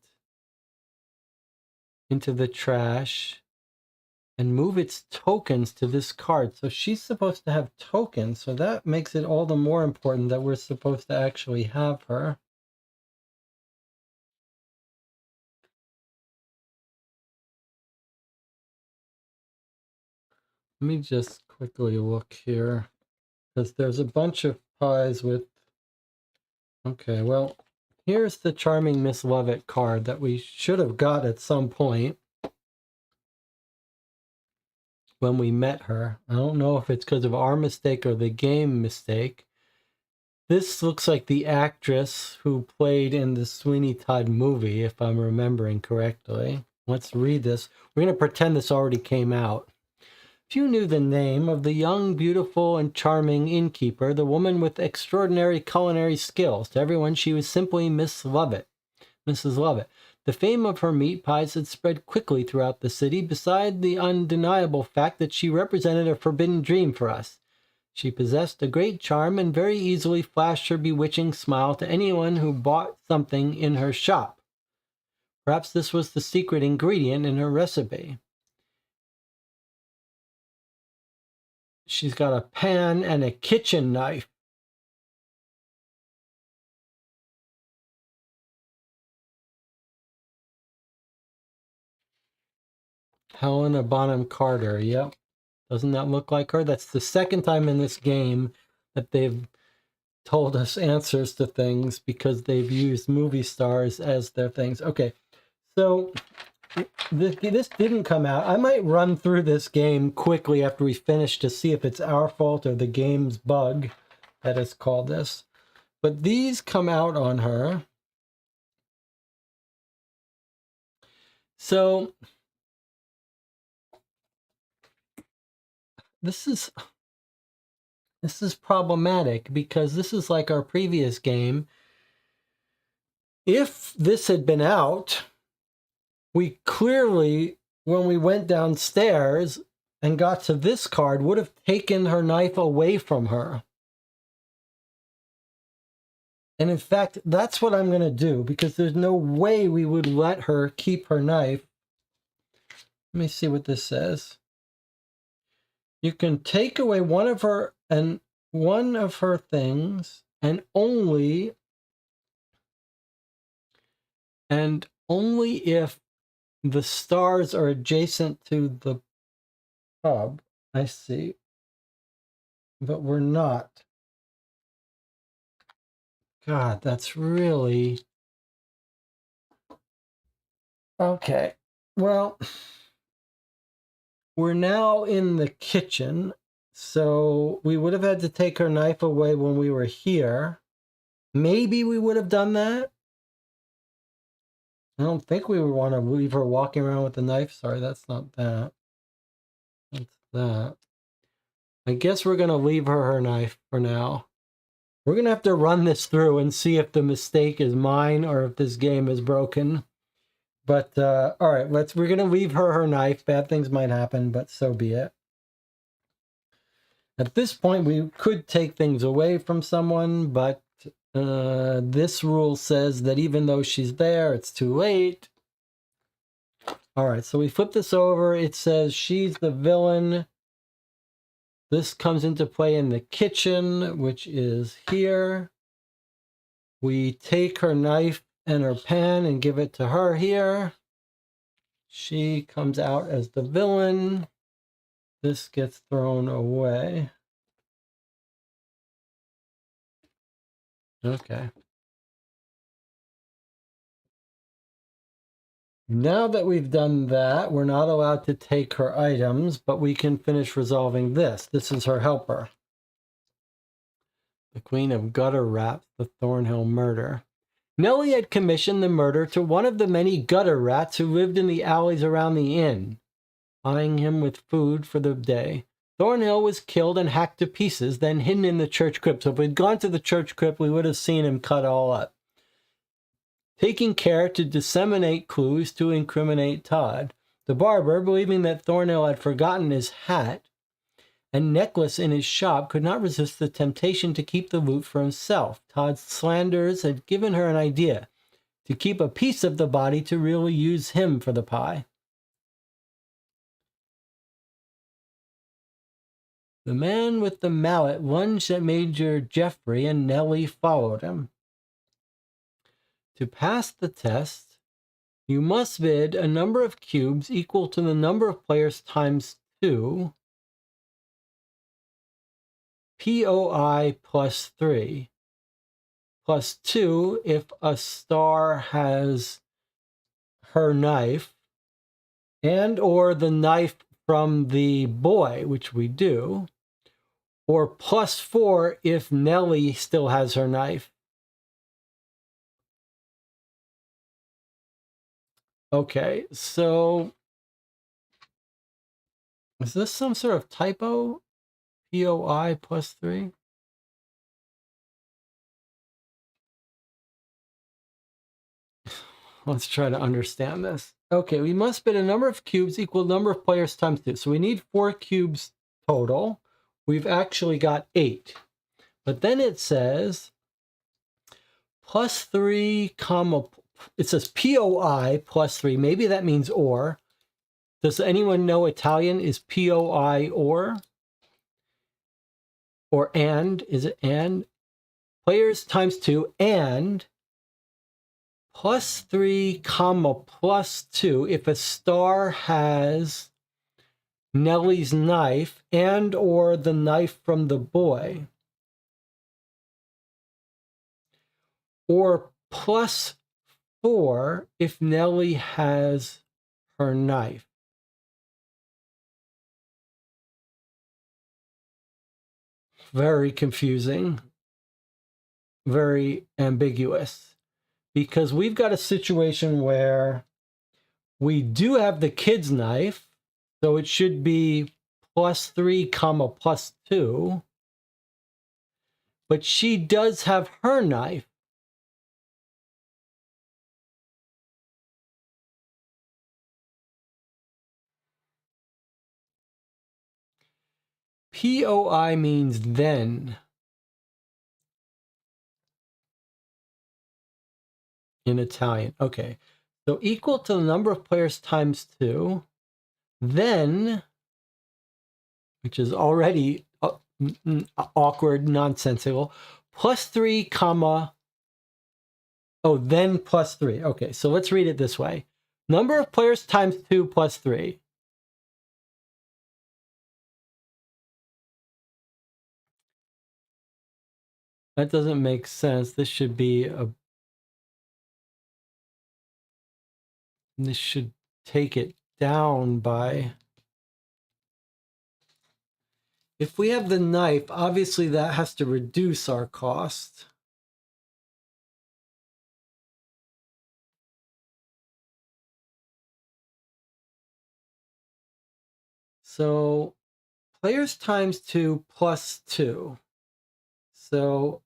into the trash, and move its tokens to this card. So she's supposed to have tokens, so that makes it all the more important that we're supposed to actually have her. Let me just quickly look here, because there's a bunch of pies with... Okay, well, here's the charming Miss Lovett card that we should have got at some point when we met her. I don't know if it's because of our mistake or the game mistake. This looks like the actress who played in the Sweeney Todd movie, if I'm remembering correctly. Let's read this. We're going to pretend this already came out. Few knew the name of the young, beautiful, and charming innkeeper, the woman with extraordinary culinary skills. To everyone, she was simply Miss Lovett. Mrs. Lovett. The fame of her meat pies had spread quickly throughout the city, beside the undeniable fact that she represented a forbidden dream for us. She possessed a great charm and very easily flashed her bewitching smile to anyone who bought something in her shop. Perhaps this was the secret ingredient in her recipe. She's got a pan and a kitchen knife. Helena Bonham Carter, yep. Doesn't that look like her? That's the second time in this game that they've told us answers to things because they've used movie stars as their things. Okay, so this didn't come out. I might run through this game quickly after we finish to see if it's our fault or the game's bug that has called this. But these come out on her. So this is... This is problematic because this is like our previous game. If this had been out, we clearly, when we went downstairs and got to this card, would have taken her knife away from her. And in fact, that's what I'm going to do, because there's no way we would let her keep her knife. Let me see what this says. You can take away one of her things, and only if the stars are adjacent to the pub. I see. But we're not. God, that's really... Okay. Well, we're now in the kitchen, so we would have had to take her knife away when we were here. Maybe we would have done that. I don't think we would want to leave her walking around with the knife. Sorry, that's not that. That's that. I guess we're going to leave her knife for now. We're going to have to run this through and see if the mistake is mine or if this game is broken. But, all right, we're going to leave her knife. Bad things might happen, but so be it. At this point, we could take things away from someone, but this rule says that even though she's there, it's too late. All right, so we flip this over. It says she's the villain. This comes into play in the kitchen, which is here. We take her knife and her pan and give it to her here. She comes out as the villain. This gets thrown away. Okay. Now that we've done that, we're not allowed to take her items, but we can finish resolving this. This is her helper. The Queen of Gutter Rats, the Thornhill murder. Nellie had commissioned the murder to one of the many gutter rats who lived in the alleys around the inn, eyeing him with food for the day. Thornhill was killed and hacked to pieces, then hidden in the church crypt. So if we'd gone to the church crypt, we would have seen him cut all up. Taking care to disseminate clues to incriminate Todd. The barber, believing that Thornhill had forgotten his hat and necklace in his shop, could not resist the temptation to keep the loot for himself. Todd's slanders had given her an idea to keep a piece of the body to really use him for the pie. The man with the mallet lunged at Major Jeffrey, and Nellie followed him. To pass the test, you must bid a number of cubes equal to the number of players times 2, POI plus 3, plus 2 if a star has her knife, and or the knife from the boy, which we do, or plus 4 if Nellie still has her knife. Okay, so is this some sort of typo? POI plus 3? Let's try to understand this. Okay, we must bid a number of cubes equal number of players times 2. So we need 4 cubes total. We've actually got 8. But then it says plus 3, comma, it says POI plus 3. Maybe that means or. Does anyone know Italian is POI or? Or and? Is it and? Players times 2 and plus 3, comma, plus 2 if a star has Nellie's knife and or the knife from the boy. Or plus 4 if Nellie has her knife. Very confusing. Very ambiguous. Because we've got a situation where we do have the kid's knife, so it should be plus 3, comma, plus 2. but she does have her knife. POI means then in Italian. Okay, so equal to the number of players times 2, then, which is already awkward, nonsensical, plus 3, comma, oh, then plus 3. Okay, so let's read it this way. Number of players times 2 plus 3. That doesn't make sense. This should be this should take it down by... If we have the knife, obviously that has to reduce our cost. So players times 2 plus 2. So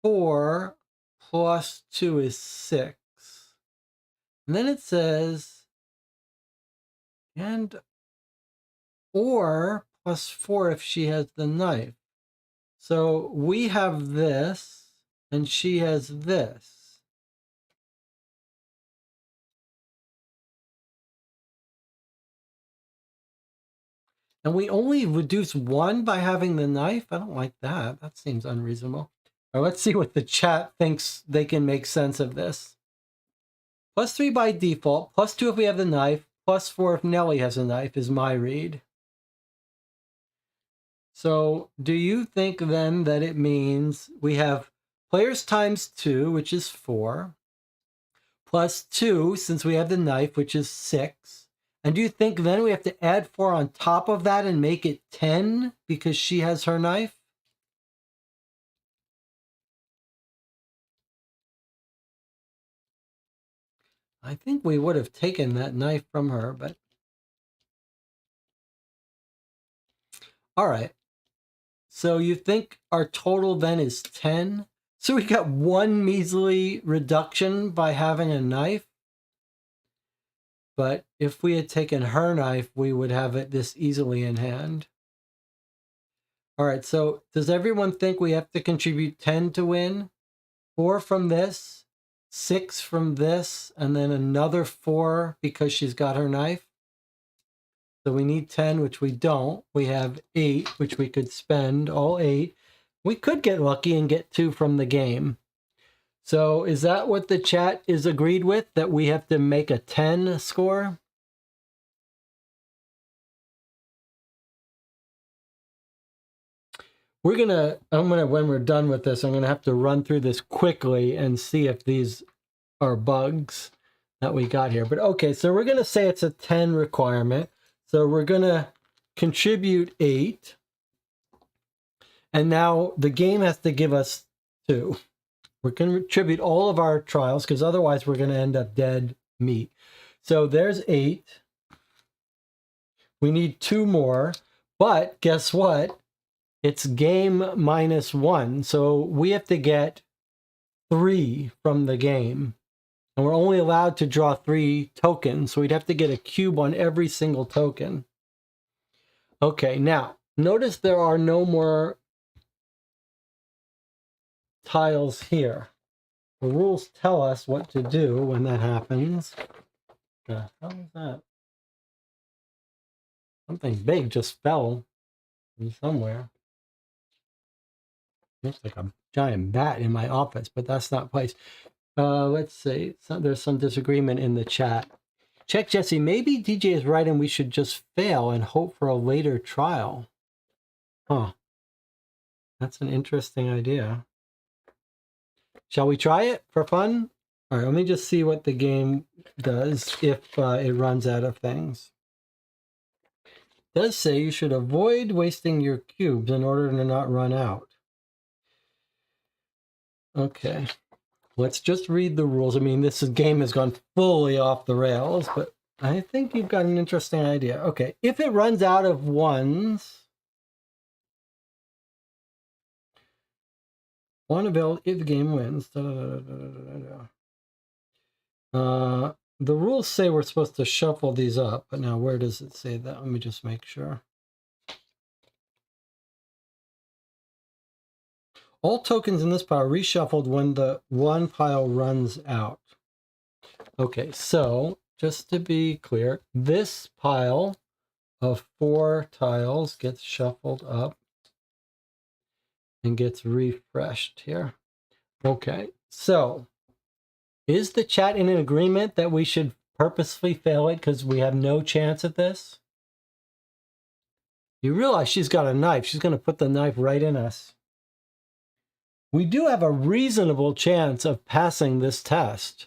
4 plus 2 is 6. And then it says, and or plus 4 if she has the knife. So we have this, and she has this. And we only reduce 1 by having the knife? I don't like that. That seems unreasonable. All right, let's see what the chat thinks they can make sense of this. Plus 3 by default, plus 2 if we have the knife, plus 4 if Nellie has a knife is my read. So do you think then that it means we have players times 2, which is 4, plus 2, since we have the knife, which is 6. And do you think then we have to add 4 on top of that and make it 10 because she has her knife? I think we would have taken that knife from her, but... All right. So you think our total then is 10? So we got 1 measly reduction by having a knife. But if we had taken her knife, we would have it this easily in hand. All right, so does everyone think we have to contribute 10 to win? 4 from this, 6 from this, and then another 4 because she's got her knife? So we need 10, which we don't. We have 8, which we could spend, all 8. We could get lucky and get 2 from the game. So is that what the chat is agreed with, that we have to make a 10 score? When we're done with this, I'm gonna have to run through this quickly and see if these are bugs that we got here. But okay, so we're gonna say it's a 10 requirement. So we're gonna contribute 8. And now the game has to give us 2. We're going to contribute all of our trials because otherwise we're going to end up dead meat. So there's 8. We need 2 more. But guess what? It's game minus 1. So we have to get 3 from the game. And we're only allowed to draw 3 tokens. So we'd have to get a cube on every single token. Okay, now notice there are no more tiles here. The rules tell us what to do when that happens. The hell is that? Something big just fell from somewhere. Looks like a giant bat in my office, but that's not place. Let's see. There's some disagreement in the chat. Check Jesse. Maybe DJ is right and we should just fail and hope for a later trial. Huh. That's an interesting idea. Shall we try it for fun? All right, let me just see what the game does if it runs out of things. It does say you should avoid wasting your cubes in order to not run out. Okay, let's just read the rules. I mean, this game has gone fully off the rails, but I think you've got an interesting idea. Okay, if it runs out of ones, One available if the game wins. The rules say we're supposed to shuffle these up, but now where does it say that? Let me just make sure. All tokens in this pile are reshuffled when the one pile runs out. Okay, so just to be clear, this pile of 4 tiles gets shuffled up and gets refreshed here. Okay, so is the chat in an agreement that we should purposefully fail it because we have no chance at this? You realize she's got a knife. She's going to put the knife right in us. We do have a reasonable chance of passing this test.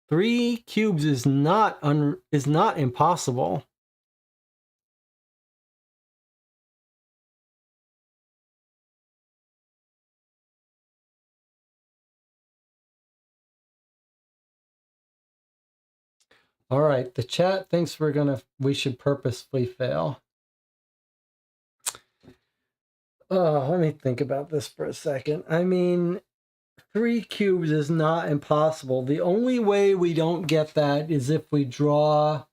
3 cubes is not impossible. All right, the chat thinks we should purposefully fail. Oh, let me think about this for a second. I mean, 3 cubes is not impossible. The only way we don't get that is if we draw.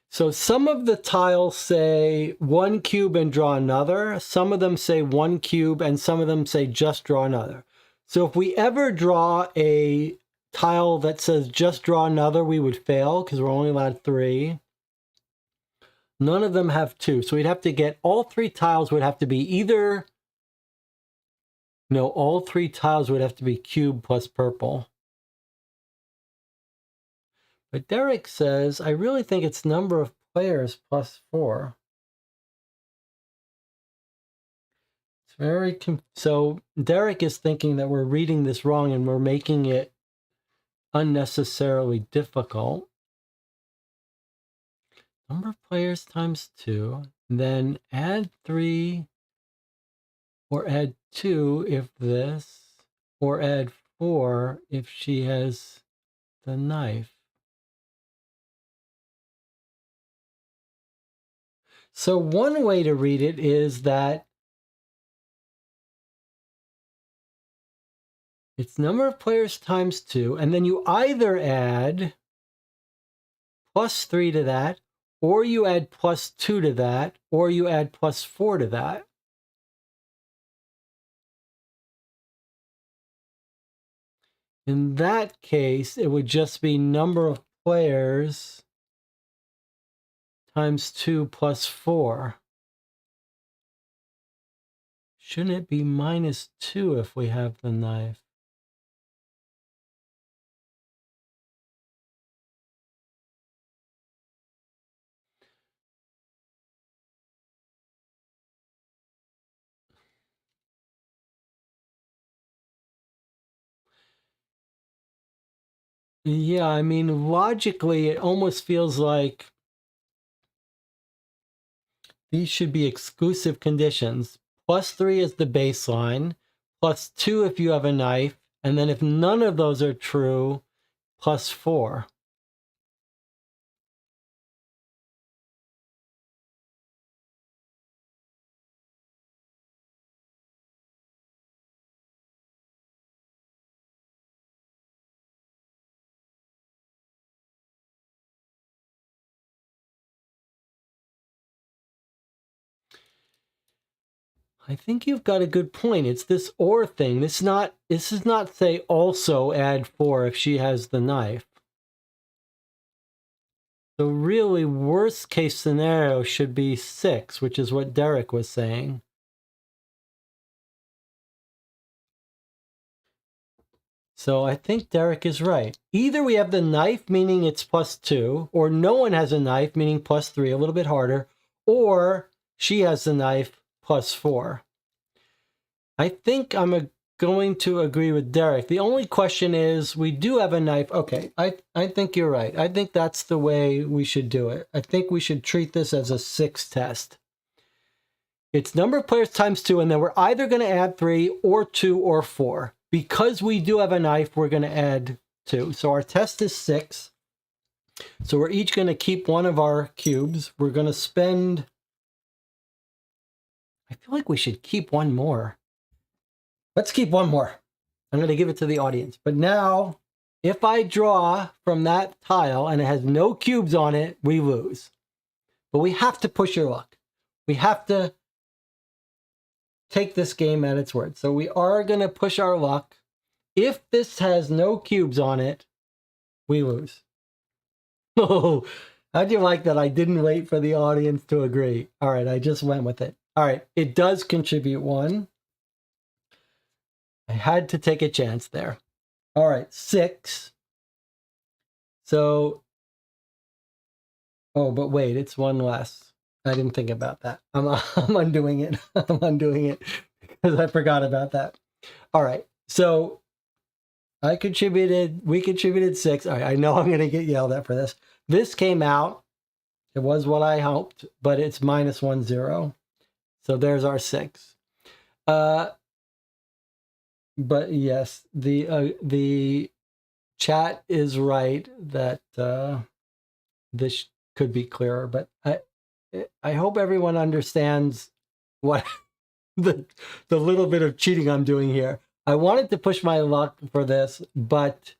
So some of the tiles say 1 cube and draw another. Some of them say 1 cube and some of them say just draw another. So if we ever draw a tile that says just draw another, we would fail because we're only allowed 3. None of them have 2. So we'd have to get all 3 tiles would have to be either. No, all 3 tiles would have to be cube plus purple. But Derek says, I really think it's number of players plus 4. It's very so Derek is thinking that we're reading this wrong and we're making it unnecessarily difficult. Number of players times 2, then add 3 or add 2 if this, or add 4 if she has the knife. So one way to read it is that it's number of players times 2, and then you either add plus 3 to that, or you add plus 2 to that, or you add plus 4 to that. In that case, it would just be number of players times 2 plus 4. Shouldn't it be minus 2 if we have the knife? Yeah, I mean, logically, it almost feels like these should be exclusive conditions. Plus 3 is the baseline, plus 2 if you have a knife, and then if none of those are true, plus 4. I think you've got a good point. It's this or thing. This is not say also add 4 if she has the knife. So really, worst case scenario should be 6, which is what Derek was saying. So I think Derek is right. Either we have the knife, meaning it's plus 2, or no one has a knife, meaning plus 3, a little bit harder, or she has the knife, plus 4. I think I'm going to agree with Derek. The only question is, we do have a knife. Okay, I think you're right. I think that's the way we should do it. I think we should treat this as a 6 test. It's number of players times 2, and then we're either going to add 3 or 2 or 4. Because we do have a knife, we're going to add 2. So our test is 6. So we're each going to keep one of our cubes. We're going to spend... I feel like we should keep one more. Let's keep one more. I'm going to give it to the audience. But now, if I draw from that tile and it has no cubes on it, we lose. But we have to push your luck. We have to take this game at its word. So we are going to push our luck. If this has no cubes on it, we lose. Oh, how'd you like that? I didn't wait for the audience to agree. All right, I just went with it. All right, it does contribute one. I had to take a chance there. All right, 6. So, oh, but wait, it's one less. I didn't think about that. I'm undoing it. I'm undoing it because I forgot about that. All right, so we contributed 6. All right, I know I'm going to get yelled at for this. This came out. It was what I hoped, but it's -1, 0. So there's our 6. But yes, the chat is right that this could be clearer. But I hope everyone understands what the little bit of cheating I'm doing here. I wanted to push my luck for this, but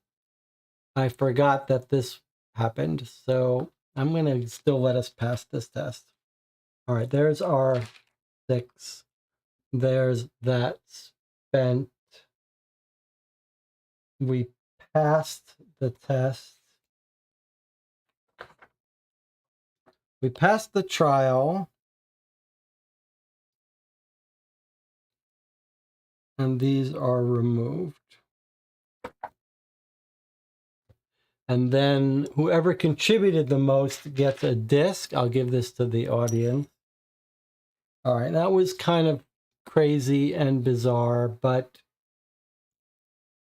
I forgot that this happened. So I'm going to still let us pass this test. All right, there's our 6. There's that spent. We passed the test. We passed the trial. And these are removed. And then whoever contributed the most gets a disc. I'll give this to the audience. All right, that was kind of crazy and bizarre, but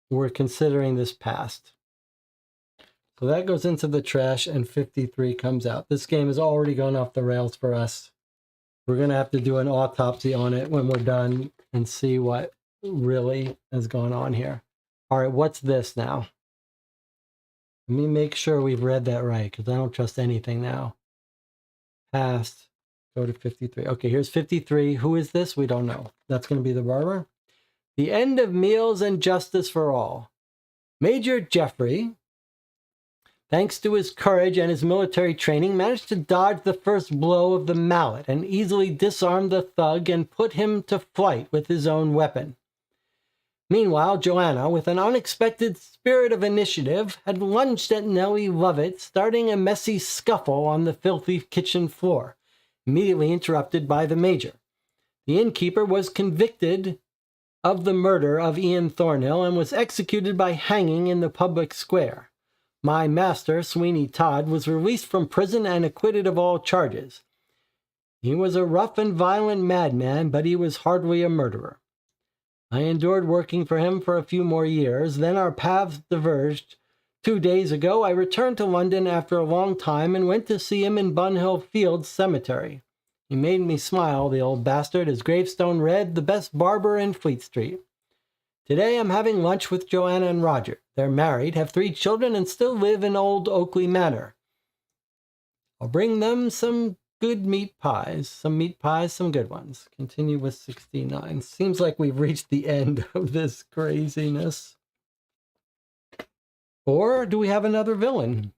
we're considering this passed. So that goes into the trash and 53 comes out. This game has already gone off the rails for us. We're going to have to do an autopsy on it when we're done and see what really has gone on here. All right, what's this now? Let me make sure we've read that right, because I don't trust anything now. Passed. Go to 53. Okay, here's 53. Who is this? We don't know. That's going to be the barber. The end of meals and justice for all. Major Jeffrey, thanks to his courage and his military training, managed to dodge the first blow of the mallet and easily disarm the thug and put him to flight with his own weapon. Meanwhile, Joanna, with an unexpected spirit of initiative, had lunged at Nellie Lovett, starting a messy scuffle on the filthy kitchen floor, immediately interrupted by the Major. The innkeeper was convicted of the murder of Ian Thornhill and was executed by hanging in the public square. My master, Sweeney Todd, was released from prison and acquitted of all charges. He was a rough and violent madman, but he was hardly a murderer. I endured working for him for a few more years, then our paths diverged. 2 days ago, I returned to London after a long time and went to see him in Bunhill Fields Cemetery. He made me smile, the old bastard. His gravestone read, "The best barber in Fleet Street." Today I'm having lunch with Joanna and Roger. They're married, have 3 children, and still live in old Oakley Manor. I'll bring them some good meat pies. Some good ones. Continue with 69. Seems like we've reached the end of this craziness. Or do we have another villain?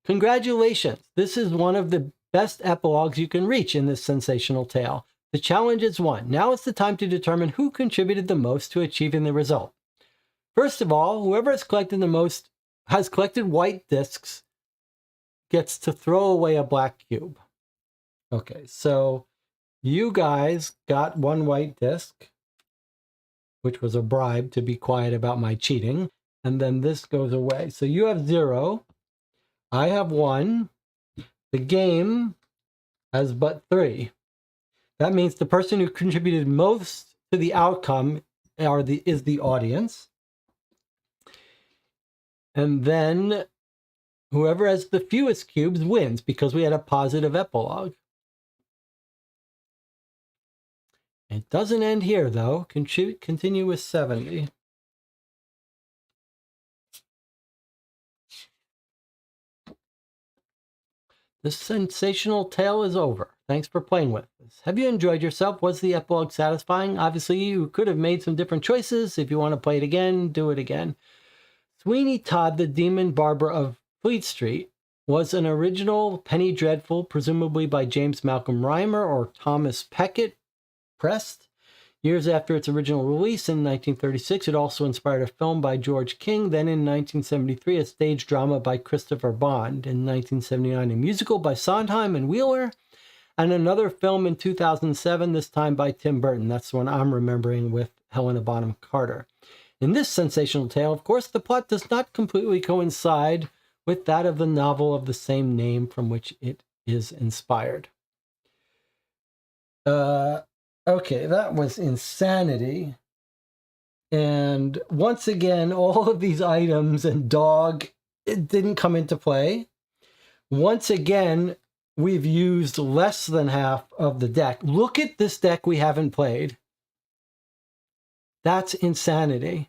Congratulations. This is one of the best epilogues you can reach in this sensational tale. The challenge is won. Now it's the time to determine who contributed the most to achieving the result. First of all, whoever has collected white discs gets to throw away a black cube. Okay, so you guys got 1 white disc, which was a bribe to be quiet about my cheating, and then this goes away. So you have 0. I have 1. The game has but 3. That means the person who contributed most to the outcome is the audience. And then whoever has the fewest cubes wins, because we had a positive epilogue. It doesn't end here, though. Continue with 70. This sensational tale is over. Thanks for playing with us. Have you enjoyed yourself? Was the epilogue satisfying? Obviously, you could have made some different choices. If you want to play it again, do it again. Sweeney Todd, the Demon Barber of Fleet Street, was an original Penny Dreadful, presumably by James Malcolm Rymer or Thomas Peckett Prest. Years after its original release in 1936, it also inspired a film by George King. Then in 1973, a stage drama by Christopher Bond. In 1979, a musical by Sondheim and Wheeler. And another film in 2007, this time by Tim Burton. That's the one I'm remembering, with Helena Bonham Carter. In this sensational tale, of course, the plot does not completely coincide with that of the novel of the same name from which it is inspired. Okay, that was Insanity. And once again, all of these items and dog, it didn't come into play. Once again, we've used less than half of the deck. Look at this deck we haven't played. That's Insanity.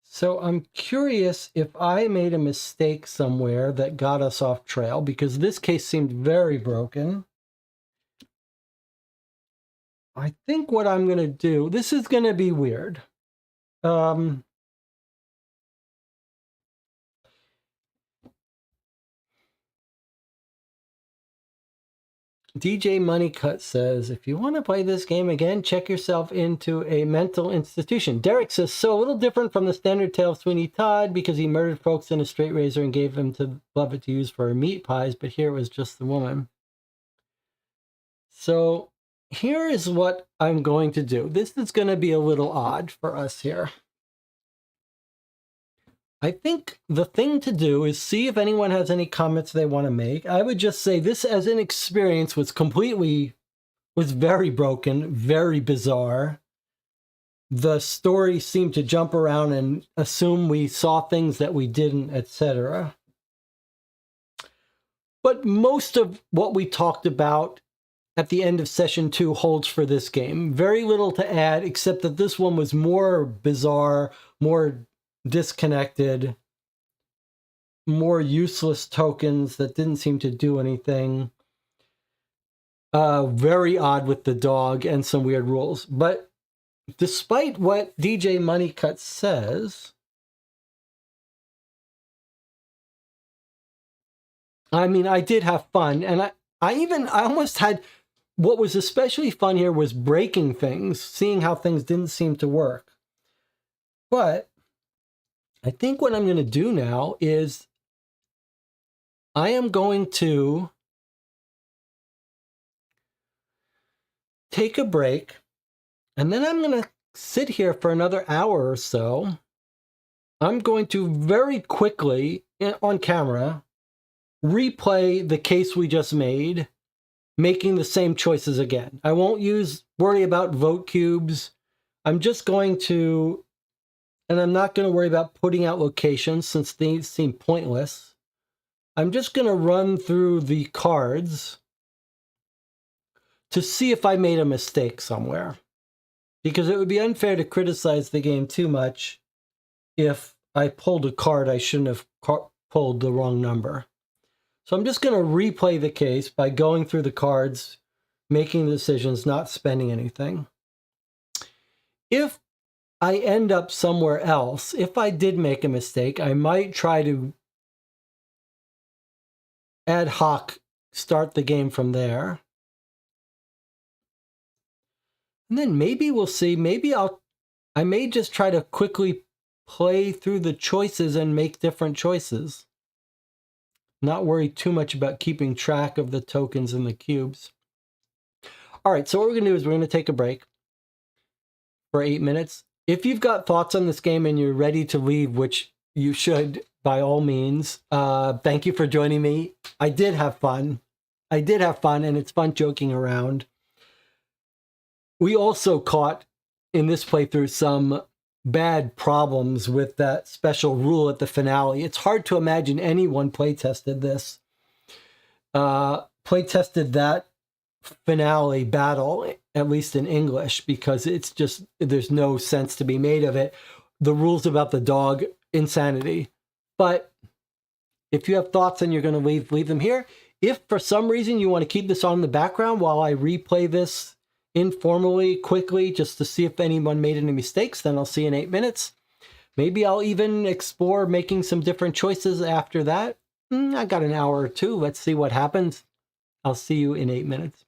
So I'm curious if I made a mistake somewhere that got us off trail, because this case seemed very broken. I think what I'm going to do, this is going to be weird. DJ Moneycut says, if you want to play this game again, check yourself into a mental institution. Derek says, so a little different from the standard tale of Sweeney Todd because he murdered folks in a straight razor and gave them to Lovett to use for meat pies, but here it was just the woman. So here is what I'm going to do. This is going to be a little odd for us here. I think the thing to do is see if anyone has any comments they want to make. I would just say this as an experience was very broken, very bizarre. The story seemed to jump around and assume we saw things that we didn't, etc. But most of what we talked about at the end of session 2 holds for this game. Very little to add, except that this one was more bizarre, more disconnected, more useless tokens that didn't seem to do anything. Very odd with the dog and some weird rules. But despite what DJ Moneycut says, I mean, I did have fun. And I almost had, what was especially fun here was breaking things, seeing how things didn't seem to work. But I think what I'm going to do now is I am going to take a break, and then I'm going to sit here for another hour or so. I'm going to very quickly, on camera, replay the case we just made, making the same choices again. I won't worry about vote cubes. I'm just going to, and I'm not going to worry about putting out locations since these seem pointless. I'm just going to run through the cards to see if I made a mistake somewhere. Because it would be unfair to criticize the game too much if I pulled a card I shouldn't have pulled the wrong number. So I'm just going to replay the case by going through the cards, making decisions, not spending anything. If I end up somewhere else, if I did make a mistake, I might try to ad hoc start the game from there. And then maybe we'll see, I may just try to quickly play through the choices and make different choices. Not worry too much about keeping track of the tokens and the cubes. All right, so what we're going to do is we're going to take a break for 8 minutes. If you've got thoughts on this game and you're ready to leave, which you should, by all means, thank you for joining me. I did have fun. And it's fun joking around. We also caught, in this playthrough, some bad problems with that special rule at the finale. It's hard to imagine anyone playtested this. Playtested that finale battle, at least in English, because it's just, there's no sense to be made of it. The rules about the dog, insanity. But if you have thoughts and you're going to leave them here. If for some reason you want to keep this on in the background while I replay this informally, quickly, just to see if anyone made any mistakes, then I'll see you in 8 minutes. Maybe I'll even explore making some different choices after that. I got an hour or two. Let's see what happens. I'll see you in 8 minutes.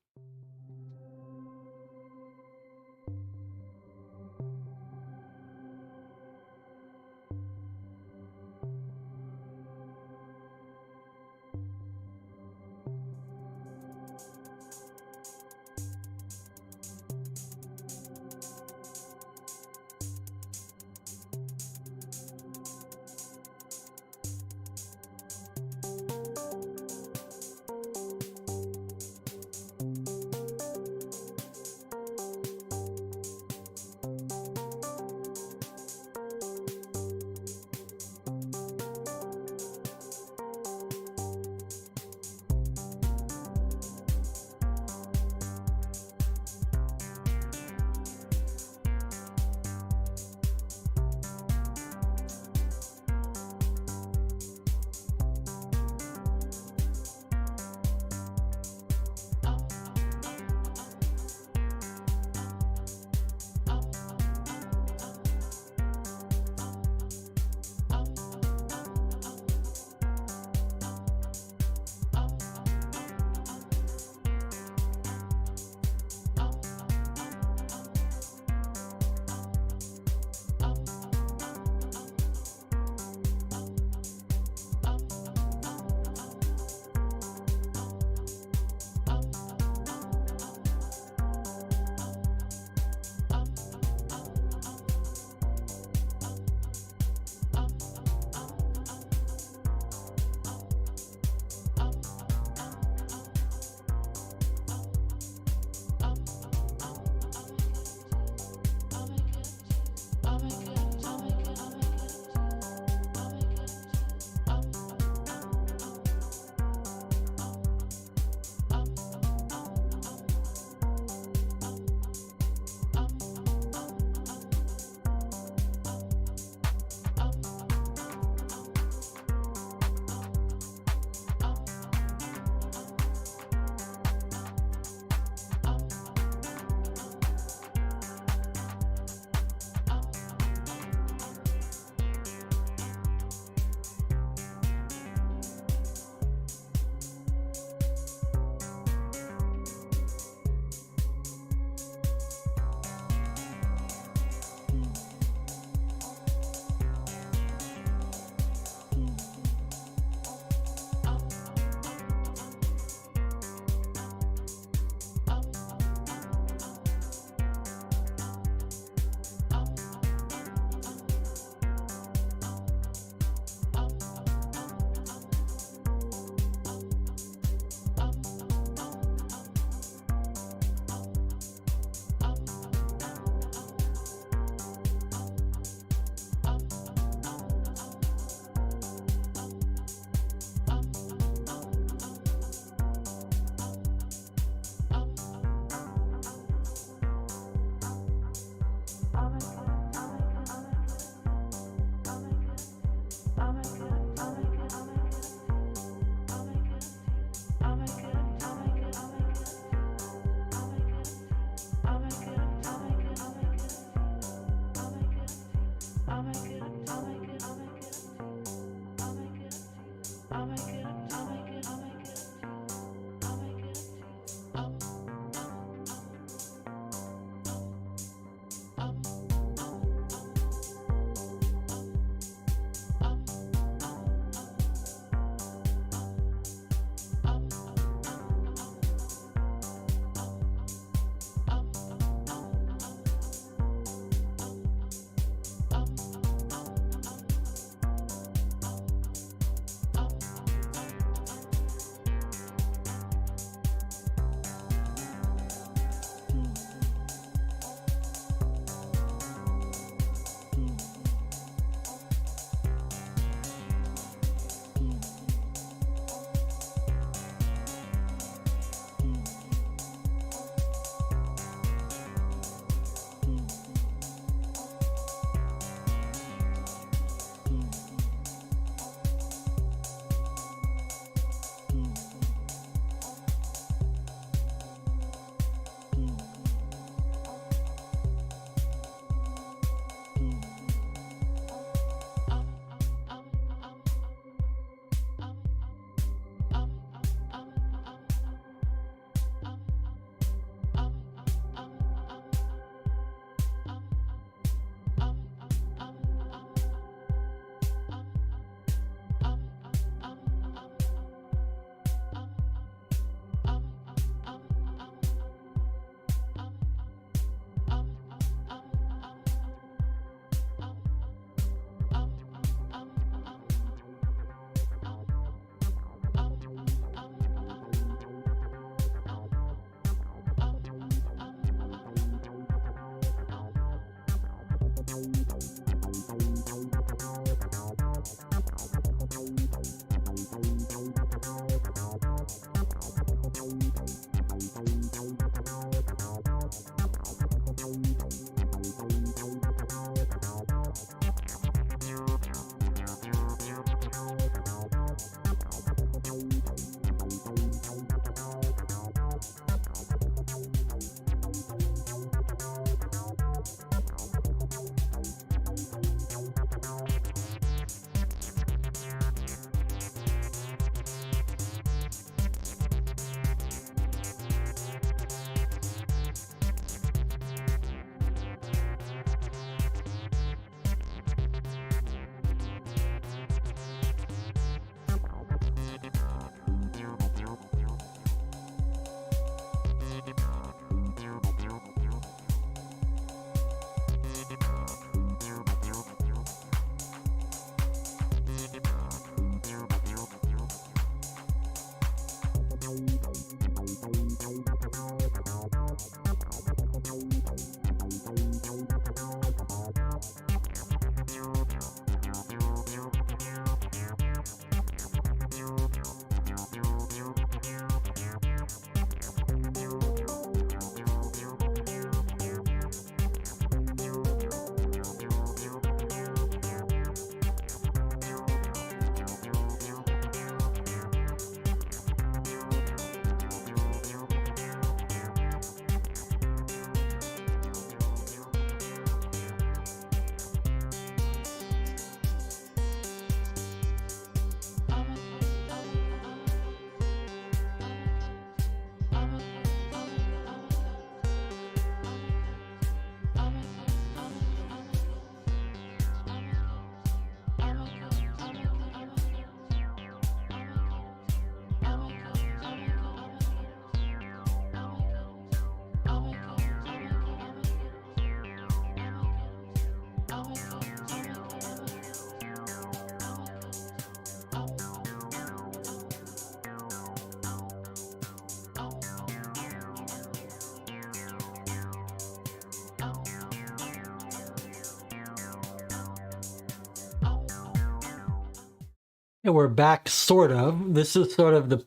Yeah, we're back, sort of. This is sort of the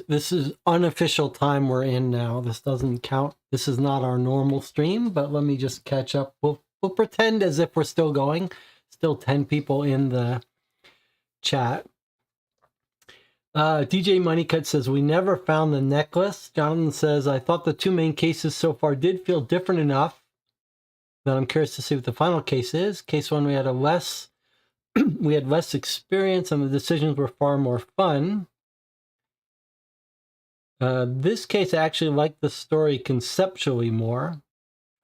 this is unofficial time we're in now. This doesn't count. This is not our normal stream, but let me just catch up. We'll pretend as if we're still going. Still 10 people in the chat. DJ Moneycut says, we never found the necklace. Jonathan says, I thought the two main cases so far did feel different enough that I'm curious to see what the final case is. Case one, we had less experience and the decisions were far more fun. This case, I actually liked the story conceptually more.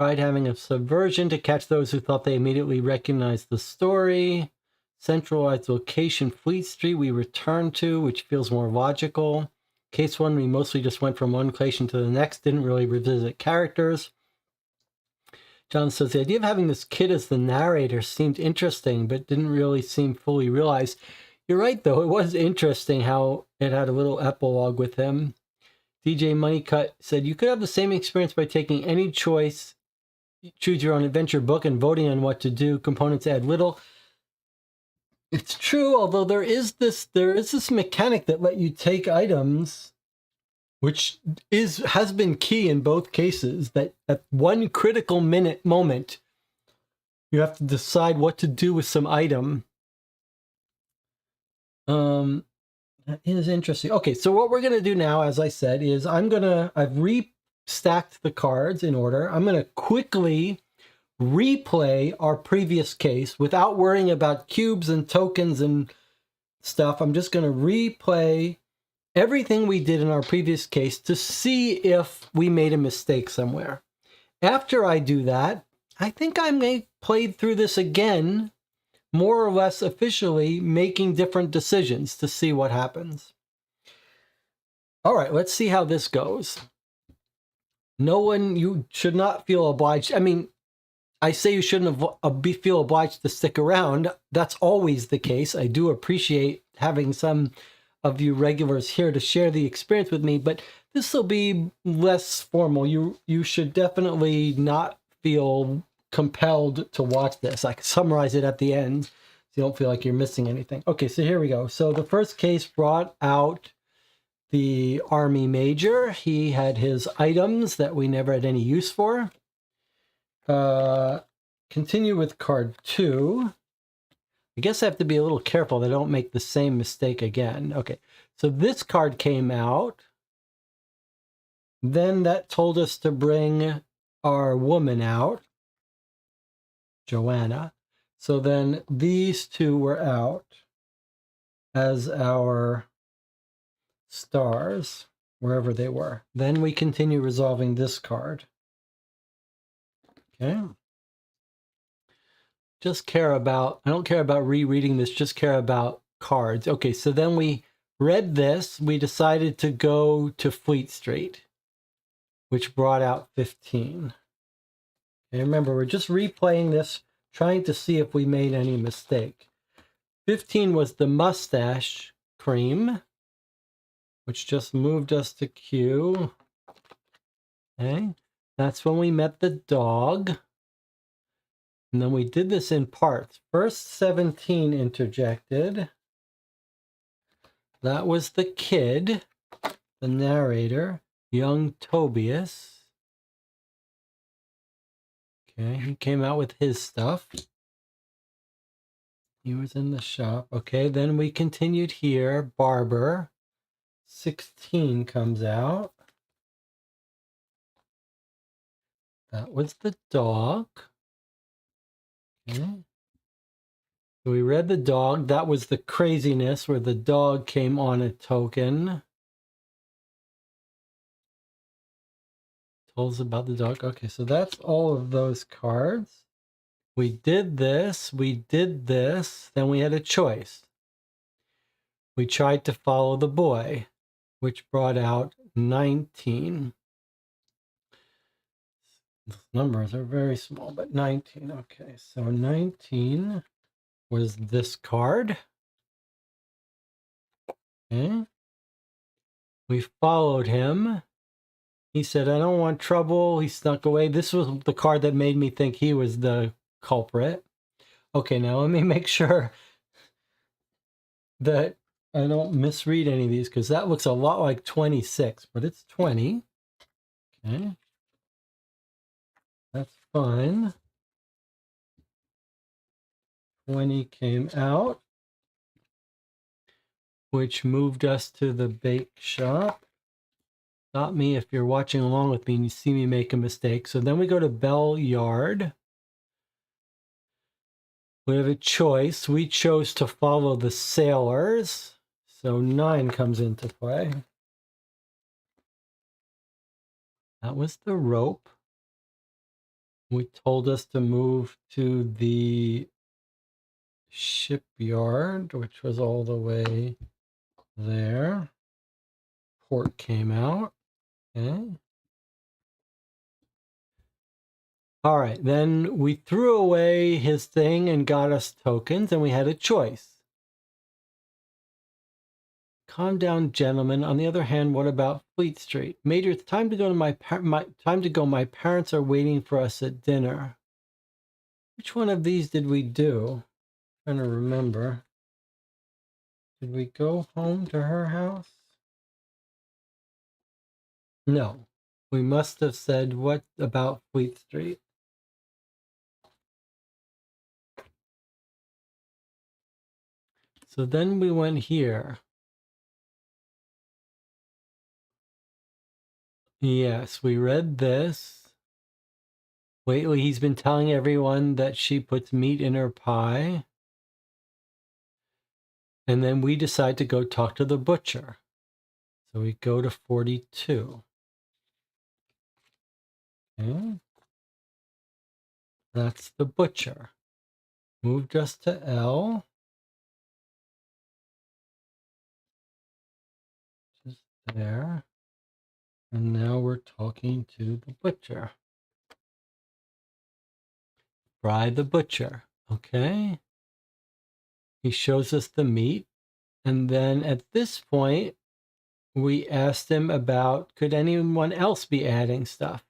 Tried having a subversion to catch those who thought they immediately recognized the story. Centralized location, Fleet Street, we returned to, which feels more logical. Case one, we mostly just went from one location to the next, didn't really revisit characters. John says, the idea of having this kid as the narrator seemed interesting, but didn't really seem fully realized. You're right, though. It was interesting how it had a little epilogue with him. DJ Moneycut said, you could have the same experience by taking any choice, choose your own adventure book, and voting on what to do. Components add little. It's true, although there is this mechanic that let you take items, which has been key in both cases, that at one critical moment, you have to decide what to do with some item. That is interesting. Okay, so what we're gonna do now, as I said, is I've restacked the cards in order. I'm gonna quickly replay our previous case without worrying about cubes and tokens and stuff. I'm just gonna replay everything we did in our previous case to see if we made a mistake somewhere. After I do that, I think I may play through this again, more or less officially, making different decisions to see what happens. All right, let's see how this goes. You should not feel obliged. I mean, I say you shouldn't feel obliged to stick around. That's always the case. I do appreciate having some of you regulars here to share the experience with me, but this will be less formal. You should definitely not feel compelled to watch this. I can summarize it at the end so you don't feel like you're missing anything. Okay, so here we go. So the first case brought out the Army Major. He had his items that we never had any use for. Continue with card 2. I guess I have to be a little careful that I don't make the same mistake again. Okay, so this card came out. Then that told us to bring our woman out, Joanna. So then these two were out as our stars, wherever they were. Then we continue resolving this card. Okay. I don't care about rereading this, just care about cards. Okay, so then we read this. We decided to go to Fleet Street, which brought out 15. Okay, remember, we're just replaying this, trying to see if we made any mistake. 15 was the mustache cream, which just moved us to Q. Okay, that's when we met the dog. And then we did this in parts. First, 17 interjected. That was the kid, the narrator, young Tobias. Okay, he came out with his stuff. He was in the shop. Okay, then we continued here. Barber. 16 comes out. That was the dog. Okay. So we read the dog. That was the craziness where the dog came on a token. Told us about the dog. Okay, so that's all of those cards. We did this. Then we had a choice. We tried to follow the boy, which brought out 19. Those numbers are very small, but 19. Okay, so 19 was this card. Okay. We followed him. He said, I don't want trouble. He snuck away. This was the card that made me think he was the culprit. Okay, now let me make sure that I don't misread any of these, because that looks a lot like 26, but it's 20. Okay. That's fine. 20 came out, which moved us to the bake shop. Stop me if you're watching along with me and you see me make a mistake. So then we go to Bell Yard. We have a choice. We chose to follow the sailors. So 9 comes into play. That was the rope. We told us to move to the shipyard, which was all the way there. Port came out. Okay. All right, then we threw away his thing and got us tokens, and we had a choice. Calm down, gentlemen. On the other hand, what about Fleet Street? Major, it's time to go. Time to go. My parents are waiting for us at dinner. Which one of these did we do? I'm trying to remember. Did we go home to her house? No. We must have said, what about Fleet Street? So then we went here. Yes, we read this. Lately, he's been telling everyone that she puts meat in her pie. And then we decide to go talk to the butcher. So we go to 42. Okay. That's the butcher. Moved us to L. Just there. And now we're talking to the butcher. Fry the butcher. Okay. He shows us the meat. And then at this point, we asked him about, could anyone else be adding stuff?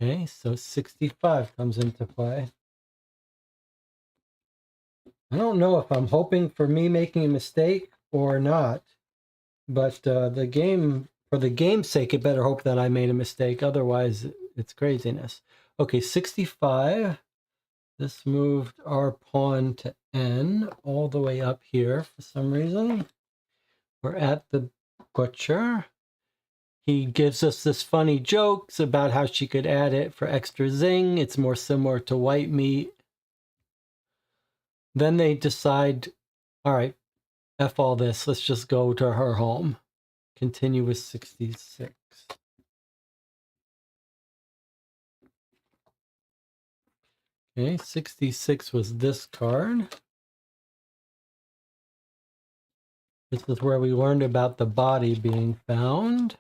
Okay, so 65 comes into play. I don't know if I'm hoping for me making a mistake or not, but the game, for the game's sake, it better hope that I made a mistake. Otherwise, it's craziness. Okay, 65. This moved our pawn to N all the way up here for some reason. We're at the butcher. He gives us this funny jokes about how she could add it for extra zing. It's more similar to white meat. Then they decide, all right, F all this. Let's just go to her home. Continue with 66. Okay, 66 was this card. This is where we learned about the body being found.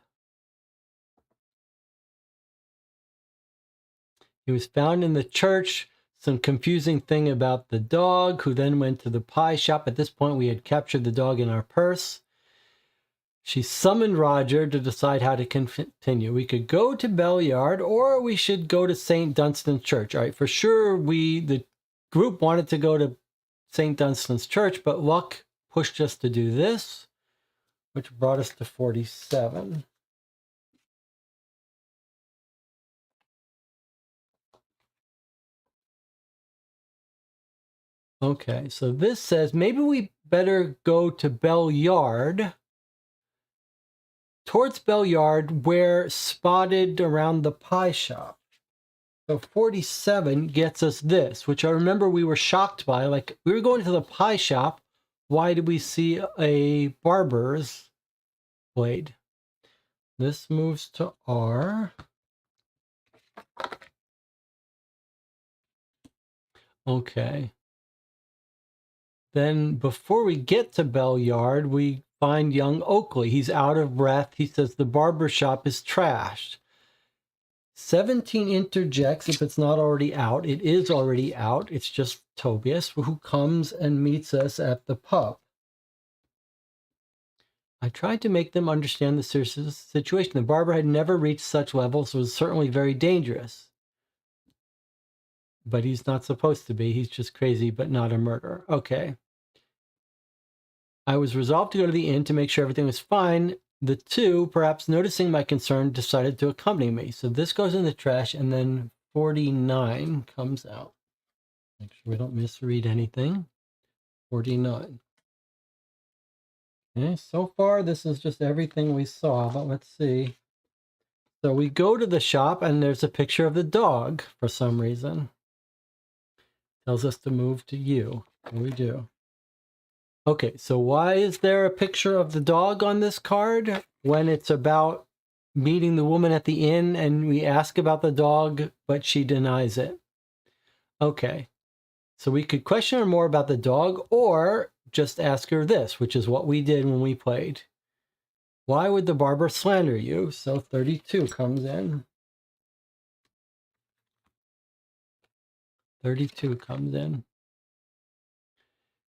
He was found in the church. Some confusing thing about the dog, who then went to the pie shop. At this point, we had captured the dog in our purse. She summoned Roger to decide how to continue. We could go to Bell Yard, or we should go to St. Dunstan's Church. All right, for sure, the group wanted to go to St. Dunstan's Church, but luck pushed us to do this, which brought us to 47. Okay, so this says maybe we better go to Bell Yard, towards Bell Yard, where spotted around the pie shop. So 47 gets us this, which I remember we were shocked by. Like, we were going to the pie shop. Why did we see a barber's blade? This moves to R. Okay. Then before we get to Bell Yard, we find young Oakley. He's out of breath. He says the barber shop is trashed. 17 interjects if it's not already out. It is already out. It's just Tobias who comes and meets us at the pub. I tried to make them understand the seriousness of the situation. The barber had never reached such levels, so it was certainly very dangerous. But he's not supposed to be. He's just crazy, but not a murderer. Okay. I was resolved to go to the inn to make sure everything was fine. The two, perhaps noticing my concern, decided to accompany me. So this goes in the trash, and then 49 comes out. Make sure we don't misread anything. 49. Okay, so far this is just everything we saw, but let's see. So we go to the shop, and there's a picture of the dog for some reason. Tells us to move to you. And we do. Okay, so why is there a picture of the dog on this card when it's about meeting the woman at the inn and we ask about the dog, but she denies it? Okay, so we could question her more about the dog or just ask her this, which is what we did when we played. Why would the barber slander you? So 32 comes in. 32 comes in.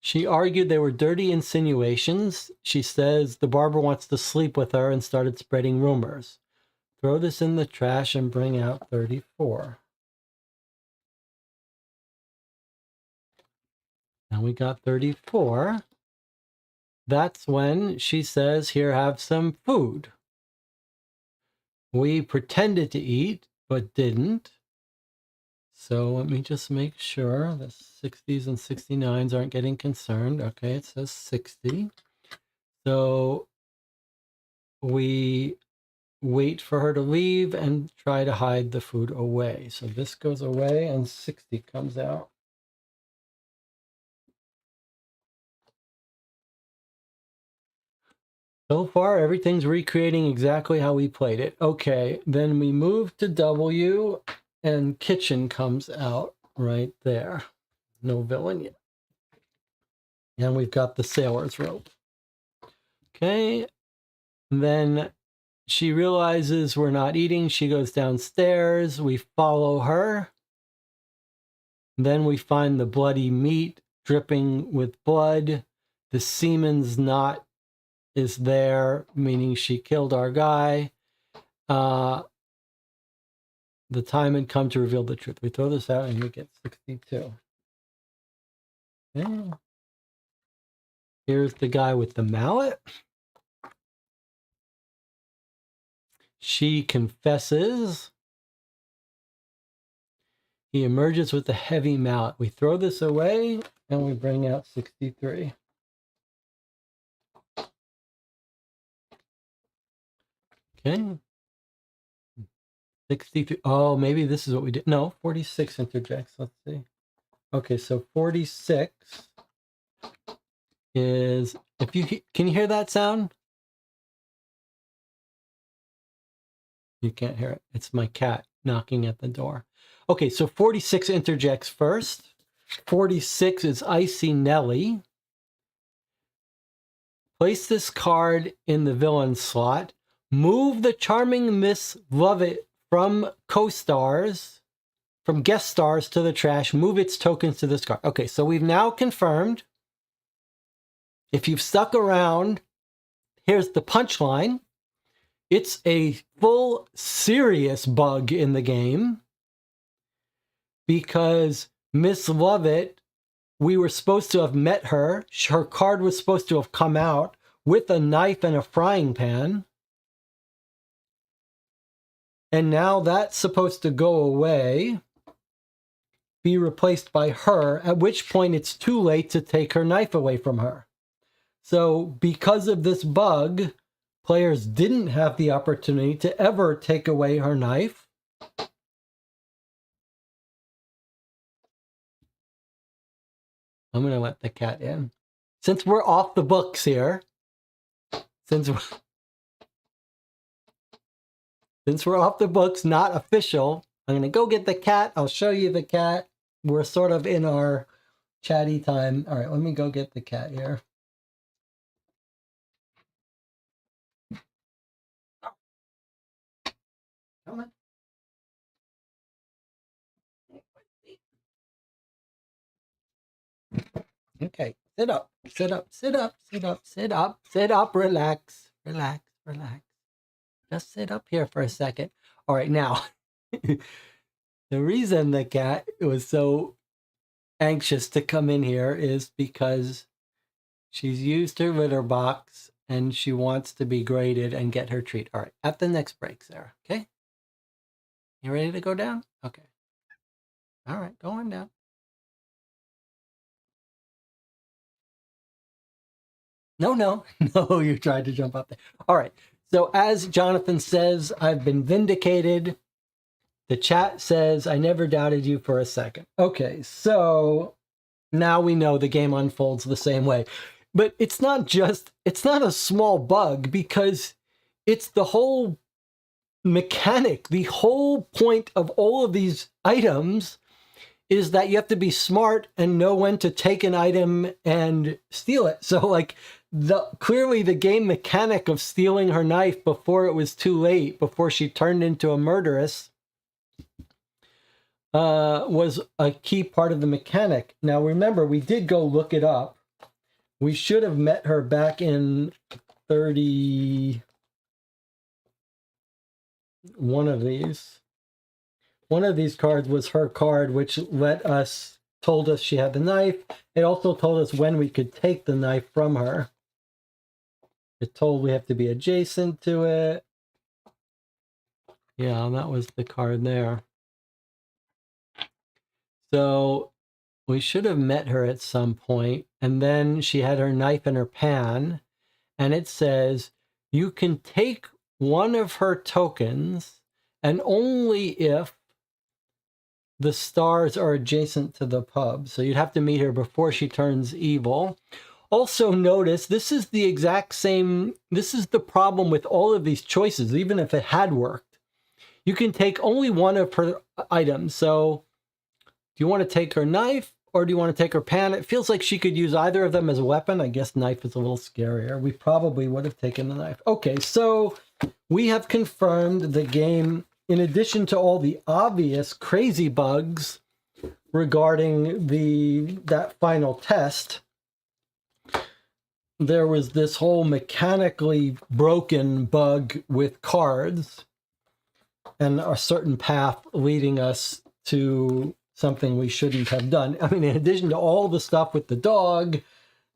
She argued they were dirty insinuations. She says the barber wants to sleep with her and started spreading rumors. Throw this in the trash and bring out 34. Now we got 34. That's when she says, here, have some food. We pretended to eat, but didn't. So let me just make sure the 60s and 69s aren't getting concerned. Okay, it says 60. So we wait for her to leave and try to hide the food away. So this goes away and 60 comes out. So far, everything's recreating exactly how we played it. Okay, then we move to W and kitchen comes out right there. No villain yet. And we've got the sailor's rope. Okay, then she realizes we're not eating. She goes downstairs. We follow her. Then we find the bloody meat dripping with blood. The semen's knot is there, meaning she killed our guy. The time had come to reveal the truth. We throw this out and we get 62. Yeah. Here's the guy with the mallet. She confesses. He emerges with the heavy mallet. We throw this away and we bring out 63. Okay. 63. Oh, maybe this is what we did. No, 46 interjects. Let's see. Okay, so 46 is, if you can you hear that sound? You can't hear it. It's my cat knocking at the door. Okay, so 46 interjects first. 46 is Icy Nelly. Place this card in the villain slot. Move the charming Miss Lovett from co-stars, from guest stars to the trash. Move its tokens to this card. Okay, so we've now confirmed. If you've stuck around, here's the punchline. It's a full serious bug in the game because Miss Lovett, we were supposed to have met her. Her card was supposed to have come out with a knife and a frying pan. And now that's supposed to go away, be replaced by her, at which point it's too late to take her knife away from her. So because of this bug, players didn't have the opportunity to ever take away her knife. I'm going to let the cat in. Since we're off the books here, since we're off the books, not official, I'm going to go get the cat. I'll show you the cat. We're sort of in our chatty time. All right, let me go get the cat here. Come on. Okay, sit up, sit up, sit up, sit up, sit up, sit up, relax, relax, relax. Just sit up here for a second. All right, now, the reason the cat was so anxious to come in here is because she's used her litter box and she wants to be graded and get her treat. All right, at the next break, Sarah, okay? You ready to go down? Okay. All right, go on down. No, no, no, you tried to jump up there. All right. So as Jonathan says, I've been vindicated. The chat says, I never doubted you for a second. Okay, so now we know the game unfolds the same way. But it's not a small bug because it's the whole mechanic. The whole point of all of these items is that you have to be smart and know when to take an item and steal it. So like clearly the game mechanic of stealing her knife before it was too late, before she turned into a murderess, was a key part of the mechanic. Now remember, we did go look it up. We should have met her back in 30... One of these cards was her card, which told us she had the knife. It also told us when we could take the knife from her. It told we have to be adjacent to it. Yeah, that was the card there. So we should have met her at some point, and then she had her knife in her pan, and it says you can take one of her tokens, and only if the stars are adjacent to the pub. So you'd have to meet her before she turns evil. Also notice, this is the exact same, this is the problem with all of these choices, even if it had worked. You can take only one of her items. So do you want to take her knife or do you want to take her pan? It feels like she could use either of them as a weapon. I guess knife is a little scarier. We probably would have taken the knife. Okay, so we have confirmed the game. In addition to all the obvious crazy bugs regarding that final test, there was this whole mechanically broken bug with cards and a certain path leading us to something we shouldn't have done. I mean, in addition to all the stuff with the dog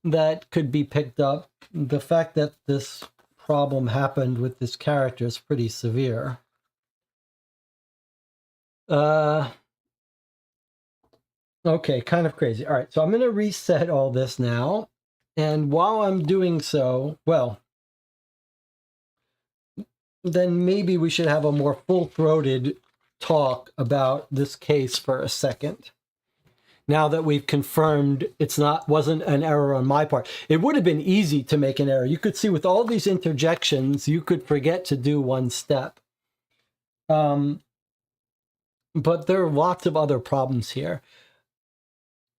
that could be picked up, the fact that this problem happened with this character is pretty severe. Okay, kind of crazy. All right, so I'm going to reset all this now. And while I'm doing so, well, then maybe we should have a more full-throated talk about this case for a second. Now that we've confirmed wasn't an error on my part. It would have been easy to make an error. You could see with all these interjections, you could forget to do one step. But there are lots of other problems here.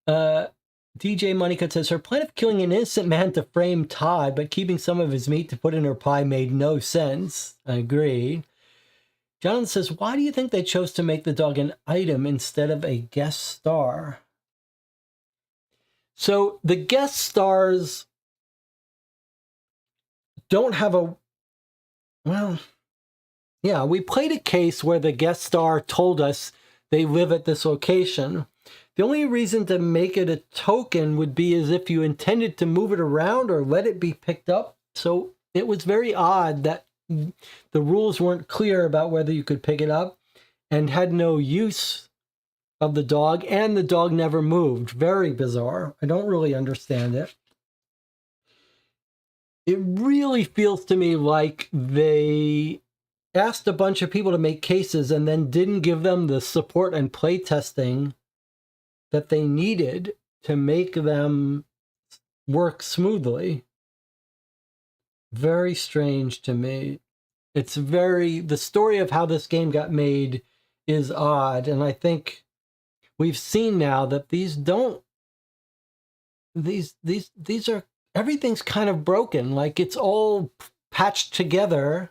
DJ Monica says, her plan of killing an innocent man to frame Todd, but keeping some of his meat to put in her pie made no sense. I agree. Jonathan says, why do you think they chose to make the dog an item instead of a guest star? So the guest stars don't have well, yeah, we played a case where the guest star told us they live at this location. The only reason to make it a token would be as if you intended to move it around or let it be picked up. So it was very odd that the rules weren't clear about whether you could pick it up and had no use of the dog, and the dog never moved. Very bizarre. I don't really understand it. It really feels to me like they asked a bunch of people to make cases and then didn't give them the support and play testing that they needed to make them work smoothly. Very strange to me. The story of how this game got made is odd, and I think we've seen now that these are, everything's kind of broken, like it's all patched together.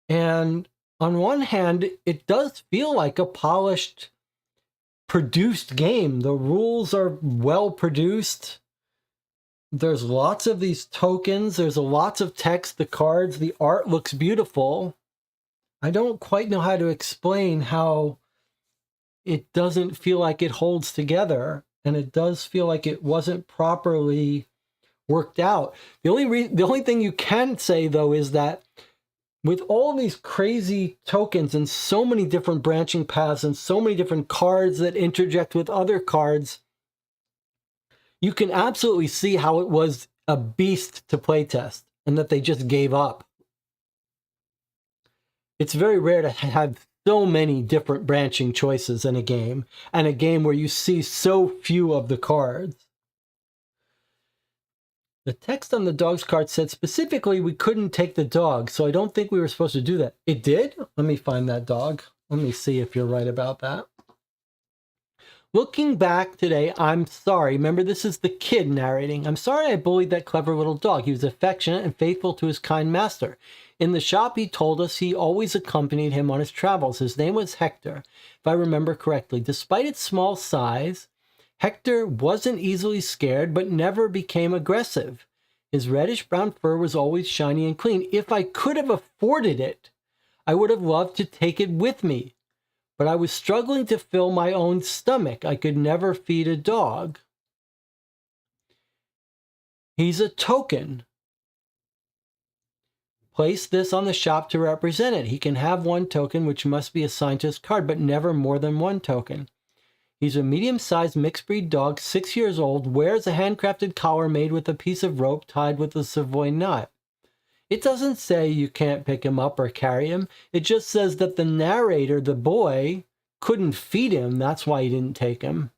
And on one hand, it does feel like a polished, produced game. The rules are well produced. There's lots of these tokens. There's lots of text, the cards, the art looks beautiful. I don't quite know how to explain how it doesn't feel like it holds together, and it does feel like it wasn't properly worked out. The only thing you can say, though, is that with all these crazy tokens and so many different branching paths and so many different cards that interject with other cards, you can absolutely see how it was a beast to playtest and that they just gave up. It's very rare to have so many different branching choices in a game, and a game where you see so few of the cards. The text on the dog's card said specifically we couldn't take the dog, so I don't think we were supposed to do that. It did? Let me find that dog. Let me see if you're right about that. Looking back today, I'm sorry. Remember, this is the kid narrating. I'm sorry I bullied that clever little dog. He was affectionate and faithful to his kind master. In the shop, he told us he always accompanied him on his travels. His name was Hector, if I remember correctly. Despite its small size, Hector wasn't easily scared, but never became aggressive. His reddish-brown fur was always shiny and clean. If I could have afforded it, I would have loved to take it with me. But I was struggling to fill my own stomach. I could never feed a dog. He's a token. Place this on the shop to represent it. He can have one token, which must be assigned to his card, but never more than one token. He's a medium-sized mixed-breed dog, 6 years old, wears a handcrafted collar made with a piece of rope tied with a Savoy knot. It doesn't say you can't pick him up or carry him. It just says that the narrator, the boy, couldn't feed him. That's why he didn't take him.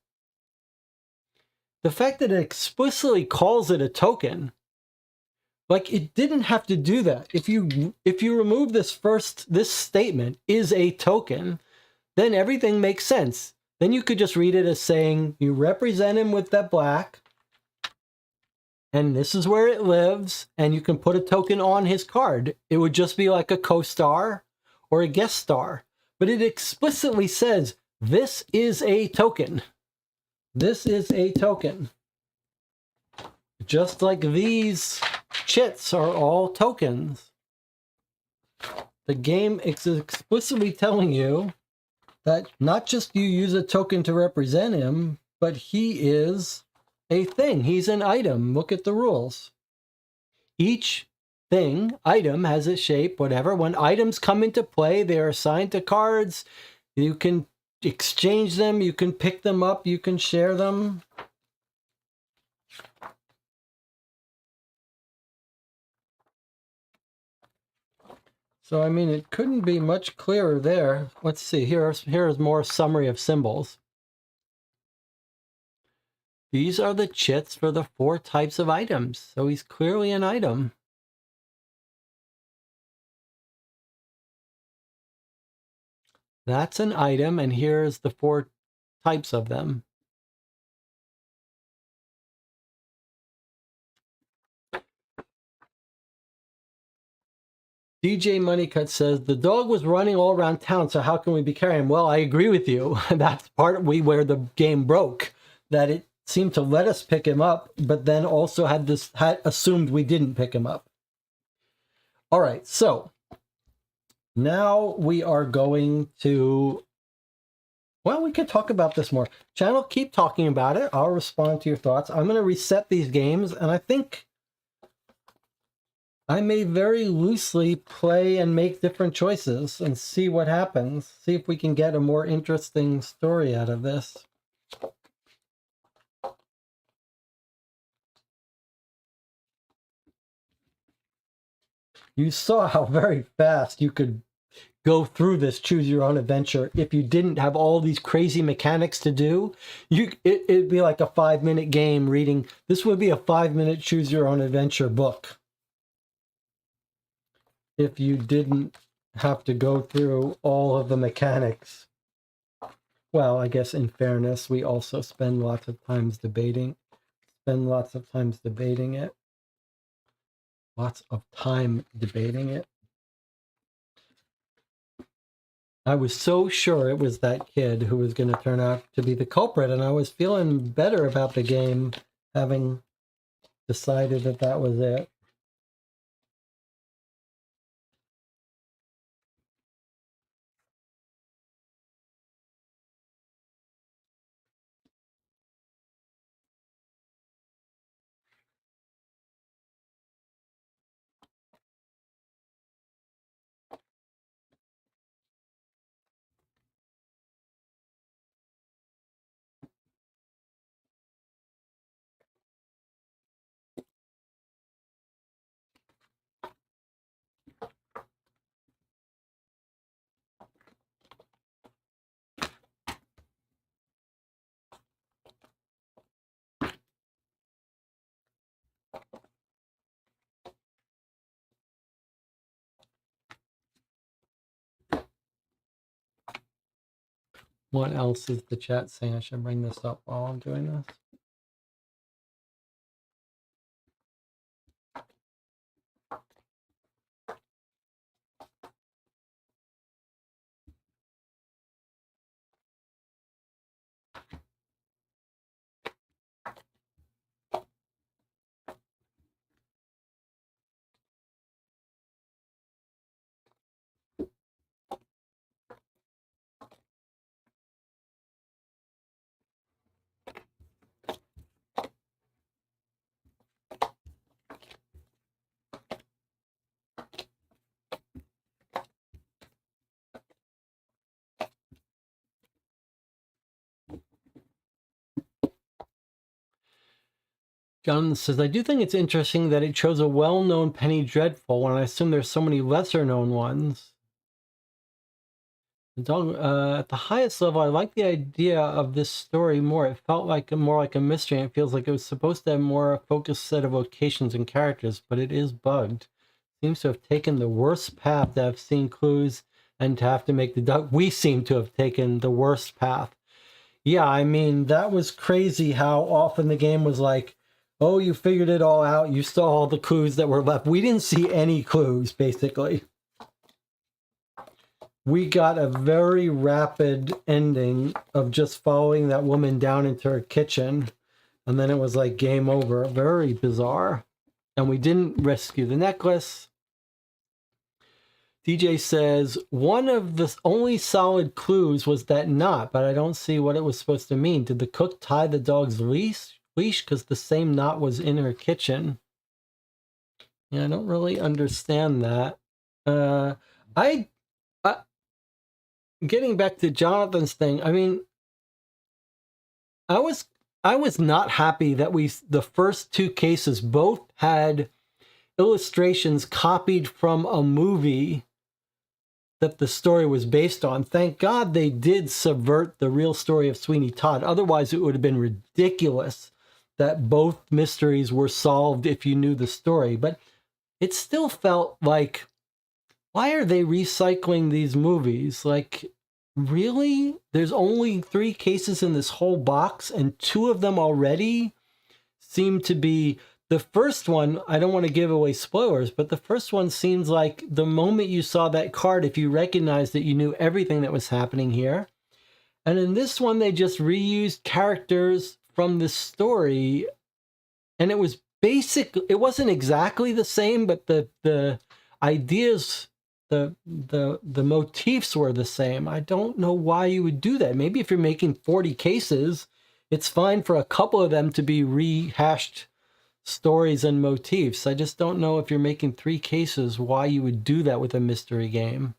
The fact that it explicitly calls it a token, like it didn't have to do that. If you remove this statement is a token, then everything makes sense. Then you could just read it as saying you represent him with that black, and this is where it lives, and you can put a token on his card. It would just be like a co-star or a guest star. But it explicitly says, this is a token. This is a token. Just like these chits are all tokens. The game is explicitly telling you that not just you use a token to represent him, but he is a thing. He's an item. Look at the rules. Each item has a shape, whatever. When items come into play, they are assigned to cards. You can exchange them. You can pick them up. You can share them. So, I mean, it couldn't be much clearer there. Let's see. Here's more summary of symbols. These are the chits for the 4 types of items. So he's clearly an item. That's an item, and here's the 4 types of them. DJ Moneycut says, the dog was running all around town, so how can we be carrying him? Well, I agree with you. That's partly where the game broke, that it seemed to let us pick him up, but then also had assumed we didn't pick him up. All right, so now we are going to, well, we could talk about this more. Channel, keep talking about it. I'll respond to your thoughts. I'm going to reset these games, and I think I may very loosely play and make different choices and see what happens. See if we can get a more interesting story out of this. You saw how very fast you could go through this choose your own adventure if you didn't have all these crazy mechanics to do. It'd be like a 5-minute game reading. This would be a 5-minute choose your own adventure book if you didn't have to go through all of the mechanics. Well, I guess in fairness, we also spend lots of times debating it. Lots of time debating it. I was so sure it was that kid who was going to turn out to be the culprit, and I was feeling better about the game having decided that that was it. What else is the chat saying? I should bring this up while I'm doing this. John says, I do think it's interesting that it chose a well-known Penny Dreadful when I assume there's so many lesser-known ones. The dog, at the highest level, I like the idea of this story more. It felt like more like a mystery, and it feels like it was supposed to have more focused set of locations and characters, but it is bugged. Seems to have taken the worst path to have seen clues and to have to make the dog. We seem to have taken the worst path. Yeah, I mean, that was crazy how often the game was like, oh, you figured it all out. You saw all the clues that were left. We didn't see any clues, basically. We got a very rapid ending of just following that woman down into her kitchen. And then it was like game over. Very bizarre. And we didn't rescue the necklace. DJ says, one of the only solid clues was that knot, but I don't see what it was supposed to mean. Did the cook tie the dog's leash? Because the same knot was in her kitchen. Yeah, I don't really understand that. Getting back to Jonathan's thing, I mean, I was not happy that the first two cases both had illustrations copied from a movie that the story was based on. Thank God they did subvert the real story of Sweeney Todd. Otherwise, it would have been ridiculous that both mysteries were solved if you knew the story. But it still felt like, why are they recycling these movies? Like, really? There's only 3 cases in this whole box, and 2 of them already seem to be... The first one, I don't want to give away spoilers, but the first one seems like the moment you saw that card, if you recognized that you knew everything that was happening here. And in this one, they just reused characters from the story, and it was basic. It wasn't exactly the same, but the ideas, the motifs were the same. I don't know why you would do that. Maybe if you're making 40 cases, it's fine for a couple of them to be rehashed stories and motifs. I just don't know if you're making 3 cases why you would do that with a mystery game.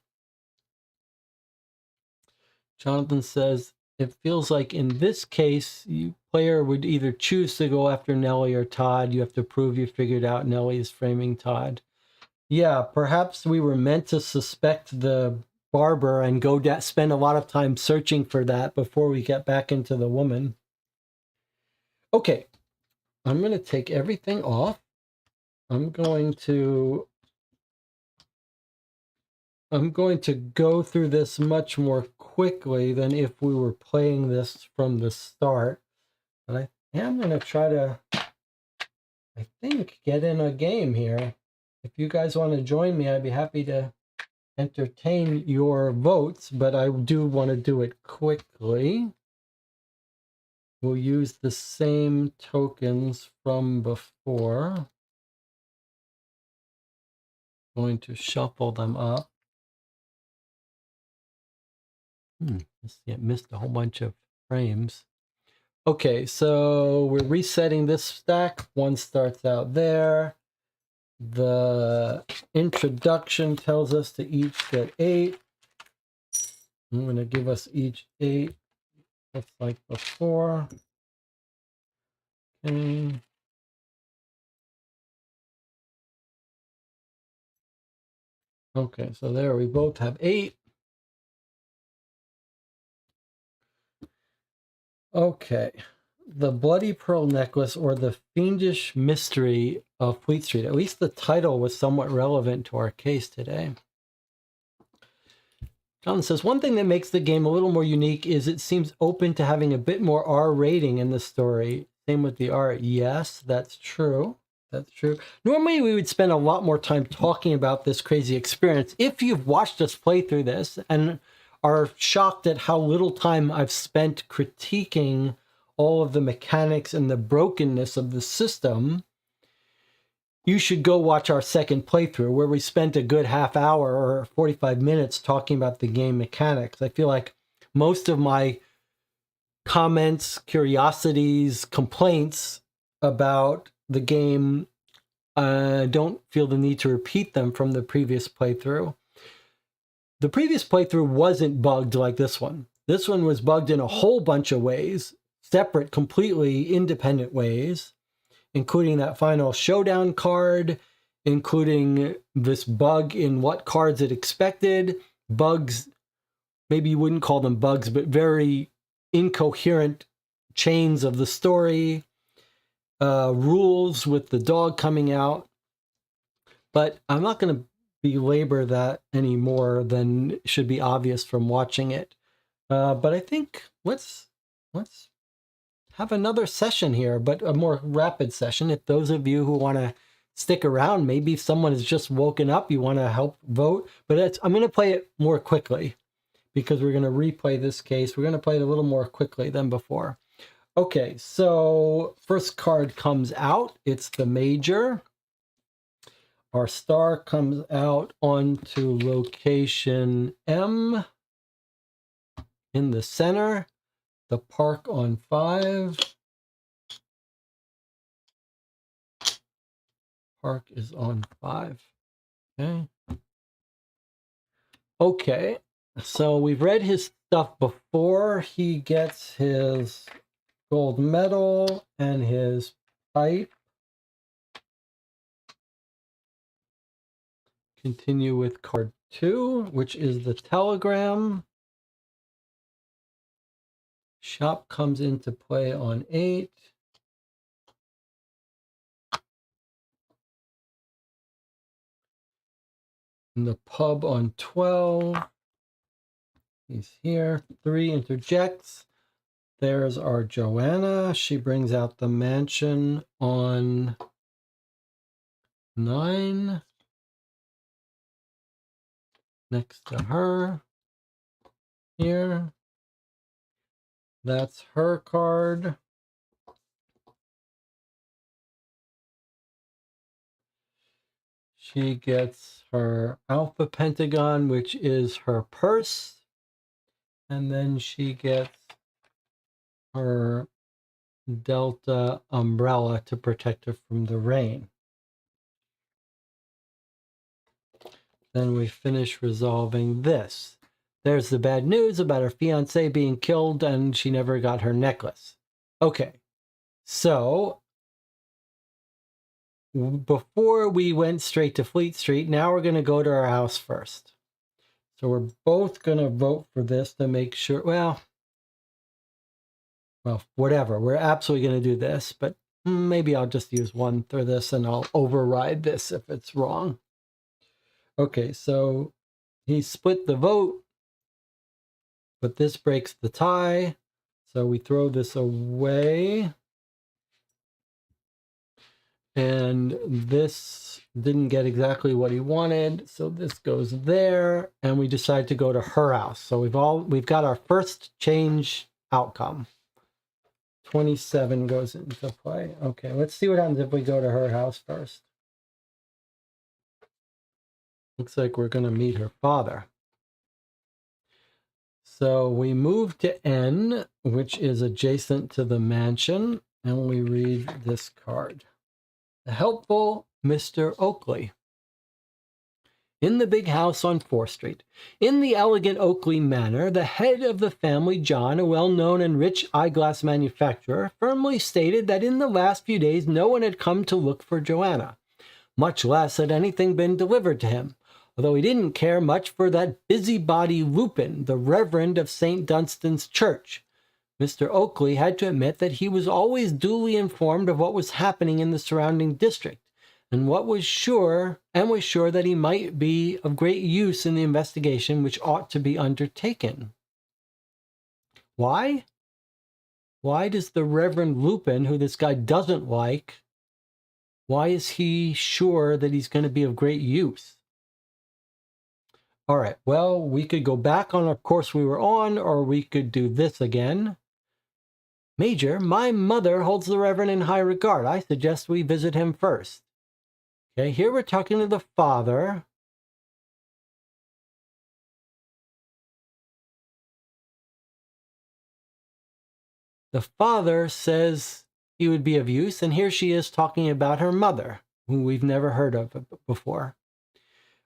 Jonathan says, it feels like in this case, player would either choose to go after Nellie or Todd. You have to prove you figured out Nellie is framing Todd. Yeah, perhaps we were meant to suspect the barber and go spend a lot of time searching for that before we get back into the woman. Okay, I'm going to take everything off. I'm going to go through this much more quickly than if we were playing this from the start. But I am going to try to, I think, get in a game here. If you guys want to join me, I'd be happy to entertain your votes, but I do want to do it quickly. we'll use the same tokens from before. Going to shuffle them up. Let's see, it missed a whole bunch of frames. Okay, so we're resetting this stack. One starts out there. The introduction tells us to each get 8. I'm going to give us each 8, just like before. Okay. Okay, so there we both have 8. Okay, the Bloody Pearl Necklace, or the Fiendish Mystery of Fleet Street. At least the title was somewhat relevant to our case today. John says, one thing that makes the game a little more unique is it seems open to having a bit more R rating in the story. Same with the art. Yes, that's true. That's true. Normally, we would spend a lot more time talking about this crazy experience. If you've watched us play through this and are shocked at how little time I've spent critiquing all of the mechanics and the brokenness of the system, you should go watch our second playthrough where we spent a good half hour or 45 minutes talking about the game mechanics. I feel like most of my comments, curiosities, complaints about the game, don't feel the need to repeat them from the previous playthrough. The previous playthrough wasn't bugged like this one. This one was bugged in a whole bunch of ways, separate, completely independent ways, including that final showdown card, including this bug in what cards it expected, bugs, maybe you wouldn't call them bugs, but very incoherent chains of the story, rules with the dog coming out. But I'm not going to belabor that any more than should be obvious from watching it. But I think let's have another session here, but a more rapid session. If those of you who want to stick around, maybe someone has just woken up, you want to help vote. But I'm going to play it more quickly because we're going to replay this case. We're going to play it a little more quickly than before. Okay, so first card comes out. It's the Major. Our star comes out onto location M in the center. The Park on 5. Park is on 5. Okay. Okay. So we've read his stuff before. He gets his gold medal and his pipe. Continue with card 2, which is the telegram. Shop comes into play on 8. And the pub on 12. He's here. 3 interjects. There's our Joanna. She brings out the mansion on 9. Next to her. Here. That's her card. She gets her Alpha Pentagon, which is her purse. And then she gets her Delta umbrella to protect her from the rain. Then we finish resolving this. There's the bad news about her fiancé being killed and she never got her necklace. Okay, so before we went straight to Fleet Street, now we're going to go to our house first. So we're both going to vote for this to make sure, well, whatever. We're absolutely going to do this, but maybe I'll just use one for this and I'll override this if it's wrong. Okay, so he split the vote, but this breaks the tie. So we throw this away. And this didn't get exactly what he wanted, so this goes there, and we decide to go to her house. So we've got our first change outcome. 27 goes into play. Okay, let's see what happens if we go to her house first. Looks like we're going to meet her father. So we move to N, which is adjacent to the mansion, and we read this card. The helpful Mr. Oakley. In the big house on 4th Street, in the elegant Oakley manner, the head of the family, John, a well-known and rich eyeglass manufacturer, firmly stated that in the last few days no one had come to look for Joanna, much less had anything been delivered to him, although he didn't care much for that busybody Lupin, the Reverend of St. Dunstan's Church. Mr. Oakley had to admit that he was always duly informed of what was happening in the surrounding district, and was sure that he might be of great use in the investigation which ought to be undertaken. Why? Why does the Reverend Lupin, who this guy doesn't like, why is he sure that he's going to be of great use? All right, well, we could go back on a course we were on, or we could do this again. Major, my mother holds the Reverend in high regard. I suggest we visit him first. Okay, here we're talking to the father. The father says he would be of use, and here she is talking about her mother, who we've never heard of before.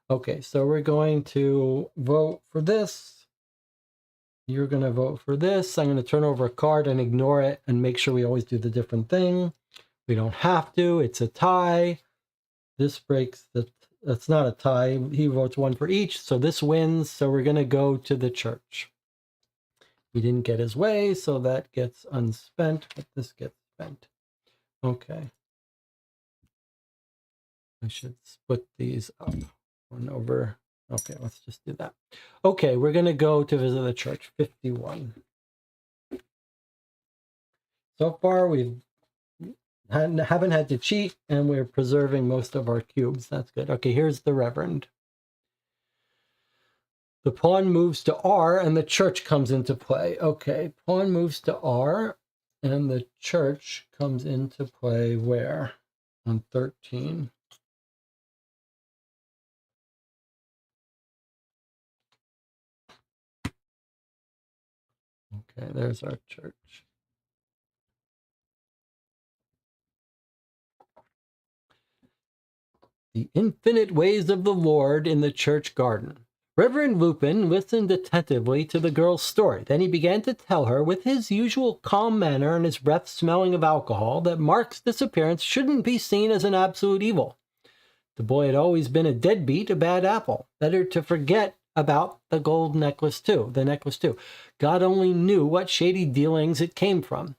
Okay, so we're going to vote for this. You're going to vote for this. I'm going to turn over a card and ignore it and make sure we always do the different thing. We don't have to. It's a tie. This breaks the... That's not a tie. He votes one for each, so this wins. So we're going to go to the church. He didn't get his way, so that gets unspent, but this gets spent. Okay. I should split these up. One over. Okay, let's just do that. Okay, we're going to go to visit the church, 51. So far, we haven't had to cheat, and we're preserving most of our cubes. That's good. Okay, here's the Reverend. The pawn moves to R, and the church comes into play. Okay, pawn moves to R, and the church comes into play where? On 13. Okay, there's our church. The infinite ways of the Lord in the church garden. Reverend Lupin listened attentively to the girl's story. Then he began to tell her, with his usual calm manner and his breath smelling of alcohol, that Mark's disappearance shouldn't be seen as an absolute evil. The boy had always been a deadbeat, a bad apple. Better to forget about the gold necklace too, God only knew what shady dealings it came from.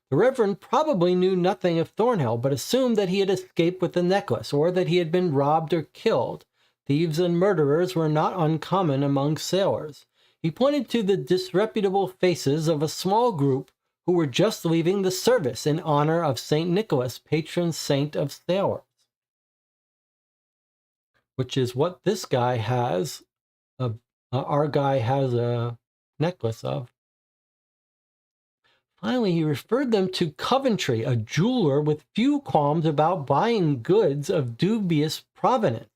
The Reverend probably knew nothing of Thornhill, but assumed that he had escaped with the necklace, or that he had been robbed or killed. Thieves and murderers were not uncommon among sailors. He pointed to the disreputable faces of a small group who were just leaving the service in honor of St. Nicholas, patron saint of sailors, which is what this guy has. Our guy has a necklace of. Finally, he referred them to Coventry, a jeweler with few qualms about buying goods of dubious provenance.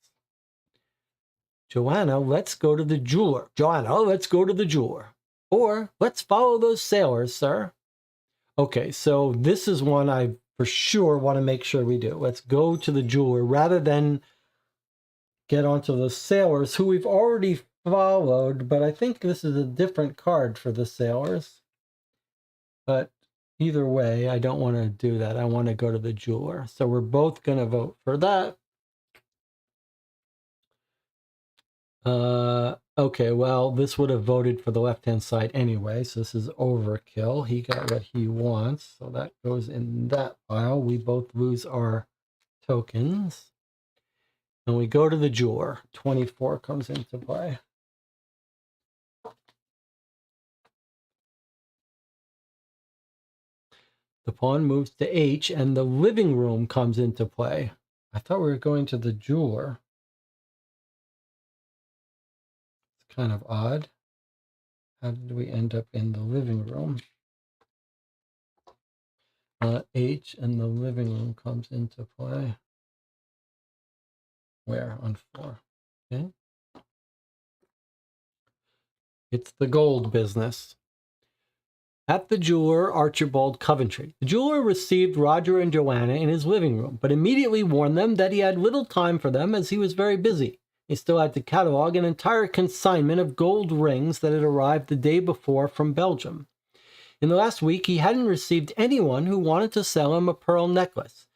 Joanna, let's go to the jeweler. Or, let's follow those sailors, sir. Okay, so this is one I for sure want to make sure we do. Let's go to the jeweler rather than get onto the sailors, who we've already followed, but I think this is a different card for the sailors. But either way, I don't want to do that. I want to go to the jeweler. So we're both going to vote for that. Okay, well, this would have voted for the left-hand side anyway, so this is overkill. He got what he wants, so that goes in that pile. We both lose our tokens. And we go to the jeweler. 24 comes into play. The pawn moves to H, and the living room comes into play. I thought we were going to the jeweler. It's kind of odd. How did we end up in the living room? H and the living room comes into play. Where? On 4. Okay. It's the gold business. At the jeweler Archibald Coventry. The jeweler received Roger and Joanna in his living room, but immediately warned them that he had little time for them as he was very busy. He still had to catalog an entire consignment of gold rings that had arrived the day before from Belgium. In the last week, he hadn't received anyone who wanted to sell him a pearl necklace.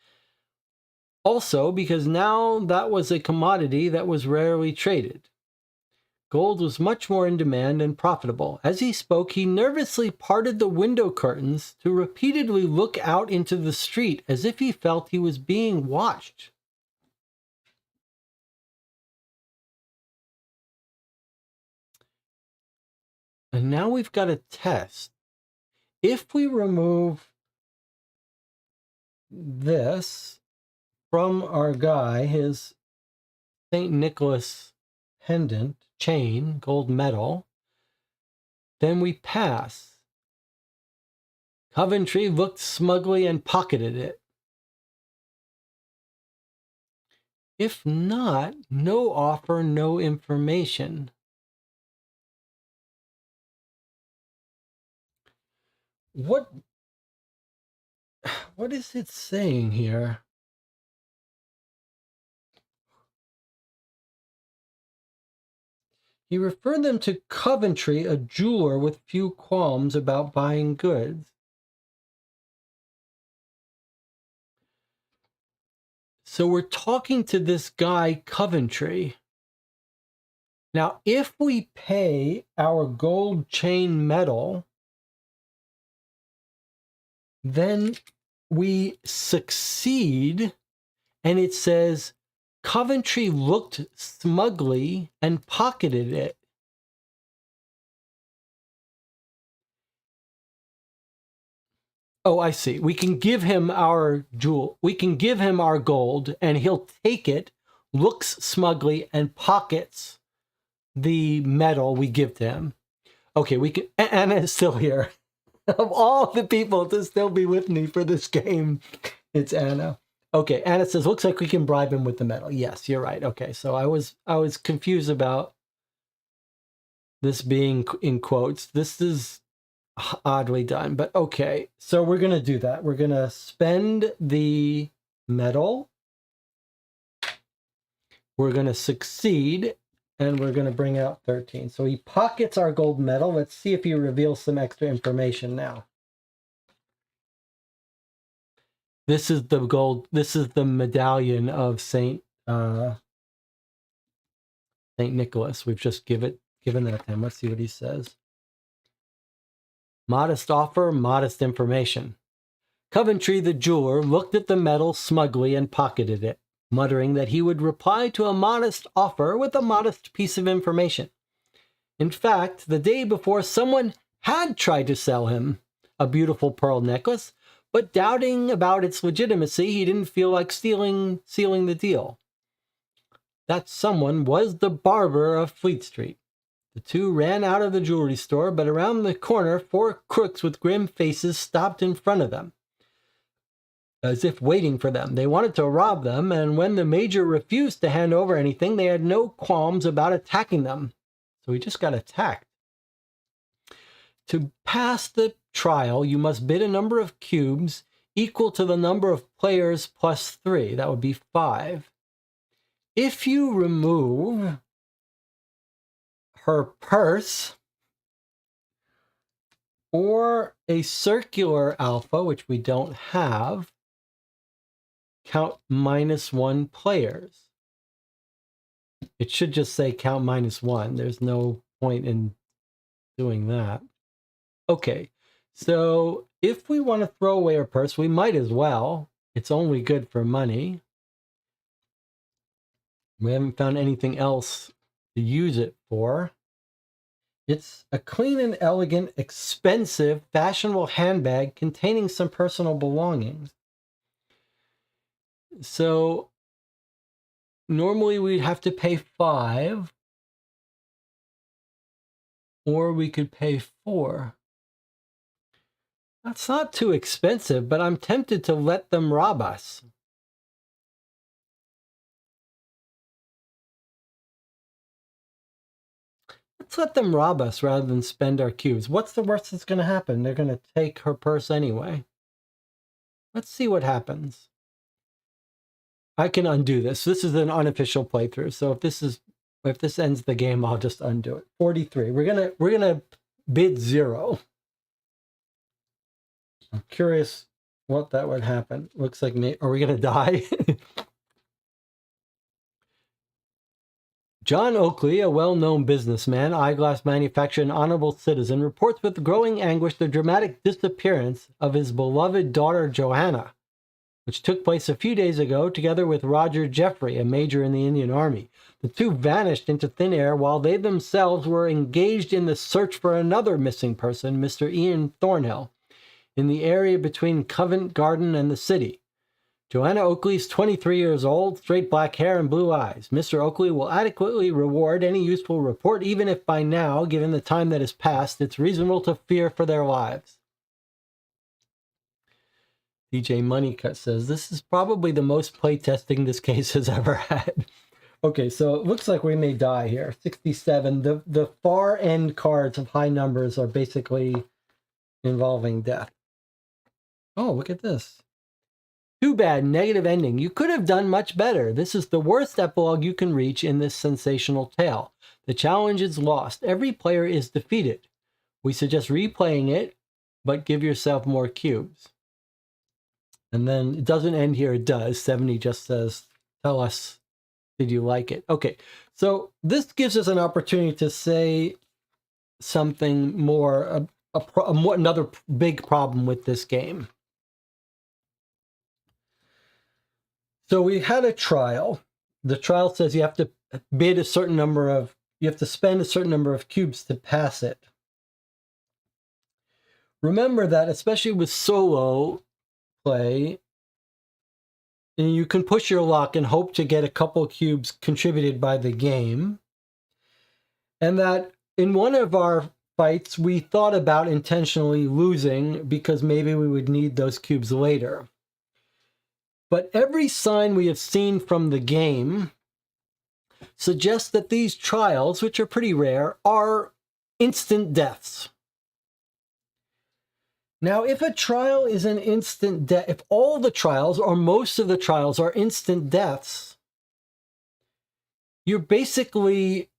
Also, because now that was a commodity that was rarely traded. Gold was much more in demand and profitable. As he spoke, he nervously parted the window curtains to repeatedly look out into the street as if he felt he was being watched. And now we've got a test. If we remove this from our guy, his St. Nicholas pendant, chain, gold medal, then we pass. Coventry looked smugly and pocketed it. If not, no offer, no information. What is it saying here? He referred them to Coventry, a jeweler with few qualms about buying goods. So we're talking to this guy, Coventry. Now, if we pay our gold chain medal, then we succeed, and it says Coventry looked smugly and pocketed it. Oh, I see. We can give him our jewel. We can give him our gold, and he'll take it, looks smugly, and pockets the medal we give to him. Okay, we can. Anna is still here. Of all the people to still be with me for this game, it's Anna. Okay, Anna says, looks like we can bribe him with the medal. Yes, you're right. Okay, so I was confused about this being in quotes. This is oddly done, but okay. So we're going to do that. We're going to spend the medal. We're going to succeed, and we're going to bring out 13. So he pockets our gold medal. Let's see if he reveals some extra information now. This is the gold. This is the medallion of Saint Nicholas. We've just given that to him. Let's see what he says. Modest offer, modest information. Coventry, the jeweler, looked at the medal smugly and pocketed it, muttering that he would reply to a modest offer with a modest piece of information. In fact, the day before, someone had tried to sell him a beautiful pearl necklace, but doubting about its legitimacy, he didn't feel like sealing the deal. That someone was the barber of Fleet Street. The two ran out of the jewelry store, but around the corner, 4 crooks with grim faces stopped in front of them, as if waiting for them. They wanted to rob them, and when the major refused to hand over anything, they had no qualms about attacking them. So he just got attacked. To pass the trial, you must bid a number of cubes equal to the number of players plus 3. That would be 5. If you remove her purse or a circular alpha, which we don't have, count -1 players. It should just say count -1. There's no point in doing that. Okay, so if we want to throw away our purse, we might as well. It's only good for money. We haven't found anything else to use it for. It's a clean and elegant, expensive, fashionable handbag containing some personal belongings. So normally we'd have to pay 5, or we could pay 4. That's not too expensive, but I'm tempted to let them rob us. Let's let them rob us rather than spend our cubes. What's the worst that's going to happen? They're going to take her purse anyway. Let's see what happens. I can undo this. This is an unofficial playthrough, so if this ends the game, I'll just undo it. 43. We're gonna bid 0. I'm curious what that would happen. Looks like me. Are we gonna die? John Oakley, a well-known businessman, eyeglass manufacturer, and honorable citizen, reports with growing anguish the dramatic disappearance of his beloved daughter Joanna, which took place a few days ago, together with Roger Jeffrey, a major in the Indian Army. The two vanished into thin air while they themselves were engaged in the search for another missing person, Mr. Ian Thornhill, in the area between Covent Garden and the city. Joanna Oakley is 23 years old, straight black hair and blue eyes. Mr. Oakley will adequately reward any useful report, even if by now, given the time that has passed, it's reasonable to fear for their lives. DJ Moneycut says, this is probably the most playtesting this case has ever had. Okay, so it looks like we may die here. 67. The far end cards of high numbers are basically involving death. Oh, look at this. Too bad, negative ending. You could have done much better. This is the worst epilogue you can reach in this sensational tale. The challenge is lost. Every player is defeated. We suggest replaying it, but give yourself more cubes. And then it doesn't end here, it does. 70 just says, tell us, did you like it? Okay, so this gives us an opportunity to say something more, another big problem with this game. So we had a trial. The trial says you have to bid a certain number of, you have to spend a certain number of cubes to pass it. Remember that, especially with solo play, and you can push your luck and hope to get a couple cubes contributed by the game. And that in one of our fights, we thought about intentionally losing because maybe we would need those cubes later. But every sign we have seen from the game suggests that these trials, which are pretty rare, are instant deaths. Now, if a trial is an instant death, if all the trials or most of the trials are instant deaths, you're basically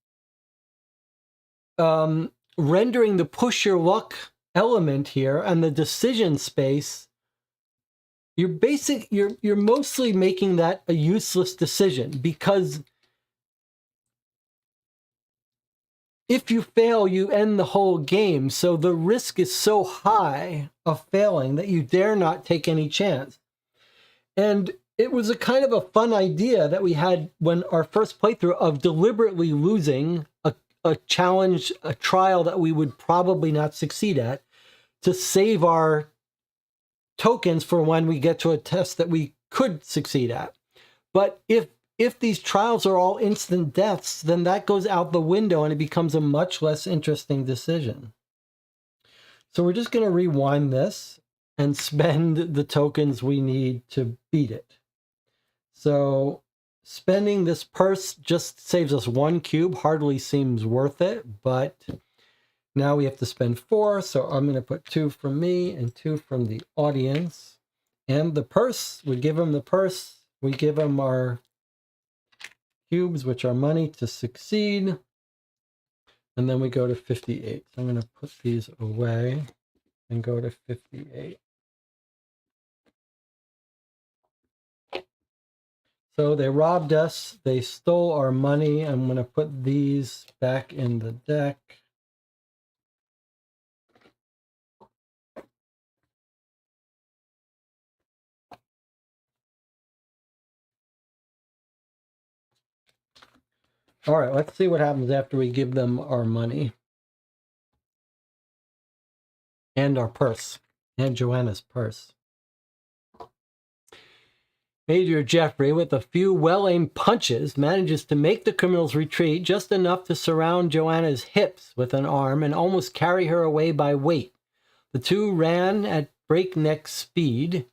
rendering the push your luck element here and the decision space. You're mostly making that a useless decision, because if you fail, you end the whole game. So the risk is so high of failing that you dare not take any chance. And it was a kind of a fun idea that we had when our first playthrough of deliberately losing a challenge, a trial that we would probably not succeed at, to save our tokens for when we get to a test that we could succeed at. But if these trials are all instant deaths, then that goes out the window and it becomes a much less interesting decision. So we're just going to rewind this and spend the tokens we need to beat it. So spending this purse just saves us 1 cube, hardly seems worth it, but now we have to spend 4, so I'm going to put 2 from me and 2 from the audience. And the purse, we give them the purse, we give them our cubes, which are money, to succeed. And then we go to 58. So I'm going to put these away and go to 58. So they robbed us, they stole our money. I'm going to put these back in the deck. All right, let's see what happens after we give them our money. And our purse. And Joanna's purse. Major Jeffrey, with a few well-aimed punches, manages to make the criminals retreat just enough to surround Joanna's hips with an arm and almost carry her away by weight. The two ran at breakneck speed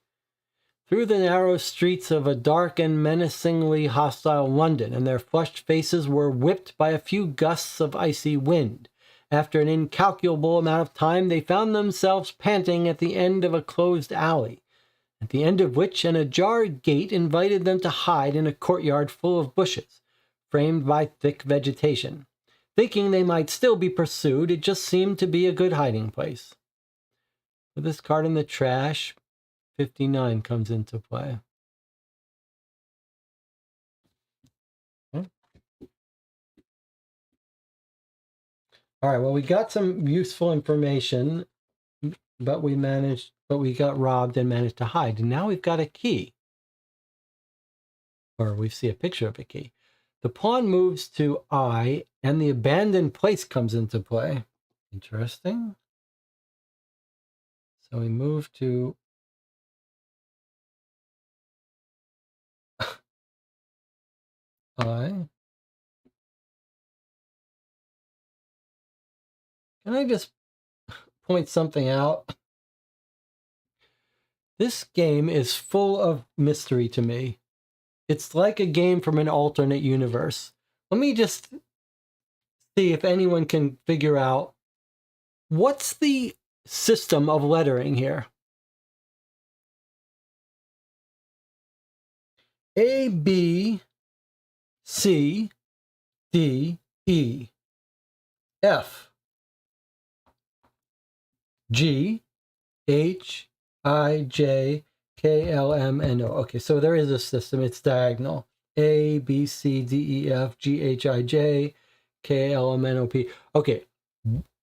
through the narrow streets of a dark and menacingly hostile London, and their flushed faces were whipped by a few gusts of icy wind. After an incalculable amount of time, they found themselves panting at the end of a closed alley, at the end of which an ajar gate invited them to hide in a courtyard full of bushes, framed by thick vegetation. Thinking they might still be pursued, it just seemed to be a good hiding place. Put this card in the trash. 59 comes into play. Okay. All right, well, we got some useful information, but we got robbed and managed to hide. And now we've got a key. Or we see a picture of a key. The pawn moves to I, and the abandoned place comes into play. Interesting. So we move to I. Can I just point something out? This game is full of mystery to me. It's like a game from an alternate universe. Let me just see if anyone can figure out what's the system of lettering here. A, B, C, D, E, F, G, H, I, J, K, L, M, N, O. Okay, so there is a system. It's diagonal. A, B, C, D, E, F, G, H, I, J, K, L, M, N, O, P. Okay,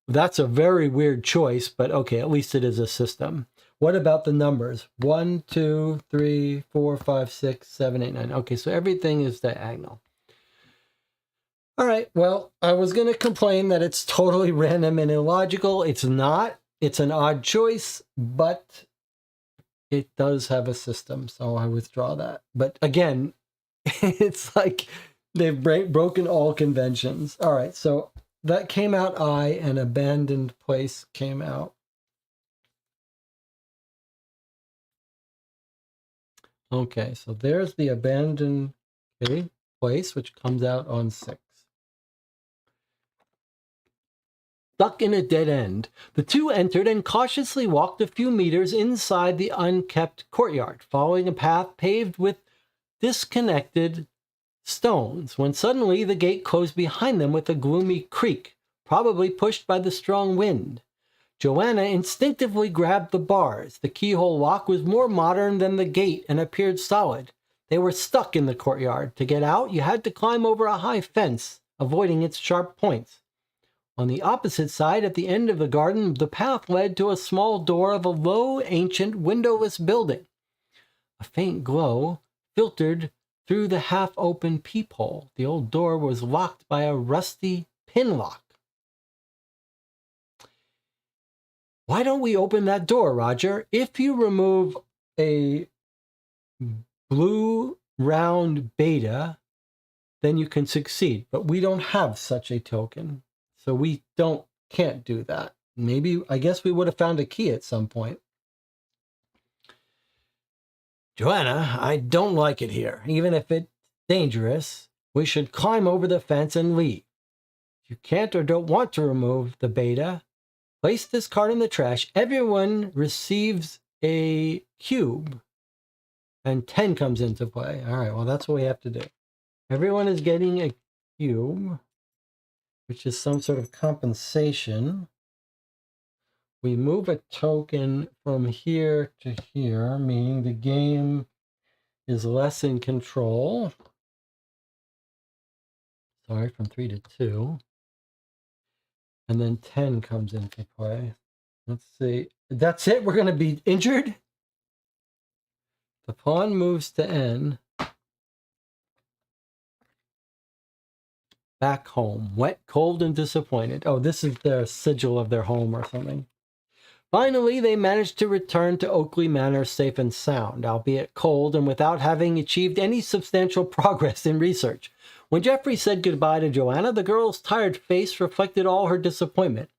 that's a very weird choice, but okay, at least it is a system. What about the numbers? 1, 2, 3, 4, 5, 6, 7, 8, 9. Okay, so everything is diagonal. All right, well, I was going to complain that it's totally random and illogical. It's not. It's an odd choice, but it does have a system, so I withdraw that. But again, it's like they've broken all conventions. All right, so that came out I, and abandoned place came out. Okay, so there's the abandoned place, which comes out on 6. Stuck in a dead end, the two entered and cautiously walked a few meters inside the unkept courtyard, following a path paved with disconnected stones, when suddenly the gate closed behind them with a gloomy creak, probably pushed by the strong wind. Joanna instinctively grabbed the bars. The keyhole lock was more modern than the gate and appeared solid. They were stuck in the courtyard. To get out, you had to climb over a high fence, avoiding its sharp points. On the opposite side, at the end of the garden, the path led to a small door of a low, ancient, windowless building. A faint glow filtered through the half-open peephole. The old door was locked by a rusty pin lock. Why don't we open that door, Roger? If you remove a blue round beta, then you can succeed. But we don't have such a token. So we can't do that. Maybe, I guess we would have found a key at some point. Joanna, I don't like it here. Even if it's dangerous, we should climb over the fence and leave. If you can't or don't want to remove the beta, place this card in the trash. Everyone receives a cube, and 10 comes into play. All right, well, that's what we have to do. Everyone is getting a cube, which is some sort of compensation. We move a token from here to here, meaning the game is less in control. Sorry, from 3 to 2. And then 10 comes into play. Let's see. That's it? We're going to be injured? The pawn moves to N. Back home. Wet, cold, and disappointed. Oh, this is their sigil of their home or something. Finally, they managed to return to Oakley Manor safe and sound, albeit cold and without having achieved any substantial progress in research. When Jeffrey said goodbye to Joanna, the girl's tired face reflected all her disappointment.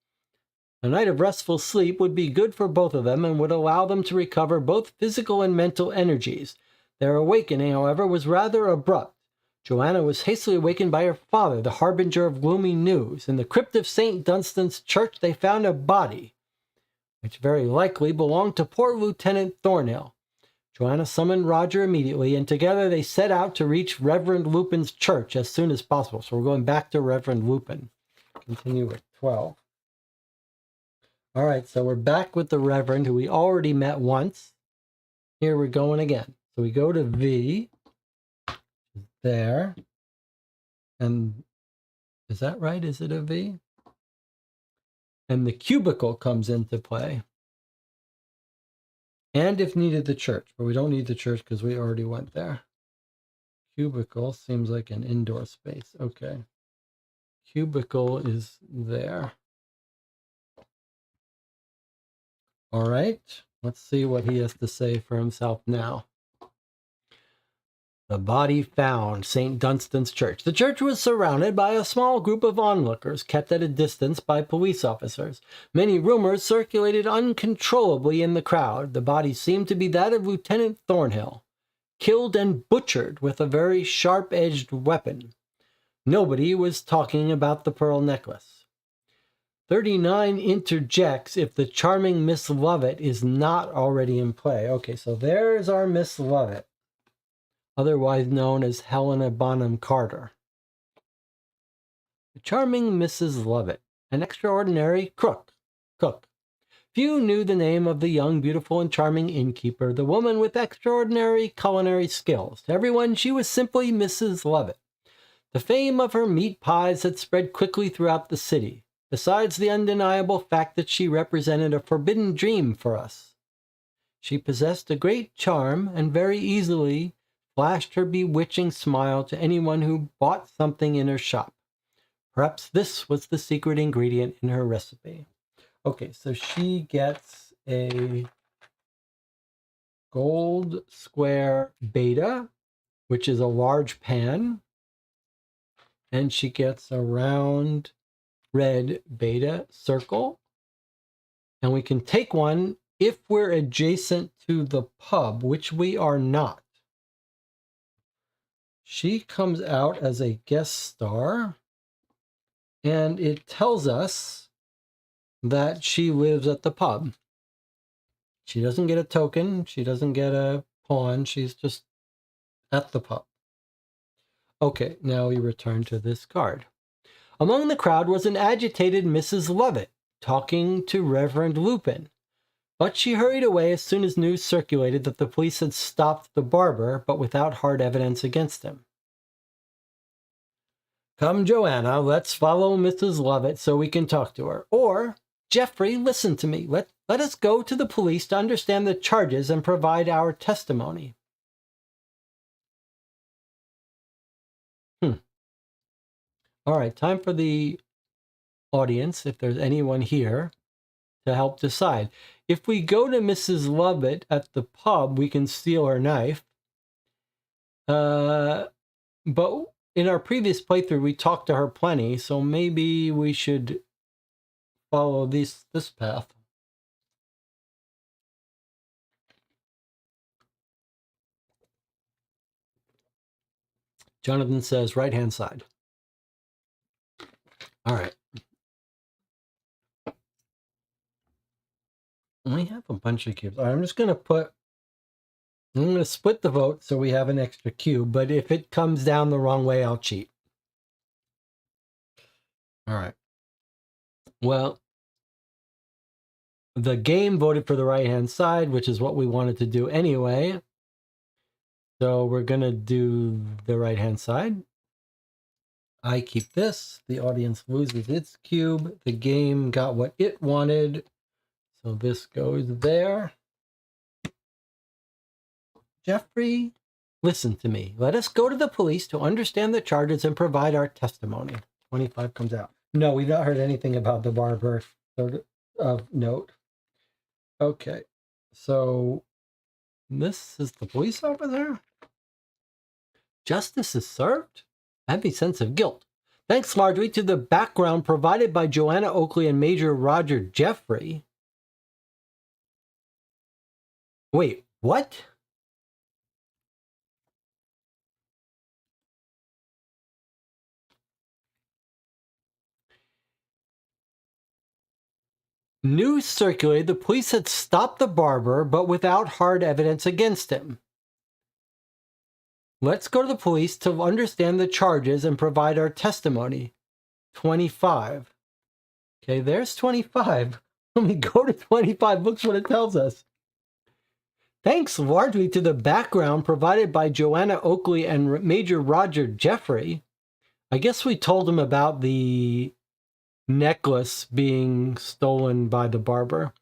A night of restful sleep would be good for both of them and would allow them to recover both physical and mental energies. Their awakening, however, was rather abrupt. Joanna was hastily awakened by her father, the harbinger of gloomy news. In the crypt of St. Dunstan's church they found a body, which very likely belonged to poor Lieutenant Thornhill. Joanna summoned Roger immediately, and together they set out to reach Reverend Lupin's church as soon as possible. So we're going back to Reverend Lupin. Continue with 12. All right, so we're back with the Reverend, who we already met once. Here we're going again. So we go to V, there, and is that right? Is it a V? And the cubicle comes into play. And if needed, the church, but we don't need the church because we already went there. Cubicle seems like an indoor space. Okay. Cubicle is there. All right, let's see what he has to say for himself now. The body found, St. Dunstan's Church. The church was surrounded by a small group of onlookers, kept at a distance by police officers. Many rumors circulated uncontrollably in the crowd. The body seemed to be that of Lieutenant Thornhill, killed and butchered with a very sharp-edged weapon. Nobody was talking about the pearl necklace. 39 interjects if the charming Miss Lovett is not already in play. Okay, so there's our Miss Lovett, otherwise known as Helena Bonham Carter. The charming Mrs. Lovett, an extraordinary cook. Few knew the name of the young, beautiful, and charming innkeeper, the woman with extraordinary culinary skills. To everyone, she was simply Mrs. Lovett. The fame of her meat pies had spread quickly throughout the city, besides the undeniable fact that she represented a forbidden dream for us. She possessed a great charm and very easily flashed her bewitching smile to anyone who bought something in her shop. Perhaps this was the secret ingredient in her recipe. Okay, so she gets a gold square beta, which is a large pan, and she gets a round red beta circle, and we can take one if we're adjacent to the pub, which we are not. She comes out as a guest star, and it tells us that she lives at the pub. She doesn't get a token, she doesn't get a pawn, she's just at the pub. Okay, now we return to this card. Among the crowd was an agitated Mrs. Lovett, talking to Reverend Lupin. But she hurried away as soon as news circulated that the police had stopped the barber, but without hard evidence against him. Come, Joanna, let's follow Mrs. Lovett so we can talk to her. Or, Geoffrey, listen to me. Let us go to the police to understand the charges and provide our testimony. All right, time for the audience, if there's anyone here, to help decide. If we go to Mrs. Lovett at the pub, we can steal her knife. But in our previous playthrough, we talked to her plenty, so maybe we should follow this path. Jonathan says right-hand side. All right. We have a bunch of cubes. All right, I'm going to split the vote so we have an extra cube, but if it comes down the wrong way, I'll cheat. All right. Well, the game voted for the right-hand side, which is what we wanted to do anyway. So we're going to do the right-hand side. I keep this. The audience loses its cube. The game got what it wanted. So this goes there. Geoffrey, listen to me. Let us go to the police to understand the charges and provide our testimony. 25 comes out. No, we've not heard anything about the barber of note. Okay, so this is the police officer. Justice is served? Heavy sense of guilt. Thanks largely to the background provided by Joanna Oakley and Major Roger Jeffrey. Wait, what? News circulated the police had stopped the barber, but without hard evidence against him. Let's go to the police to understand the charges and provide our testimony. 25. Okay, there's 25. Let me go to 25. Look what it tells us. Thanks largely to the background provided by Joanna Oakley and Major Roger Jeffrey. I guess we told him about the necklace being stolen by the barber.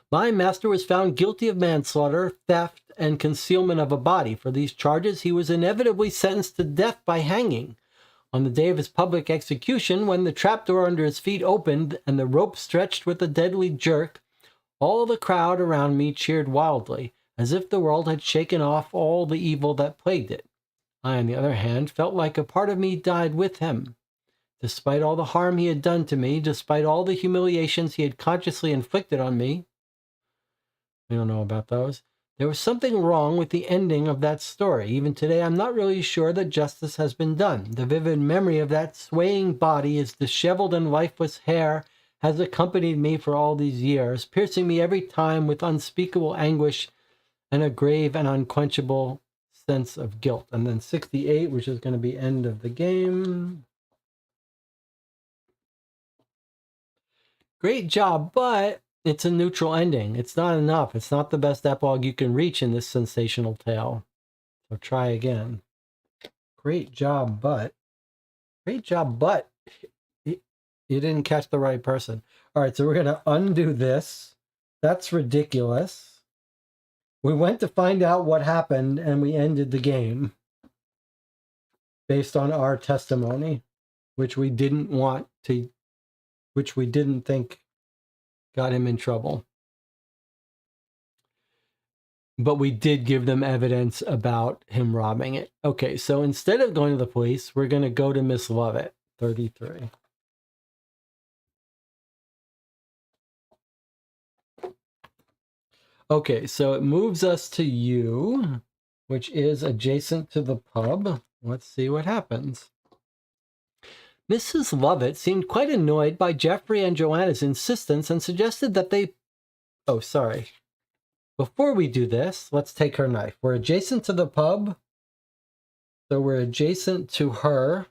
My master was found guilty of manslaughter, theft, and concealment of a body. For these charges, he was inevitably sentenced to death by hanging. On the day of his public execution, when the trapdoor under his feet opened and the rope stretched with a deadly jerk, all the crowd around me cheered wildly, as if the world had shaken off all the evil that plagued it. I, on the other hand, felt like a part of me died with him. Despite all the harm he had done to me, despite all the humiliations he had consciously inflicted on me, we don't know about those, there was something wrong with the ending of that story. Even today, I'm not really sure that justice has been done. The vivid memory of that swaying body, his disheveled and lifeless hair, has accompanied me for all these years, piercing me every time with unspeakable anguish and a grave and unquenchable sense of guilt. And then 68, which is going to be end of the game. Great job, but it's a neutral ending. It's not enough. It's not the best epilogue you can reach in this sensational tale. So try again. Great job, but... Great job, but... You didn't catch the right person. All right, so we're going to undo this. That's ridiculous. We went to find out what happened, and we ended the game based on our testimony, which we didn't want to, which we didn't think got him in trouble. But we did give them evidence about him robbing it. Okay, so instead of going to the police, we're going to go to Miss Lovett, 33. Okay, so it moves us to you, which is adjacent to the pub. Let's see what happens. Mrs. Lovett seemed quite annoyed by Jeffrey and Joanna's insistence and suggested that they... Oh, sorry. Before we do this, let's take her knife. We're adjacent to the pub, so we're adjacent to her.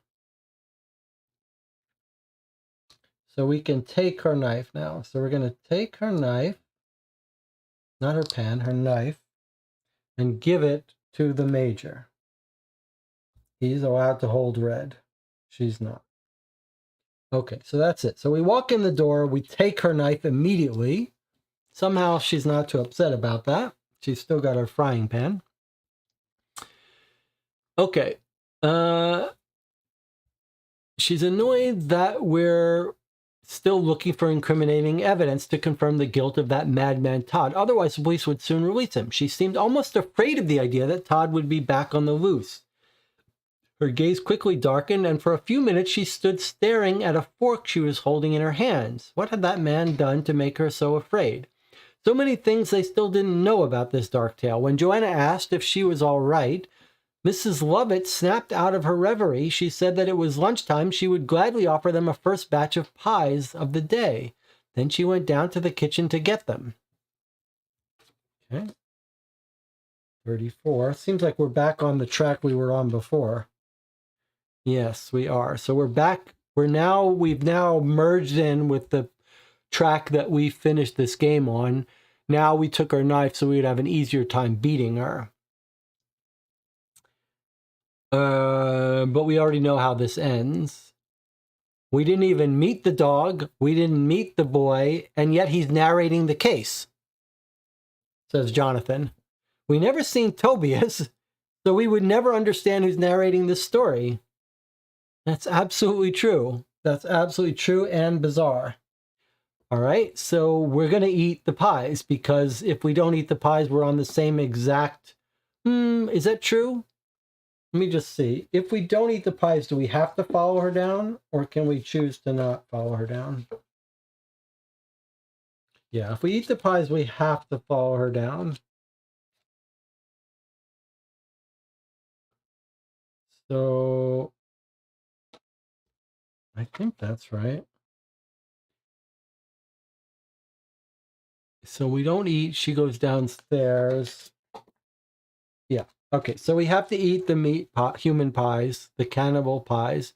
So we can take her knife now. So we're going to take her knife, not her pen, her knife, and give it to the major. He's allowed to hold red. She's not. Okay, so that's it. So we walk in the door, we take her knife immediately. Somehow she's not too upset about that. She's still got her frying pan. Okay. She's annoyed that we're still looking for incriminating evidence to confirm the guilt of that madman Todd. Otherwise, the police would soon release him. She seemed almost afraid of the idea that Todd would be back on the loose. Her gaze quickly darkened, and for a few minutes she stood staring at a fork she was holding in her hands. What had that man done to make her so afraid? So many things they still didn't know about this dark tale. When Joanna asked if she was all right, Mrs. Lovett snapped out of her reverie. She said that it was lunchtime. She would gladly offer them a first batch of pies of the day. Then she went down to the kitchen to get them. Okay. 34. Seems like we're back on the track we were on before. Yes, we are. So we're back. We've now merged in with the track that we finished this game on. Now we took our knife so we would have an easier time beating her. But we already know how this ends. We didn't even meet the dog. We didn't meet the boy. And yet he's narrating the case, says Jonathan. We never seen Tobias, so we would never understand who's narrating this story. That's absolutely true. That's absolutely true and bizarre. All right, so we're going to eat the pies, because if we don't eat the pies, we're on the same exact... is that true? Let me just see. If we don't eat the pies, do we have to follow her down, or can we choose to not follow her down? Yeah, if we eat the pies, we have to follow her down. So I think that's right. So we don't eat. She goes downstairs. Yeah. Okay. So we have to eat the human pies, the cannibal pies.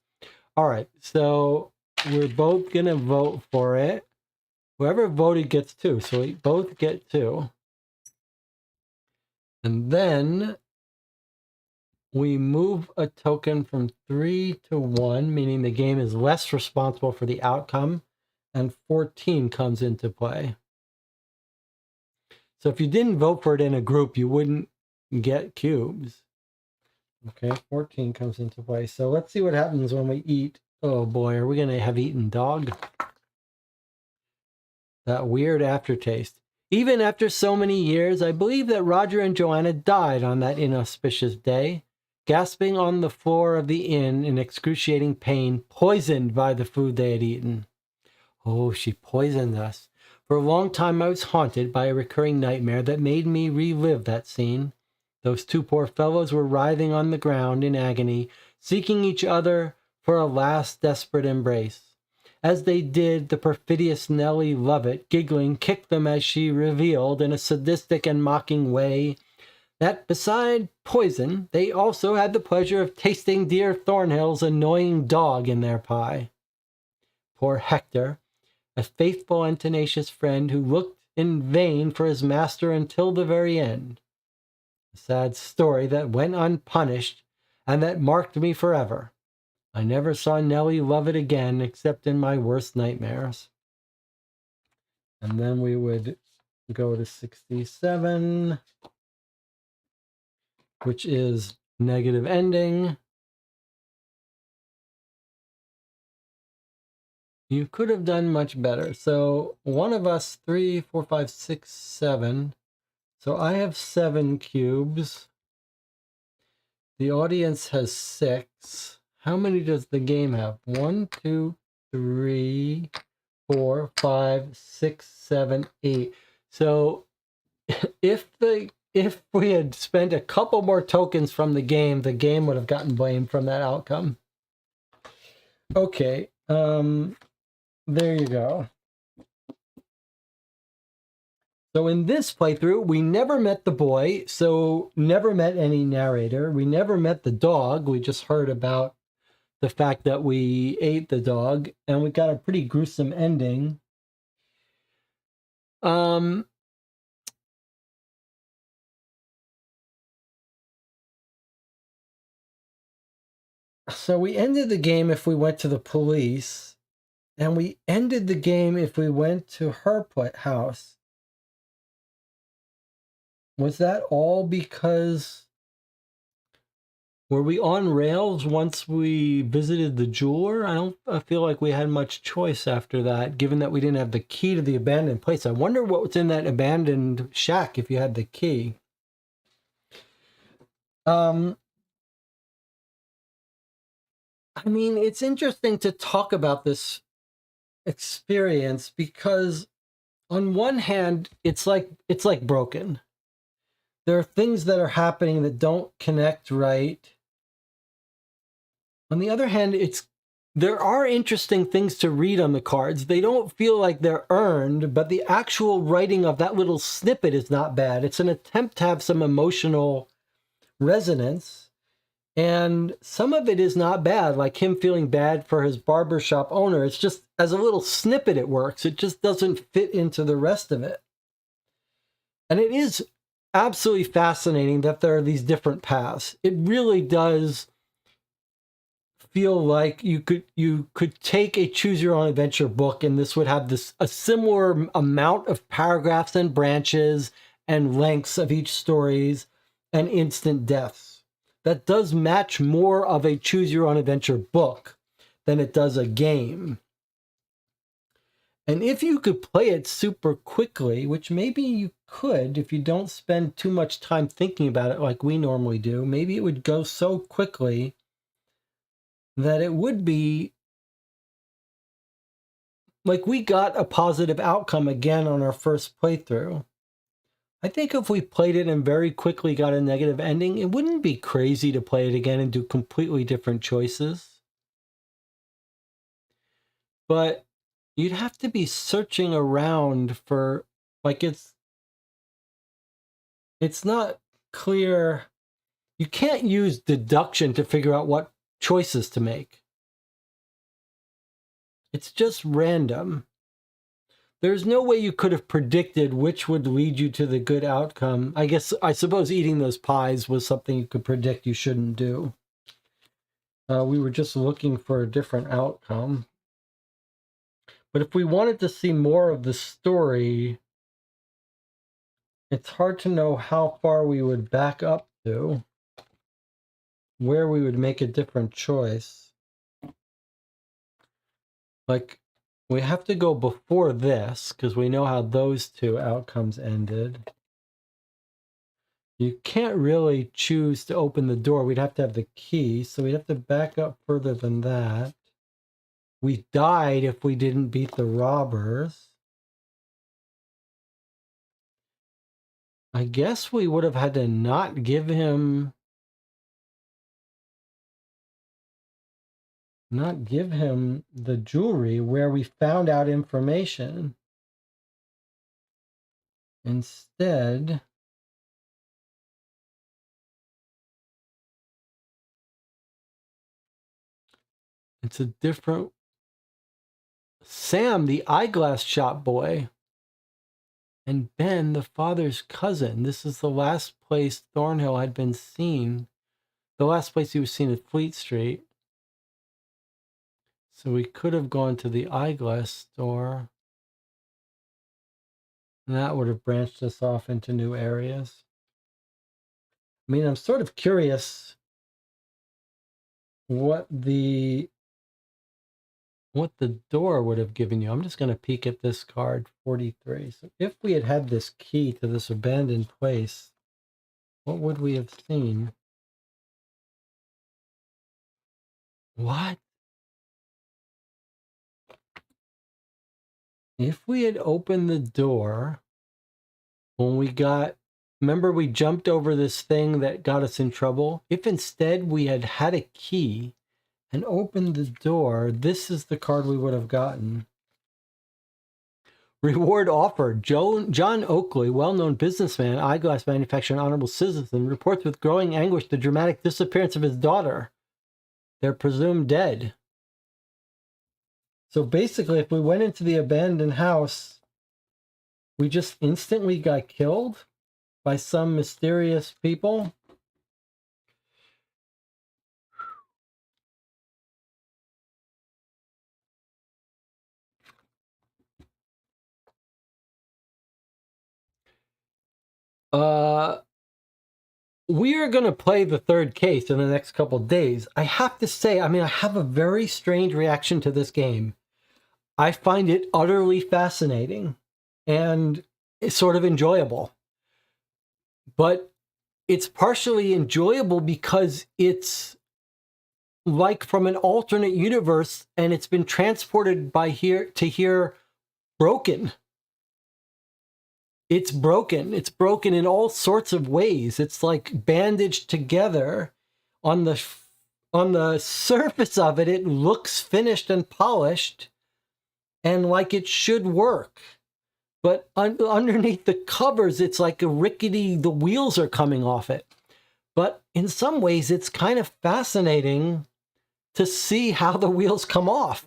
All right. So we're both going to vote for it. Whoever voted gets 2. So we both get 2. And then we move a token from 3 to 1, meaning the game is less responsible for the outcome, and 14 comes into play. So if you didn't vote for it in a group, you wouldn't get cubes. Okay, 14 comes into play. So let's see what happens when we eat. Oh boy, are we going to have eaten dog? That weird aftertaste. Even after so many years, I believe that Roger and Joanna died on that inauspicious day, gasping on the floor of the inn in excruciating pain, poisoned by the food they had eaten. Oh, she poisoned us. For a long time I was haunted by a recurring nightmare that made me relive that scene. Those 2 poor fellows were writhing on the ground in agony, seeking each other for a last desperate embrace. As they did, the perfidious Nellie Lovett, giggling, kicked them as she revealed in a sadistic and mocking way that beside poison, they also had the pleasure of tasting dear Thornhill's annoying dog in their pie. Poor Hector, a faithful and tenacious friend who looked in vain for his master until the very end. A sad story that went unpunished and that marked me forever. I never saw Nellie Lovett again except in my worst nightmares. And then we would go to 67, which is negative ending. You could have done much better. So one of us, 3, 4, 5, 6, 7. So I have 7 cubes. The audience has 6. How many does the game have? 1, 2, 3, 4, 5, 6, 7, 8. So if we had spent a couple more tokens from the game would have gotten blamed from that outcome. Okay, there you go. So in this playthrough, we never met the boy, so never met any narrator. We never met the dog. We just heard about the fact that we ate the dog, and we got a pretty gruesome ending. So we ended the game if we went to the police, and we ended the game if we went to her house. Was that all because were we on rails once we visited the jeweler? I feel like we had much choice after that, given that we didn't have the key to the abandoned place. I wonder what was in that abandoned shack if you had the key. I mean, it's interesting to talk about this experience because on one hand, it's like broken. There are things that are happening that don't connect right. On the other hand, there are interesting things to read on the cards. They don't feel like they're earned, but the actual writing of that little snippet is not bad. It's an attempt to have some emotional resonance, and some of it is not bad, like him feeling bad for his barbershop owner. It's just, as a little snippet, it works. It just doesn't fit into the rest of it. And it is absolutely fascinating that there are these different paths. It really does feel like you could take a choose your own adventure book, and this would have a similar amount of paragraphs and branches and lengths of each stories and instant deaths. That does match more of a choose your own adventure book than it does a game. And if you could play it super quickly, which maybe you could if you don't spend too much time thinking about it like we normally do, maybe it would go so quickly that it would be like we got a positive outcome again on our first playthrough. I think if we played it and very quickly got a negative ending, it wouldn't be crazy to play it again and do completely different choices. But you'd have to be searching around for, like, it's not clear. You can't use deduction to figure out what choices to make. It's just random. There's no way you could have predicted which would lead you to the good outcome. I suppose eating those pies was something you could predict you shouldn't do. We were just looking for a different outcome. But if we wanted to see more of the story, it's hard to know how far we would back up to, where we would make a different choice. Like, we have to go before this, because we know how those two outcomes ended. You can't really choose to open the door. We'd have to have the key, so we'd have to back up further than that. We died if we didn't beat the robbers. I guess we would have had to not give him the jewelry where we found out information. Instead, it's a different Sam, the eyeglass shop boy, and Ben, the father's cousin. This is the last place Thornhill had been seen. The last place he was seen at Fleet Street. So we could have gone to the eyeglass store. And that would have branched us off into new areas. I mean, I'm sort of curious what the door would have given you. I'm just going to peek at this card, 43. So if we had had this key to this abandoned place, what would we have seen? What? If we had opened the door when we remember we jumped over this thing that got us in trouble? If instead we had had a key and opened the door, this is the card we would have gotten. Reward offered. John Oakley, well-known businessman, eyeglass manufacturer, and honorable citizen, reports with growing anguish the dramatic disappearance of his daughter. They're presumed dead. So basically, if we went into the abandoned house, we just instantly got killed by some mysterious people. We are going to play the third case in the next couple of days. I have to say, I mean, I have a very strange reaction to this game. I find it utterly fascinating and it's sort of enjoyable. But it's partially enjoyable because it's like from an alternate universe and it's been transported by here to here broken. It's broken. It's broken in all sorts of ways. It's like bandaged together. On the surface of it, it looks finished and polished and like it should work. But underneath the covers, it's like the wheels are coming off it. But in some ways, it's kind of fascinating to see how the wheels come off.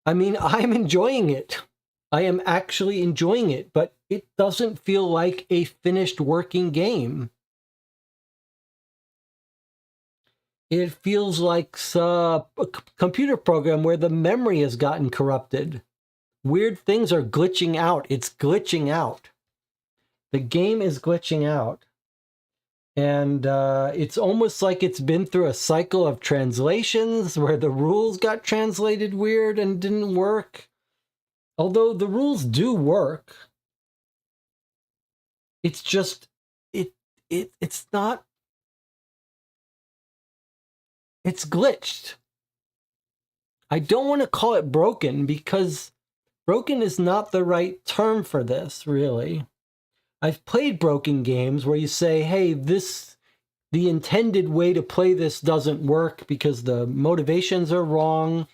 I mean, I'm enjoying it. I am actually enjoying it, but it doesn't feel like a finished working game. It feels like a computer program where the memory has gotten corrupted. Weird things are glitching out. It's glitching out. The game is glitching out. And it's almost like it's been through a cycle of translations where the rules got translated weird and didn't work. although the rules do work, it's just it's not, it's glitched. I don't want to call it broken because broken is not the right term for this, really. I've played broken games where you say, hey, the intended way to play this doesn't work because the motivations are wrong.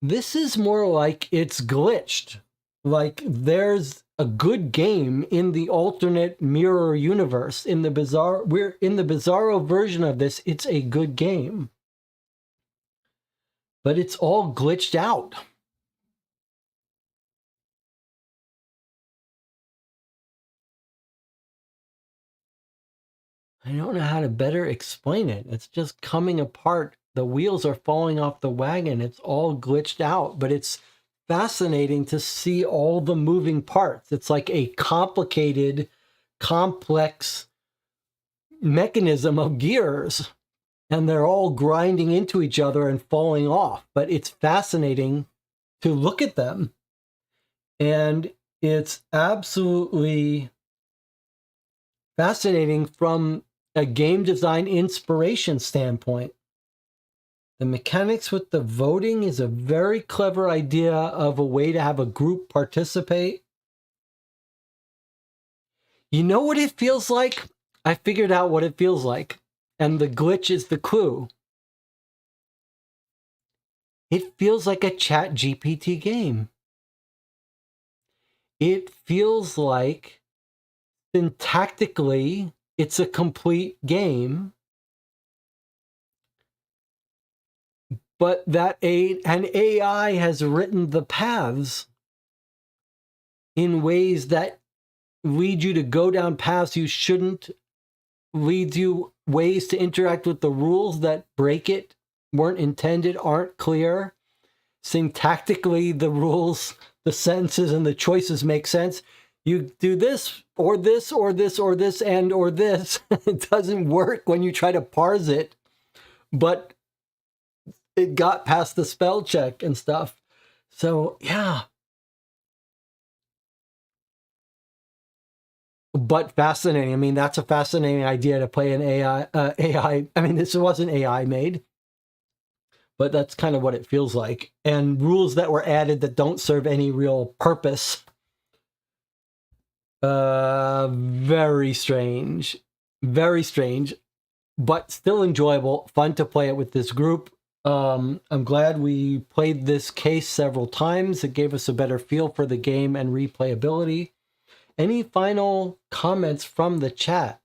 This is more like it's glitched. Like there's a good game in the alternate mirror universe. In the Bizarro version of this, it's a good game. But it's all glitched out. I don't know how to better explain it. It's just coming apart. The wheels are falling off the wagon. It's all glitched out, but it's fascinating to see all the moving parts. It's like a complicated, complex mechanism of gears, and they're all grinding into each other and falling off. But it's fascinating to look at them. And it's absolutely fascinating from a game design inspiration standpoint. The mechanics with the voting is a very clever idea of a way to have a group participate. You know what it feels like? I figured out what it feels like, and the glitch is the clue. It feels like a ChatGPT game. It feels like syntactically it's a complete game, but that an AI has written the paths in ways that lead you to go down paths you shouldn't, lead you ways to interact with the rules that break it, weren't intended, aren't clear. Syntactically, the rules, the sentences, and the choices make sense. You do this, or this, or this, or this, and or this. It doesn't work when you try to parse it, but it got past the spell check and stuff. So, yeah. But fascinating. I mean, that's a fascinating idea to play an AI. I mean, this wasn't AI made, but that's kind of what it feels like. And rules that were added that don't serve any real purpose. Very strange, but still enjoyable, fun to play it with this group. I'm glad we played this case several times. It gave us a better feel for the game and replayability. Any final comments from the chat?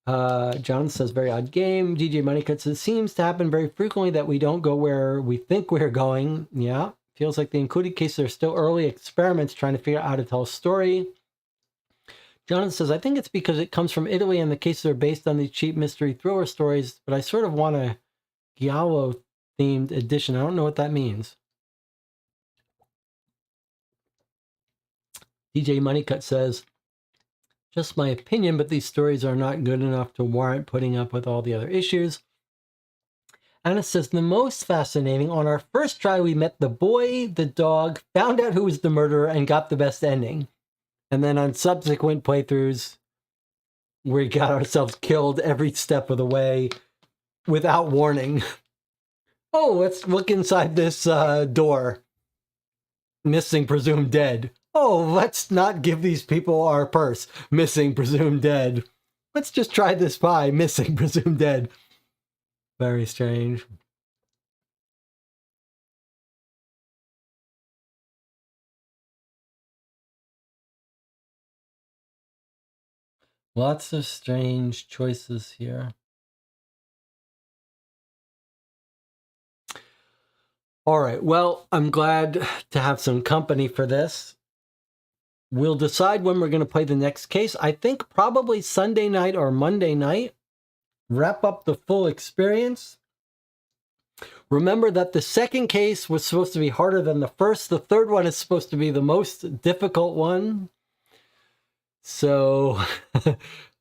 John says, very odd game. DJ Moneycut says, seems to happen very frequently that we don't go where we think we're going. Yeah, feels like the included cases are still early experiments trying to figure out how to tell a story. Jonathan says, I think it's because it comes from Italy and the cases are based on these cheap mystery thriller stories, but I sort of want a Giallo-themed edition. I don't know what that means. DJ Moneycut says, just my opinion, but these stories are not good enough to warrant putting up with all the other issues. Anna says, the most fascinating, on our first try, we met the boy, the dog, found out who was the murderer, and got the best ending. And then on subsequent playthroughs, we got ourselves killed every step of the way without warning. Oh, let's look inside this door. Missing, presumed dead. Oh, let's not give these people our purse. Missing, presumed dead. Let's just try this pie. Missing, presumed dead. Very strange. Lots of strange choices here. All right, well, I'm glad to have some company for this. We'll decide when we're going to play the next case. I think probably Sunday night or Monday night. Wrap up the full experience. Remember that the second case was supposed to be harder than the first. The third one is supposed to be the most difficult one. So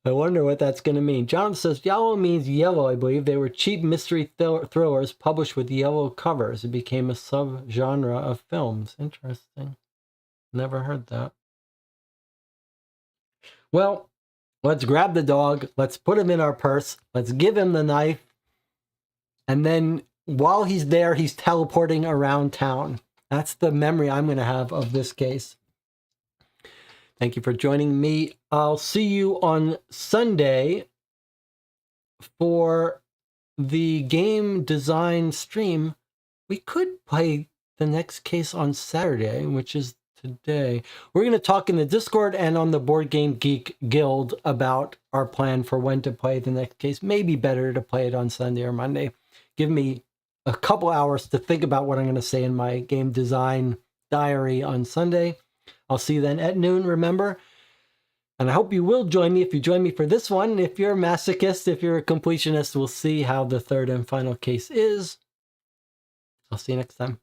I wonder what that's going to mean. Jonathan says yellow means yellow, I believe. They were cheap mystery thrillers published with yellow covers. It became a subgenre of films. Interesting. Never heard that. Well, let's grab the dog. Let's put him in our purse. Let's give him the knife. And then while he's there, he's teleporting around town. That's the memory I'm going to have of this case. Thank you for joining me. I'll see you on Sunday for the game design stream. We could play the next case on Saturday, which is today. We're going to talk in the Discord and on the Board Game Geek Guild about our plan for when to play the next case. Maybe better to play it on Sunday or Monday. Give me a couple hours to think about what I'm going to say in my game design diary on Sunday. I'll see you then at noon, remember? And I hope you will join me if you join me for this one. If you're a masochist, if you're a completionist, we'll see how the third and final case is. I'll see you next time.